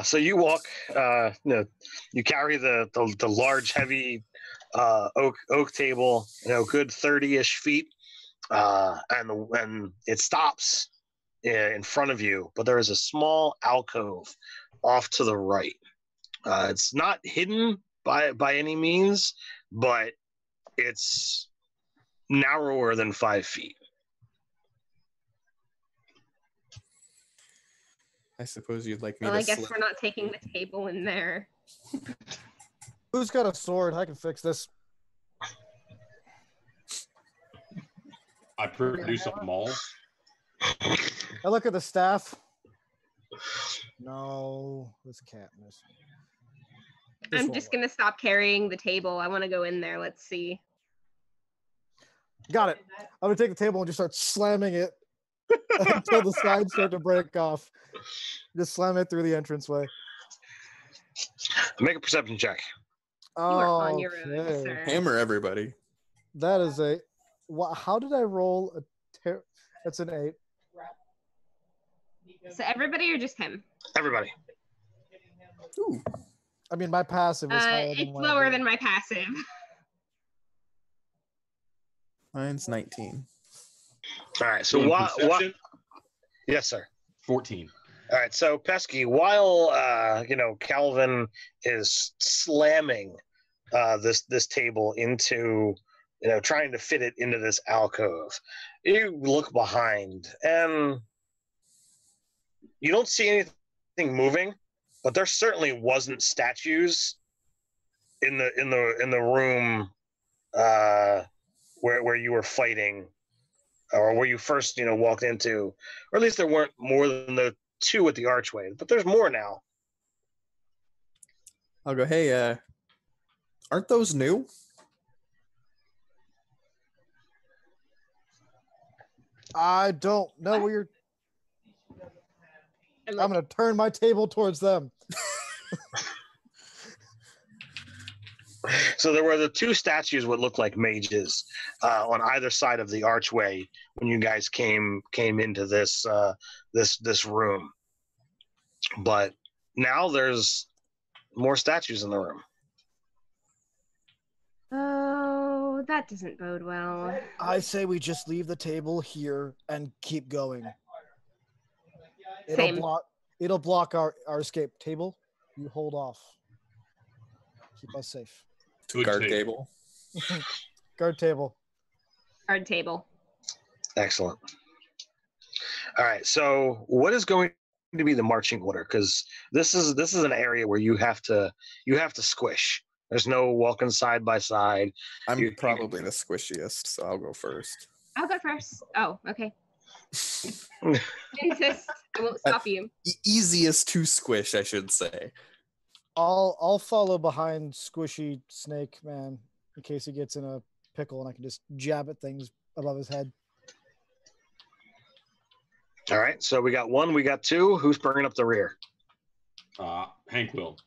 So you walk, you carry the large, heavy oak table, good 30-ish feet, and it stops in front of you, but there is a small alcove off to the right. It's not hidden by any means, but it's narrower than 5 feet. I suppose you'd like me Well, to I guess slip. we're not taking the table in there. Who's got a sword? I can fix this. I produce a maul. I look at the staff. No, this can't miss. This I'm won't just work. gonna stop carrying the table. I want to go in there. Let's see. Got it. I'm gonna take the table and just start slamming it until the sides start to break off. Just slam it through the entranceway. Make a perception check. You are on your own, Okay. sir. Hammer everybody. That is a. How did I roll a? That's an 8. So everybody or just him? Everybody. Ooh. I mean, my passive is higher It's than lower than my passive. Mine's 19. All right. So Doing what? perception? Yes, sir. 14. All right. So Pesky, while Calvin is slamming this table into, trying to fit it into this alcove, you look behind and you don't see anything moving, but there certainly wasn't statues in the room where you were fighting, or where you first walked into, or at least there weren't more than the 2 at the archway, but there's more now. I'll go, hey, aren't those new? I don't know where you're. I'm I'm gonna turn my table towards them. So there were the 2 statues what looked like mages on either side of the archway when you guys came into this this room, but now there's more statues in the room. Oh, that doesn't bode well. I say we just leave the table here and keep going. Same. It'll block our escape. Table, you hold off. Keep us safe. Good Guard table. table. Guard table. Card table. Excellent. All right. So what is going to be the marching order? Because this is an area where you have to squish. There's no walking side by side. I'm probably the squishiest, so I'll go first. I'll go first. Oh, okay. Insist. I won't stop you. Easiest to squish, I should say. I'll follow behind Squishy Snake Man in case he gets in a pickle, and I can just jab at things above his head. All right. So we got 1, we got 2. Who's bringing up the rear? Hank will.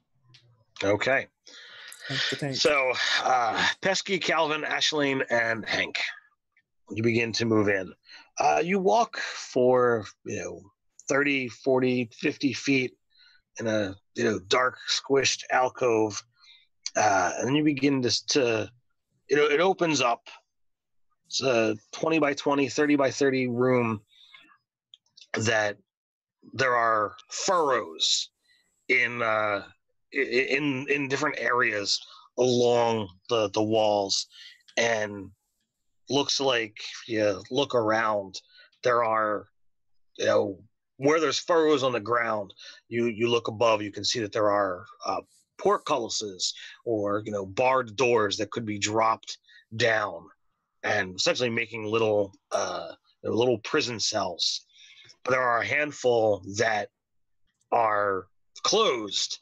Okay. Tank the tank. So Pesky, Calvin, Ashleen, and Hank, you begin to move in. You walk for 30, 40, 50 feet in a dark, squished alcove, and then you begin to it opens up. It's a 20 by 20, 30 by 30 room that there are furrows in different areas along the walls, and looks like if you look around, there are where there's furrows on the ground, you look above, you can see that there are portcullises or barred doors that could be dropped down, and essentially making little prison cells. But there are a handful that are closed,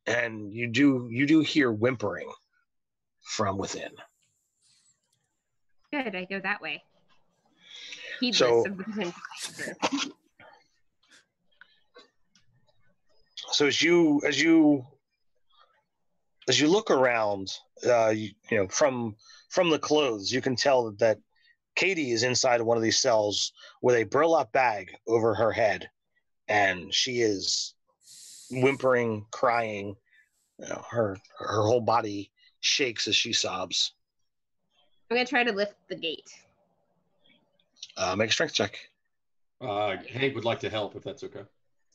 and you do hear whimpering from within. Good, I go that way. Heedless So- of the potential danger. So as you look around, from the clothes, you can tell that Katie is inside one of these cells with a burlap bag over her head, and she is whimpering, crying. Her whole body shakes as she sobs. I'm gonna try to lift the gate. Make a strength check. Hank would like to help if that's okay.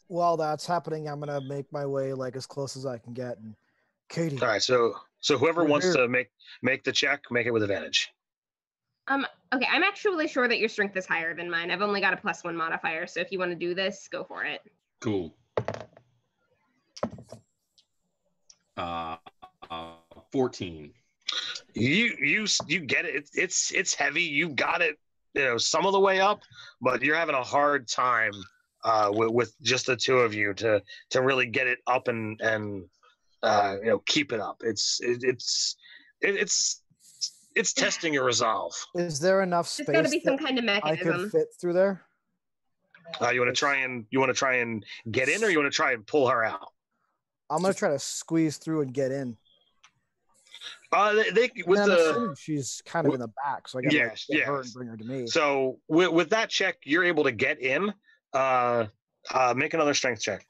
While that's happening, I'm gonna make my way like as close as I can get. And Katie, All right, so whoever We're wants here. to make the check, make it with advantage. Okay, I'm actually sure that your strength is higher than mine. I've only got a +1 modifier, so if you want to do this, go for it. Cool. 14. You get it. It's heavy. You got it. Some of the way up, but you're having a hard time with just the two of you to really get it up and keep it up. It's testing your resolve. is there enough There's got to space be some that kind of I mechanism. could fit through there? You want to try and get in, or you want to try and pull her out? I'm gonna try to squeeze through and get in. They with And I'm the assuming she's kind of in the back, so I gotta Yes, get her yes. and bring her to me. so with that check, you're able to get in. Make another strength check.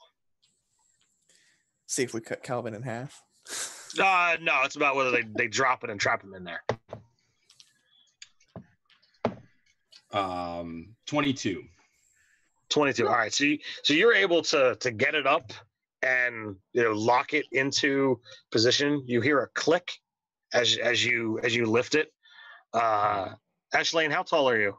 See if we cut Calvin in half. No, it's about whether they drop it and trap him in there. 22. 22. All right, so you're able to get it up and lock it into position. You hear a click as you lift it. Ashlane, how tall are you?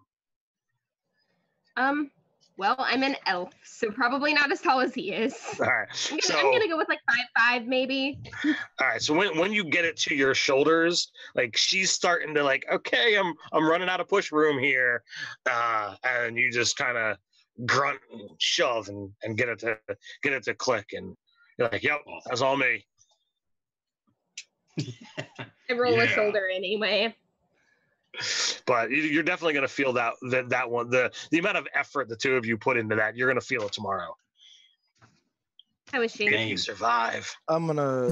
Well, I'm an elf, so probably not as tall as he is. All right, I'm gonna go with like 5'5", maybe. all right. So when you get it to your shoulders, like she's starting to okay, I'm running out of push room here, and you just kind of grunt and shove and get it to click, and you're like, yep, that's all me. I roll a Yeah. shoulder anyway. But you're definitely going to feel that one, the amount of effort the two of you put into that, you're going to feel it tomorrow. I was shamed. If you survive. I'm gonna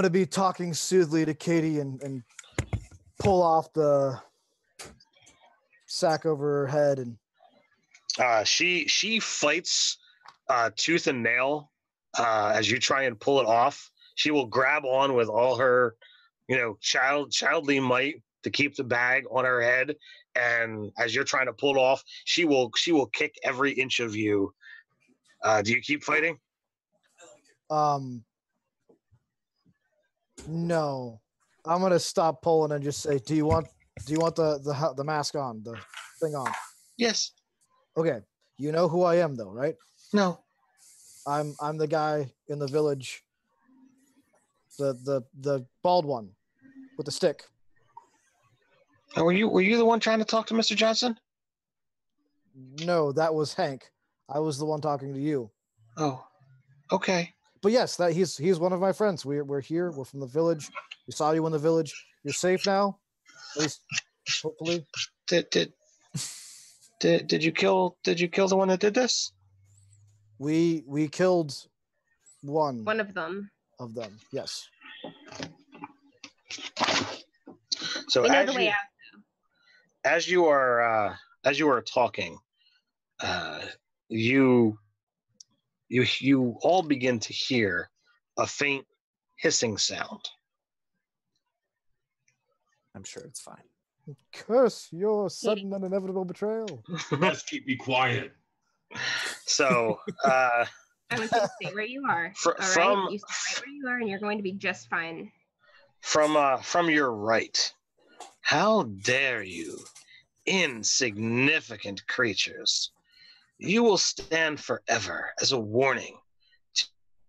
be talking soothingly to Katie and pull off the sack over her head and She fights tooth and nail as you try and pull it off. She will grab on with all her childly might to keep the bag on her head, and as you're trying to pull it off, she will kick every inch of you. Do you keep fighting? no. I'm gonna stop pulling and just say, do you want the mask on, the thing on? Yes. Okay. You know who I am though, right? No. I'm the guy in the village. The bald one with the stick. Were you the one trying to talk to Mr. Johnson? No, that was Hank. I was the one talking to you. Oh, okay. But yes, that he's one of my friends. We're here. We're from the village. We saw you in the village. You're safe now, at least hopefully. Did you kill the one that did this? We killed one One of them. of them. Yes. So We know the way out. as you are talking, you all begin to hear a faint hissing sound. I'm sure it's fine. Curse your sudden and inevitable betrayal. Best keep me quiet. So I want you to stay where you are. Fr- all right, from- you stay right where you are, and you're going to be just fine. from your right, how dare you, insignificant creatures, you will stand forever as a warning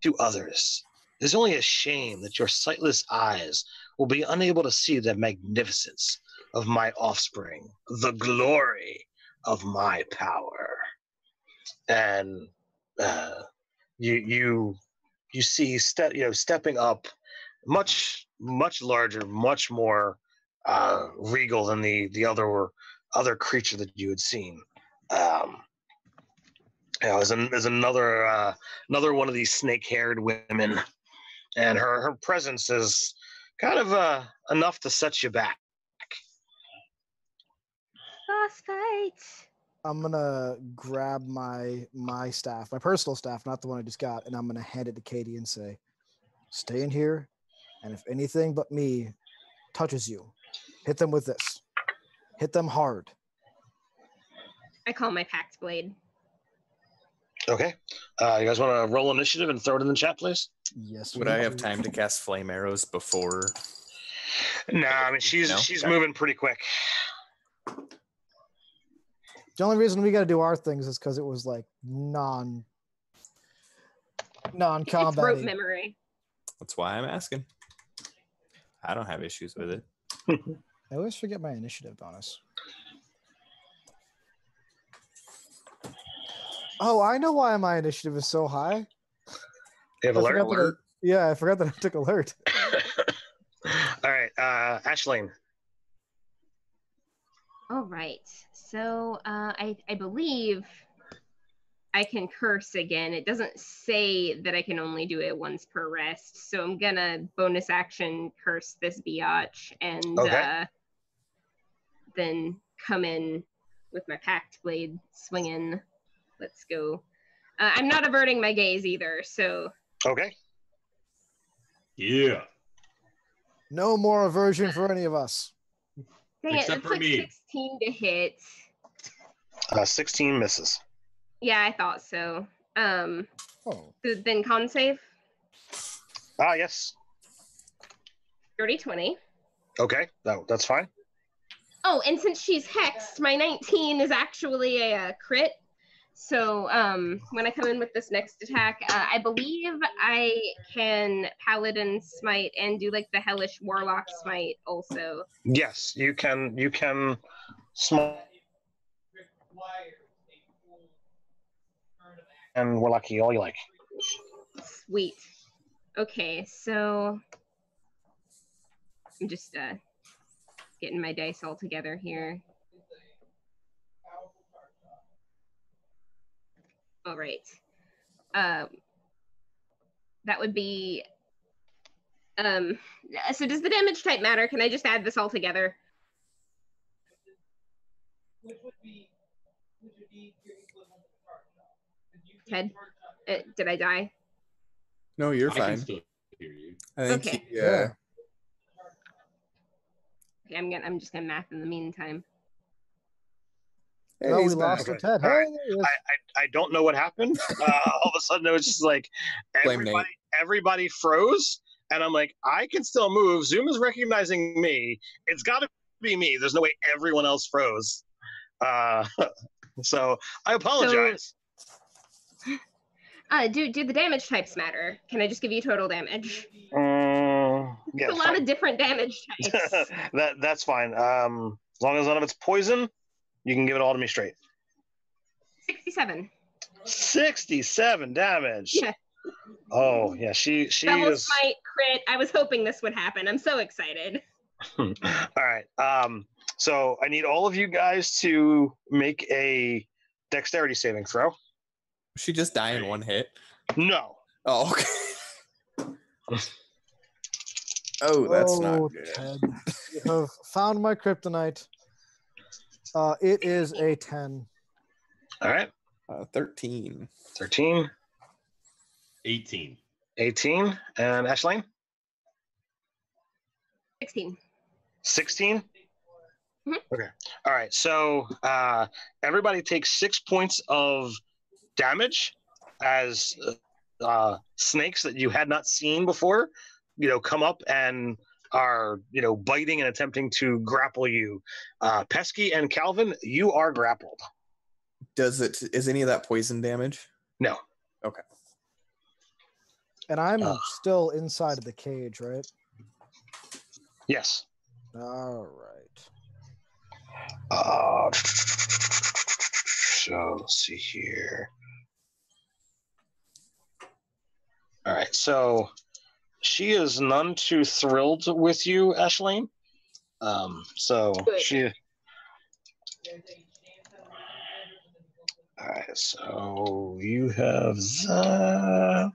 to others. It is only a shame that your sightless eyes will be unable to see the magnificence of my offspring, the glory of my power. And you see stepping up, much larger, much more regal than the other creature that you had seen. Is another one of these snake-haired women, and her presence is kind of enough to set you back. Boss fight. I'm gonna grab my staff, my personal staff, not the one I just got, and I'm gonna hand it to Katie and say, "Stay in here, and if anything but me touches you, hit them with this. Hit them hard." I call my packed blade. Okay. You guys want to roll initiative and throw it in the chat, please? Yes. Would I have time to cast flame arrows before? Nah, I mean she's Okay. moving pretty quick. The only reason we got to do our things is because it was like It's rote non-combat. memory. That's why I'm asking. I don't have issues with it. I always forget my initiative bonus. Oh, I know why my initiative is so high. You have I alert. forgot that I forgot that I took alert. All right, Ashleen. All right. So I believe I can curse again. It doesn't say that I can only do it once per rest. So I'm gonna bonus action curse this biatch and Okay. then come in with my packed blade swinging. Let's go. I'm not averting my gaze either. So Okay. Yeah. No more aversion for any of us. dang it, Except it's for like me. 16 to hit. 16 misses. Yeah, I thought so. Oh, Then con save Yes. 30-20. Okay, that's fine. Oh, and since she's hexed, my 19 is actually a crit. So when I come in with this next attack, I believe I can Paladin Smite and do like the Hellish Warlock Smite also. Yes, you can smite and we're lucky all you like. Sweet. Okay, so I'm just getting my dice all together here. All right. That would be so does the damage type matter? Can I just add this all together? Ted, did I die? No, you're I can fine. still hear you. I think Okay. yeah. Okay, I'm just gonna math in the meantime. Oh, we he's lost back. our Ted. All Hey, right. there he is. I don't know what happened. All of a sudden, it was just like Blame Nate. everybody froze, and I'm like, I can still move. Zoom is recognizing me. It's got to be me. There's no way everyone else froze. So I apologize. Do the damage types matter? Can I just give you total damage? Yeah, It's a lot of different damage types. that's fine. As long as none of it's poison, you can give it all to me straight. 67. 67 damage. Yeah. Oh yeah, she Double is. smite crit. I was hoping this would happen. I'm so excited. All right. So I need all of you guys to make a dexterity saving throw. She just die in one hit. No. Oh, okay. Oh, that's not good. Ted. You have found my kryptonite. It is a 10. All right. 13. 13, 18. 18, and Ashline? 16. 16? Mhm. Okay. All right. So everybody takes 6 points of damage as snakes that you had not seen before, come up and are, biting and attempting to grapple you. Pesky and Calvin, you are grappled. Is any of that poison damage? No. Okay. And I'm still inside of the cage, right? Yes. All right. So let's see here. All right, so she is none too thrilled with you, Ashleen. So Good. she. All right, so you have that.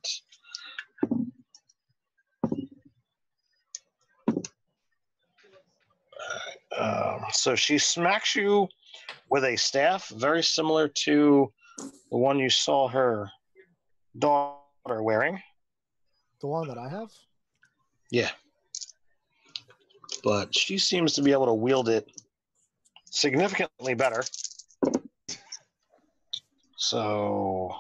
So she smacks you with a staff, very similar to the one you saw her daughter wearing. The one that I have? Yeah. But she seems to be able to wield it significantly better. So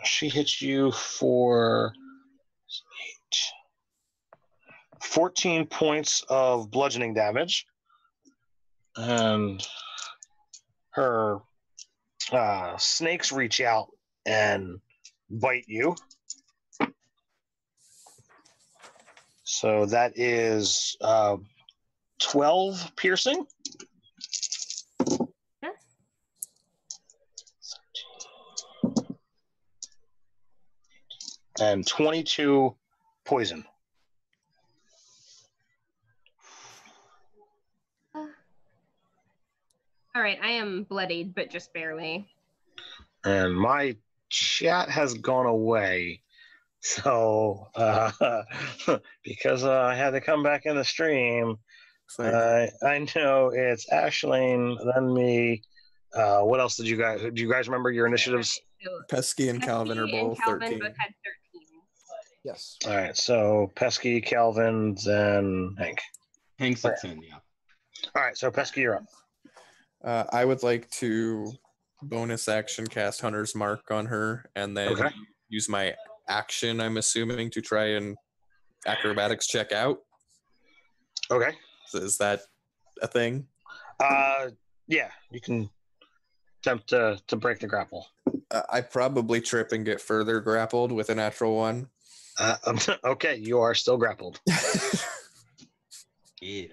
she hits you for 14 points of bludgeoning damage. And her snakes reach out and bite you. So that is 12 piercing. Yeah. And 22 poison. All right, I am bloodied, but just barely. And my chat has gone away. So, because I had to come back in the stream, I know it's Ashleen, then me. What else did you guys? Do you guys remember your initiatives? So Pesky and Calvin are Pesky and both Calvin 13. both had 13. Yes. All right, so Pesky, Calvin, then Hank. Hank's at 10, yeah. All right, so Pesky, you're up. I would like to bonus action cast Hunter's Mark on her, and then Okay. use my action, I'm assuming, to try and acrobatics check out. Okay. So is that a thing? Yeah, you can attempt to break the grapple. I probably trip and get further grappled with a natural one. Okay, you are still grappled. Yeah.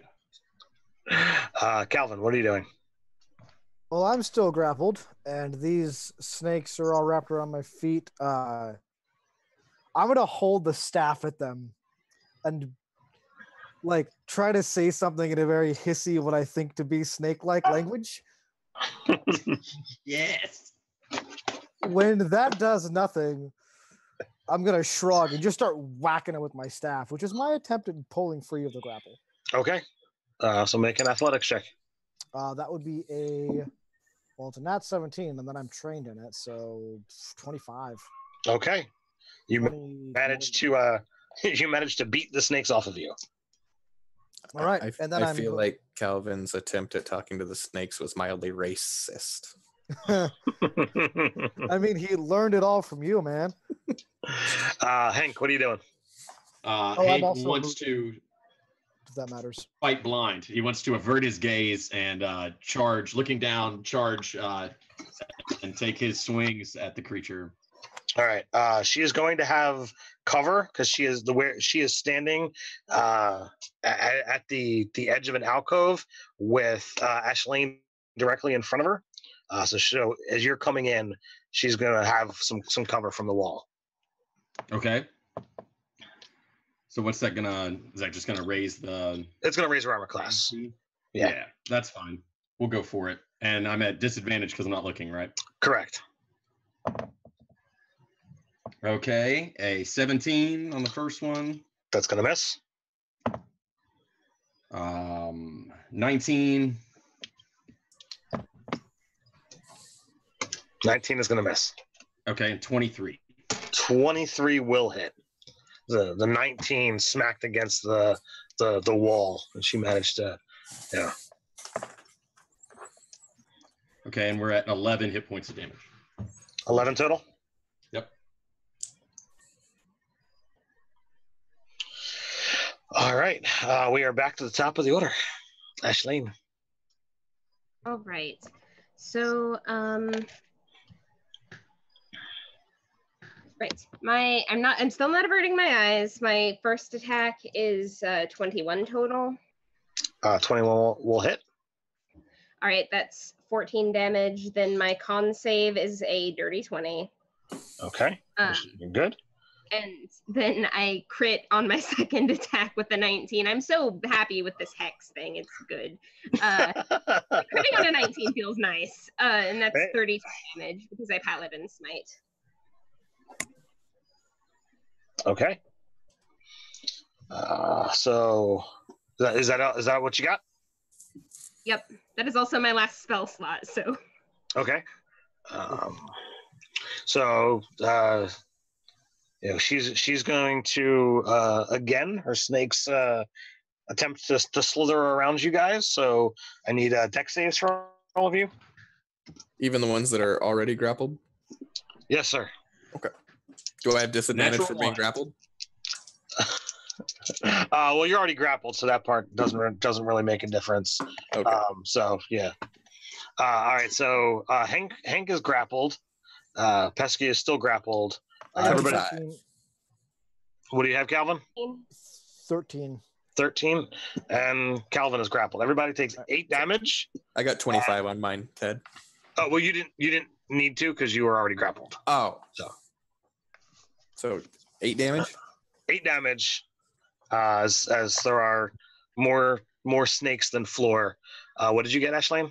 Calvin, what are you doing? Well, I'm still grappled, and these snakes are all wrapped around my feet. I'm gonna hold the staff at them, and like try to say something in a very hissy, what I think to be snake-like language. Yes. When that does nothing, I'm gonna shrug and just start whacking it with my staff, which is my attempt at pulling free of the grapple. Okay. So make an athletics check. That would be it's a nat 17, and then I'm trained in it, so 25. Okay. You 20, managed to you managed to beat the snakes off of you. All right, and then I feel like Calvin's attempt at talking to the snakes was mildly racist. I mean, he learned it all from you, man. Hank, what are you doing? I'm Hank also wants to if that matters. fight blind. He wants to avert his gaze and charge, looking down, and take his swings at the creature. All right. She is going to have cover because she is standing at the edge of an alcove with Ashleen directly in front of her. So as you're coming in, she's going to have some cover from the wall. Okay. So what's that gonna? Is that just gonna raise the? It's going to raise her armor class. Yeah. That's fine. We'll go for it. And I'm at disadvantage because I'm not looking, right? Correct. Okay, a 17 on the first one. That's going to miss. 19. 19 is going to miss. Okay, and 23. 23 will hit. The 19 smacked against the wall, and she managed to, yeah. Okay, and we're at 11 hit points of damage. 11 total? Yep. All right. We are back to the top of the order. Ashleen. All right. So, right. I'm still not averting my eyes. My first attack is 21 total. 21 will hit. All right, that's 14 damage. Then my con save is a dirty 20. Okay. You're good. And then I crit on my second attack with the 19. I'm so happy with this hex thing. It's good. Critting on a 19 feels nice. And that's 32 damage because I Paladin Smite. Okay. So is that what you got? Yep. That is also my last spell slot. So. Okay. She's going to again. Her snakes attempt to slither around you guys. So I need dex saves from all of you. Even the ones that are already grappled? Yes, sir. Okay. Do I have disadvantage for being grappled? Well, you're already grappled, so that part doesn't really make a difference. Okay. So yeah. All right. So Hank is grappled. Pesky is still grappled. Everybody. What do you have, Calvin? 13. 13, and Calvin is grappled. Everybody takes 8 damage. I got 25 on mine, Ted. Oh well, you didn't need to because you were already grappled. Oh, so 8 damage. 8 damage, as there are more snakes than floor. What did you get, Ashlane?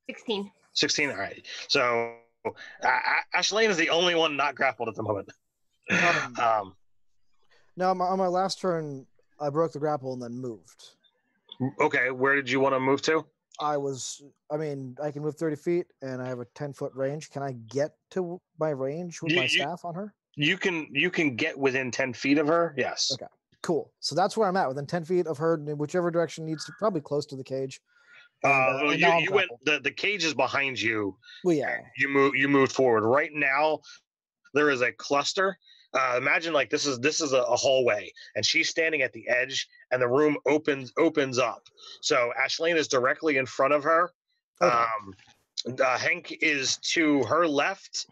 16. 16. All right. So Ashlane is the only one not grappled at the moment. Now on my last turn, I broke the grapple and then moved. Okay, where did you want to move to? I can move 30 feet and I have a 10-foot range. Can I get to my range with my staff on her? You can get within 10 feet of her, yes. Okay, cool. So that's where I'm at, within 10 feet of her, in whichever direction needs to, probably close to the cage. And, you went, the cage is behind you. Well, yeah. You moved forward. Right now, there is a cluster. Imagine like this is a hallway, and she's standing at the edge, and the room opens up. So Ashlane is directly in front of her. Okay. Hank is to her left,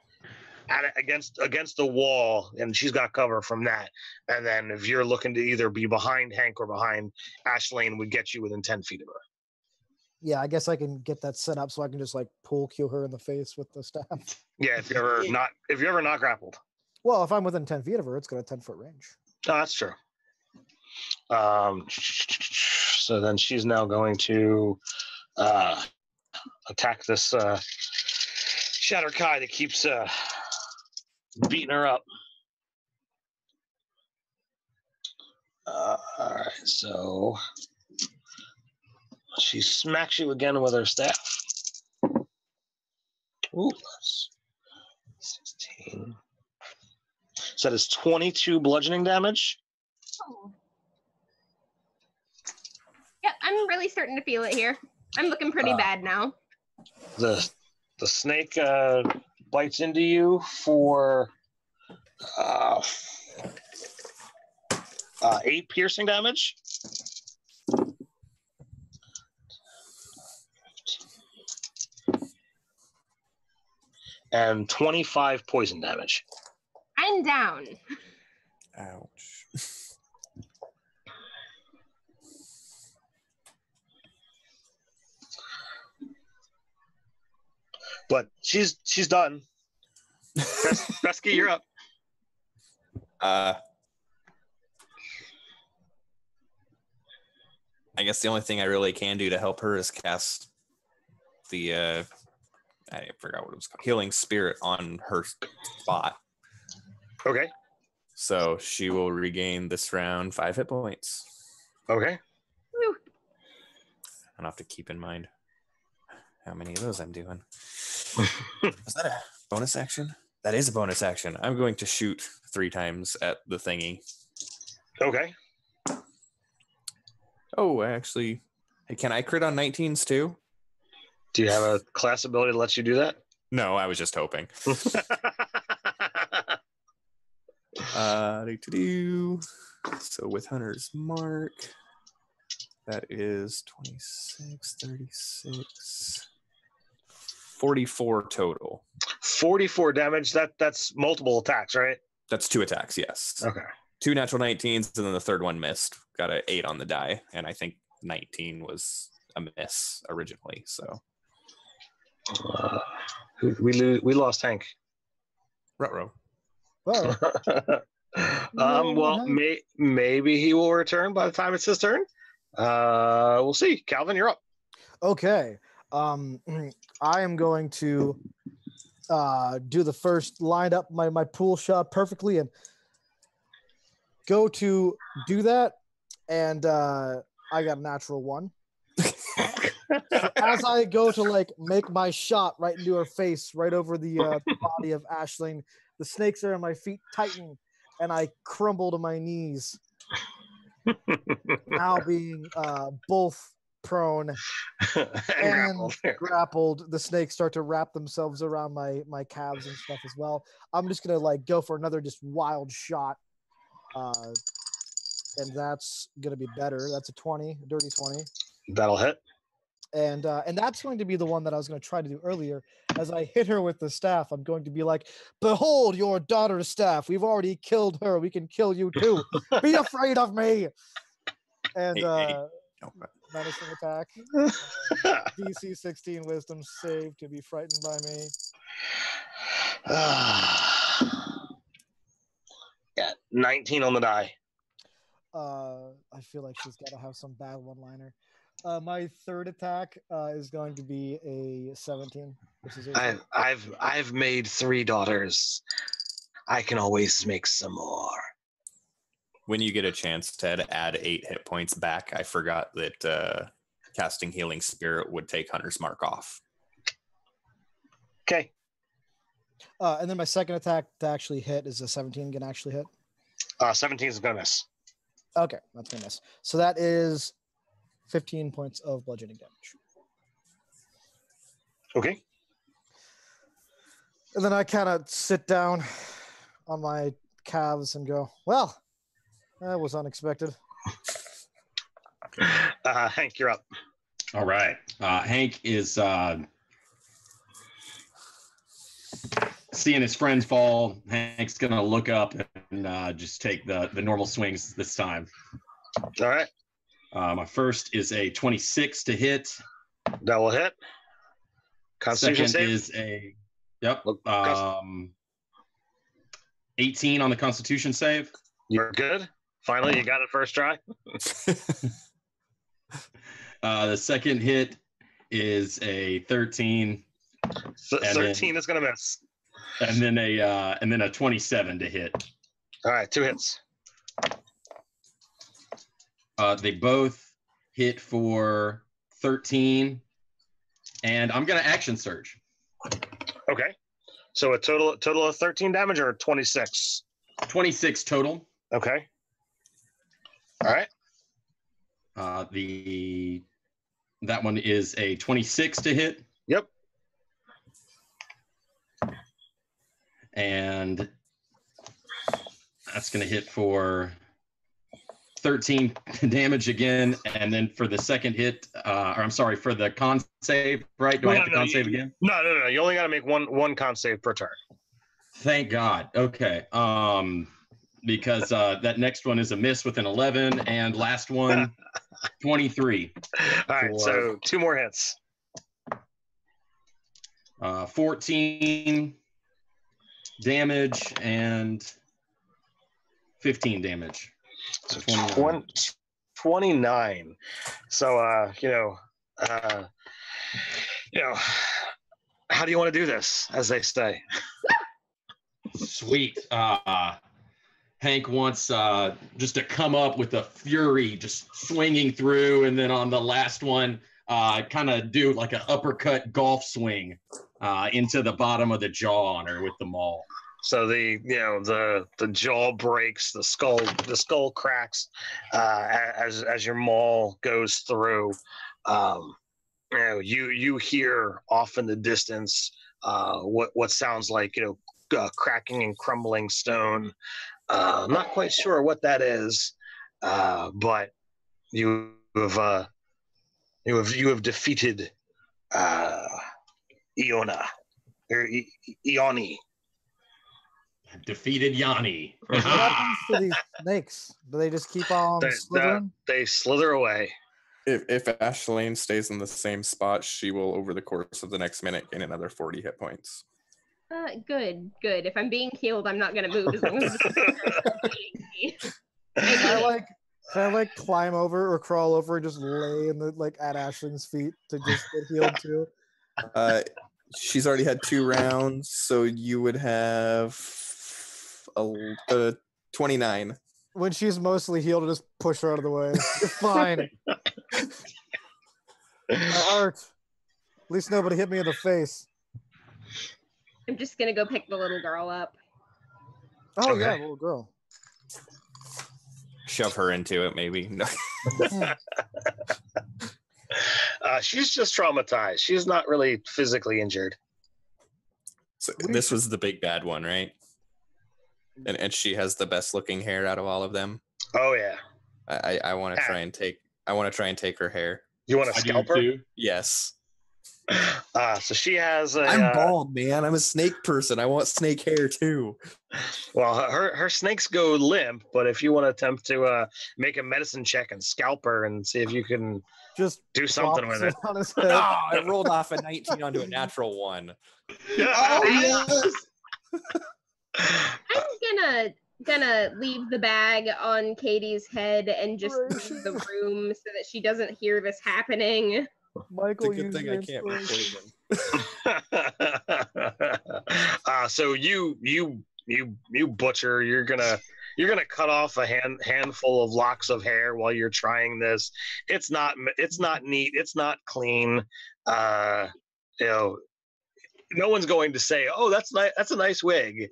against the wall, and she's got cover from that. And then if you're looking to either be behind Hank or behind Ashlane, would get you within 10 feet of her. Yeah, I guess I can get that set up so I can just like pull cue her in the face with the staff. Yeah, if you're ever not grappled. Well, if I'm within 10 feet of her, it's got a 10-foot range. Oh, that's true. So then she's now going to attack this Shatter Kai that keeps beating her up. All right, so she smacks you again with her staff. Ooh, that's 16. So that is 22 bludgeoning damage. Oh. Yeah, I'm really starting to feel it here. I'm looking pretty bad now. The snake bites into you for 8 piercing damage. And 25 poison damage. I'm down. Ouch. But she's done. Pesky, you're up. I guess the only thing I really can do to help her is cast the I forgot what it was called, Healing Spirit on her spot. Okay. So she will regain this round 5 hit points. Okay. Woo. I'll have to keep in mind how many of those I'm doing. Is that a bonus action? That is a bonus action. I'm going to shoot 3 times at the thingy. Okay. Oh, actually, hey, can I crit on 19s too? Do you have a class ability that lets you do that? No, I was just hoping. So with Hunter's Mark, that is 26, 36, 44 total. 44 damage. That's multiple attacks, right? That's 2 attacks, yes. Okay. 2 natural 19s, and then the third one missed. Got an 8 on the die, and I think 19 was a miss originally. So we lost Hank. Ruh-roh. Well, Well, maybe he will return by the time it's his turn. We'll see. Calvin, you're up. okay. I am going to do the first, line up my pool shot perfectly and go to do that. And I got a natural 1. So as I go to like make my shot right into her face, right over the body of Aisling, the snakes are in my feet tighten, and I crumble to my knees. Now being both prone and grappled, the snakes start to wrap themselves around my calves and stuff as well. I'm just gonna like go for another just wild shot, and that's gonna be better. That's a 20, a dirty 20. That'll hit. And that's going to be the one that I was going to try to do earlier. As I hit her with the staff, I'm going to be like, "Behold your daughter's staff. We've already killed her. We can kill you too. Be afraid of me." And menacing attack. DC 16 Wisdom save to be frightened by me. Yeah, 19 on the die. I feel like she's got to have some bad one-liner. My third attack is going to be a 17. I've made 3 daughters. I can always make some more. When you get a chance, Ted, add 8 hit points back. I forgot that casting Healing Spirit would take Hunter's Mark off. Okay. And then my second attack to actually hit is a 17 can actually hit. 17 is gonna miss. Okay, that's gonna miss. So that is 15 points of bludgeoning damage. Okay. And then I kind of sit down on my calves and go, "Well, that was unexpected." Hank, you're up. All right. Hank is seeing his friend fall. Hank's going to look up and just take the normal swings this time. All right. My first is a 26 to hit. That will hit. Constitution Second save. is a 18 on the Constitution save. You're good. Finally, you got it first try. The second hit is a 13. 13 is gonna miss. And then a 27 to hit. All right, 2 hits. They both hit for 13, and I'm gonna action surge. Okay. So a total of 13 damage or 26? 26 total. Okay. All right. That one is a 26 to hit. Yep. And that's going to hit for 13 damage again. And then for the second hit, for the con save, right? Do I have to con save again? No. You only got to make one con save per turn. Thank God. Okay. Because that next one is a miss with an 11, and last one, 23. All right, so 2 more hits. 14 damage and 15 damage. So 29. So how do you want to do this, as they say? Sweet. Hank wants just to come up with a fury, just swinging through, and then on the last one, kind of do like an uppercut golf swing into the bottom of the jaw on her with the maul. So the jaw breaks, the skull cracks as your maul goes through. You hear off in the distance what sounds like cracking and crumbling stone. I'm not quite sure what that is, but you have defeated Iona or Ioni. Defeated Yanni. What happens to these snakes? Do they just keep on slithering? They slither away. If Ashlane stays in the same spot, she will, over the course of the next minute, gain another 40 hit points. Good. If I'm being healed, I'm not gonna move as long as Can I climb over or crawl over and just lay in the at Ashling's feet to just get healed too? She's already had 2 rounds, so you would have 29. When she's mostly healed, I'll just push her out of the way. You're fine. I hurt. At least nobody hit me in the face. I'm just gonna go pick the little girl up. Oh Okay. yeah, little girl. Shove her into it, maybe. No. She's just traumatized. She's not really physically injured. So this was the big bad one, right? And she has the best looking hair out of all of them. Oh yeah. I want to try and take. I want to try and take her hair. You want to I do scalp her? too. Yes. So she has a. I'm bald, man. I'm a snake person. I want snake hair too. Well, her snakes go limp, but if you want to attempt to make a medicine check and scalp her and see if you can Just do something plops with it. on his head. Oh, I rolled off a 19 onto a natural 1. Oh yes. I'm gonna leave the bag on Katie's head and just leave the room so that she doesn't hear this happening. It's a Michael, good use thing your I can't be inspiration. poison. So you butcher. You're gonna cut off a handful of locks of hair while you're trying this. It's not neat. It's not clean. No one's going to say, "Oh, that's nice. That's a nice wig."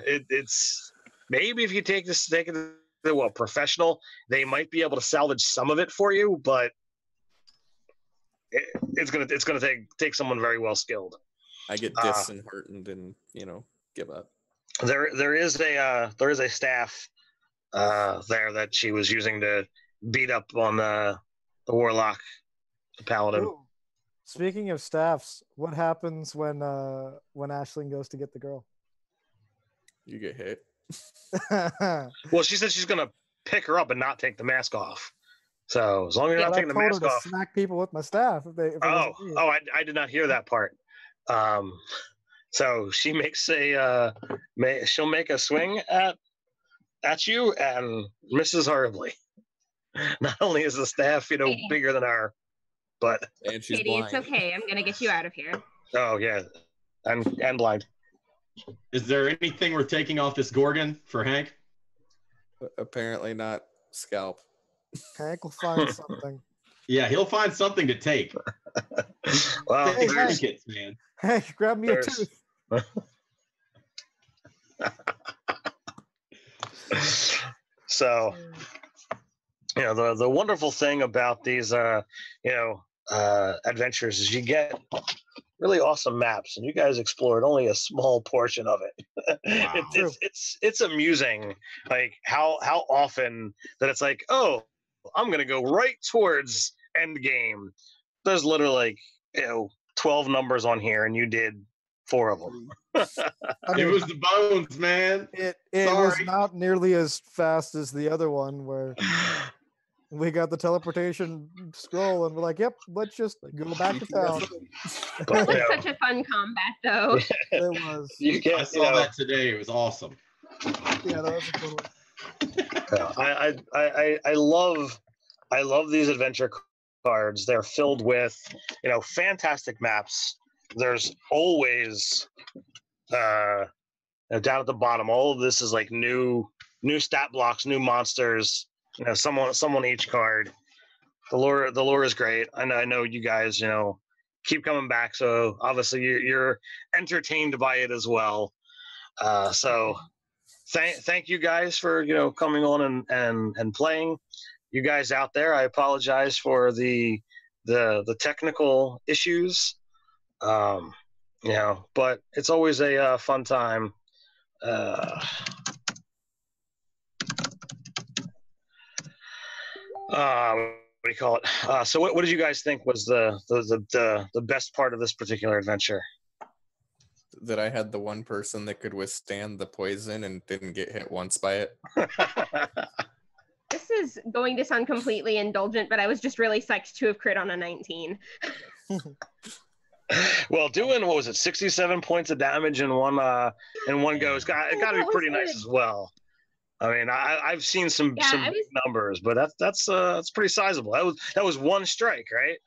It's maybe if you take it to a professional, they might be able to salvage some of it for you, but it's gonna take someone very well skilled. I get disheartened and give up. There is a staff there that she was using to beat up on the warlock, the paladin. Ooh. Speaking of staffs, what happens when Aisling goes to get the girl? You get hit. Well, she said she's gonna pick her up and not take the mask off. So as long as you're not I taking the told her mask to off. smack people with my staff if they I did not hear that part. So she makes she'll make a swing at you and misses horribly. Not only is the staff bigger than her, but And she's Katie, blind. it's okay. I'm gonna get you out of here. oh yeah, and blind. Is there anything we're taking off this Gorgon for Hank? Apparently not scalp. Hank will find something. Yeah, he'll find something to take. Well, Hey, there's- Trinkets, man. Hank, grab me a There's- tooth. So, the wonderful thing about these, adventures is you get really awesome maps, and you guys explored only a small portion of it. Wow. It's amusing, like how often that it's like, oh, I'm gonna go right towards end game. There's literally 12 numbers on here, and you did 4 of them. I It mean, was the bones, man. it was sorry. not nearly as fast as the other one where we got the teleportation scroll and we're like, yep, let's just go back to town. That But, was such a fun combat, though. It was. you get, I saw that today. It was awesome. Yeah, that was a good one. I love these adventure cards. They're filled with fantastic maps. There's always down at the bottom, all of this is like new stat blocks, new monsters. Someone each card. The lore is great. I know you guys keep coming back, so obviously you're entertained by it as well. So thank you guys for coming on and playing. You guys out there, I apologize for the technical issues. But it's always a fun time. do you call it? So what did you guys think was the best part of this particular adventure? That I had the one person that could withstand the poison and didn't get hit once by it. This is going to sound completely indulgent, but I was just really psyched to have crit on a 19. Well, doing what was it, 67 points of damage in one go? It's got to be pretty nice as well. I mean, I've seen some big numbers, but that's pretty sizable. That was one strike, right?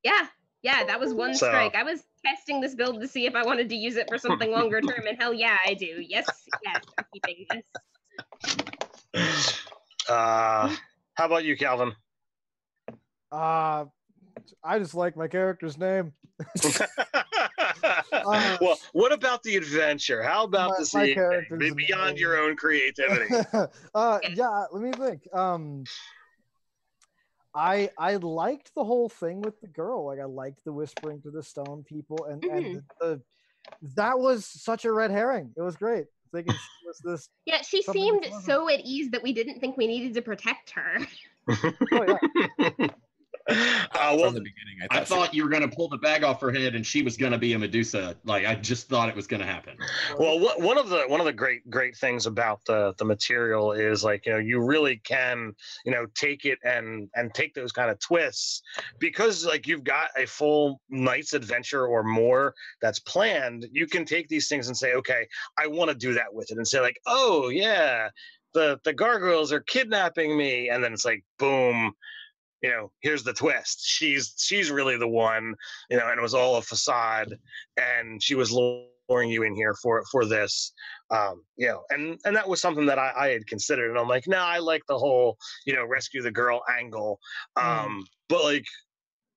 Yeah, that was one strike. I was testing this build to see if I wanted to use it for something longer term, and hell yeah, I do. Yes, I'm keeping this. How about you, Calvin? I just like my character's name. Well, what about the adventure? How about the scene beyond your own creativity? Yeah, let me think. I liked the whole thing with the girl. Like, I liked the whispering to the stone people, and that was such a red herring. It was great. Thinking she was this. Yeah, she seemed so at ease that we didn't think we needed to protect her. Oh yeah. From the beginning, I thought you were going to pull the bag off her head, and she was going to be a Medusa. Like, I just thought it was going to happen. Well, one of the great things about the material is, like, you really can take it and take those kind of twists, because like you've got a full night's adventure or more that's planned. You can take these things and say, okay, I want to do that with it, and say like, oh yeah, the gargoyles are kidnapping me, and then it's like, boom. Here's the twist. She's really the one, and it was all a facade, and she was luring you in here for this, and that was something that I had considered, and I'm like, no, I like the whole, rescue the girl angle, but like,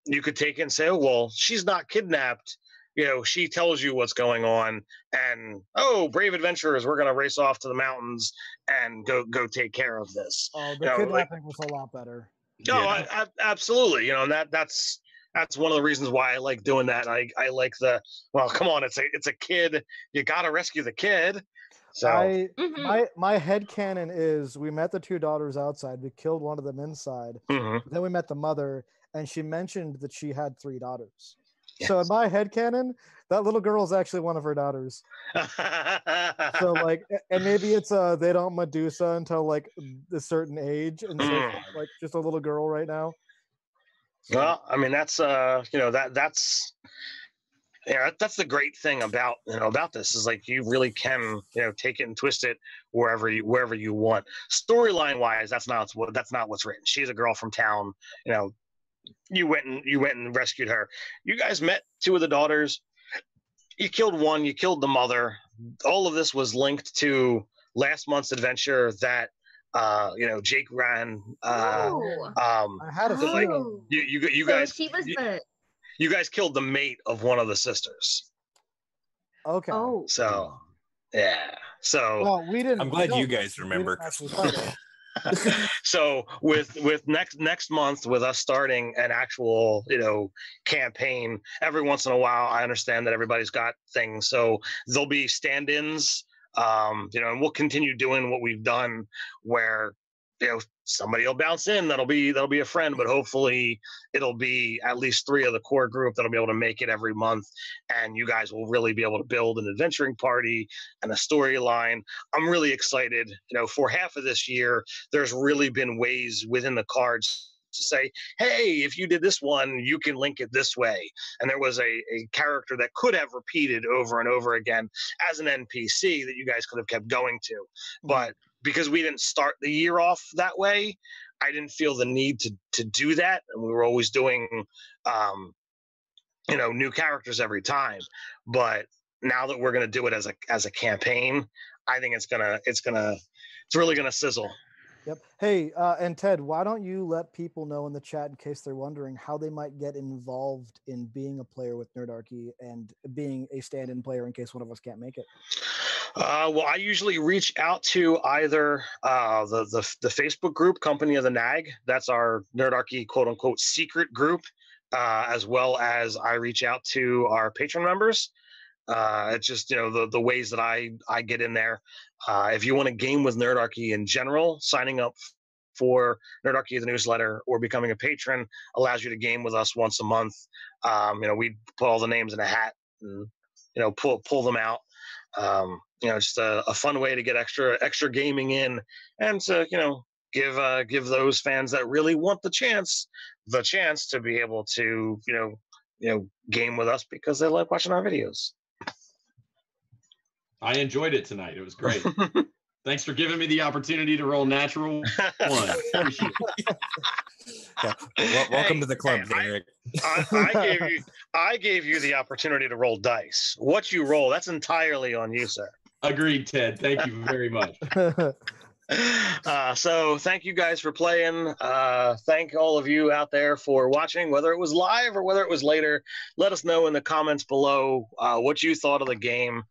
you could take it and say, oh, well, she's not kidnapped. She tells you what's going on, and brave adventurers, we're gonna race off to the mountains and go take care of this. Oh, the kidnapping was a lot better. No, I absolutely. And that's one of the reasons why I like doing that. I like come on, it's a kid. You got to rescue the kid. So my headcanon is we met the two daughters outside. We killed one of them inside. Mm-hmm. Then we met the mother, and she mentioned that she had 3 daughters. Yes. So in my headcanon, that little girl is actually one of her daughters. So like, and maybe it's they don't Medusa until like a certain age, and so like just a little girl right now. Well, I mean, that's that's the great thing about about this, is like you really can take it and twist it wherever you want. Storyline wise, that's not what's written. She's a girl from town. You went and rescued her. You guys met 2 of the daughters. You killed one. You killed the mother. All of this was linked to last month's adventure that Jake ran. I had a feeling. You so guys. She was you guys killed the mate of one of the sisters. Okay. Oh. So yeah. So. Well, we didn't. I'm glad you guys remember. So with next month, with us starting an actual campaign, every once in a while, I understand that everybody's got things, so there'll be stand-ins, and we'll continue doing what we've done, where somebody will bounce in that'll be a friend, but hopefully it'll be at least 3 of the core group that'll be able to make it every month, and you guys will really be able to build an adventuring party and a storyline. I'm really excited. For half of this year, there's really been ways within the cards to say, hey, if you did this one, you can link it this way. And there was a character that could have repeated over and over again as an NPC that you guys could have kept going to. But because we didn't start the year off that way, I didn't feel the need to do that. And we were always doing, new characters every time. But now that we're going to do it as a campaign, I think it's really going to sizzle. Yep. Hey, and Ted, why don't you let people know in the chat, in case they're wondering, how they might get involved in being a player with Nerdarchy and being a stand-in player in case one of us can't make it? Well, I usually reach out to either the Facebook group, Company of the Nag. That's our Nerdarchy quote-unquote secret group, as well as I reach out to our patron members. It's just, the ways that I get in there. If you want to game with Nerdarchy in general, signing up for Nerdarchy, the newsletter, or becoming a patron allows you to game with us once a month. We put all the names in a hat and pull them out. Just a fun way to get extra gaming in, and to give those fans that really want the chance to be able to game with us because they like watching our videos. I enjoyed it tonight. It was great. Thanks for giving me the opportunity to roll natural one. Appreciate it. Yeah. Welcome to the club, Derek. I gave you the opportunity to roll dice. What you roll, that's entirely on you, sir. Agreed, Ted. Thank you very much. So thank you guys for playing. Thank all of you out there for watching, whether it was live or whether it was later. Let us know in the comments below what you thought of the game.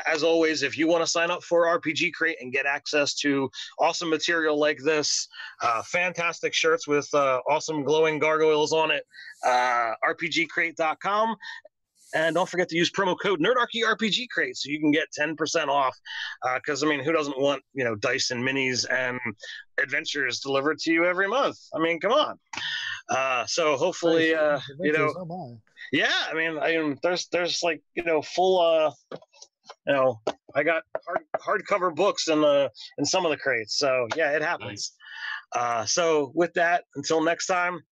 As always, if you want to sign up for RPG Crate and get access to awesome material like this, fantastic shirts with awesome glowing gargoyles on it, rpgcrate.com. And don't forget to use promo code Nerdarchy RPG Crate so you can get 10% off. Because, who doesn't want, dice and minis and adventures delivered to you every month? Come on. So hopefully, yeah, there's like, full, I got hardcover books in some of the crates. So yeah, it happens. Nice. So with that, until next time,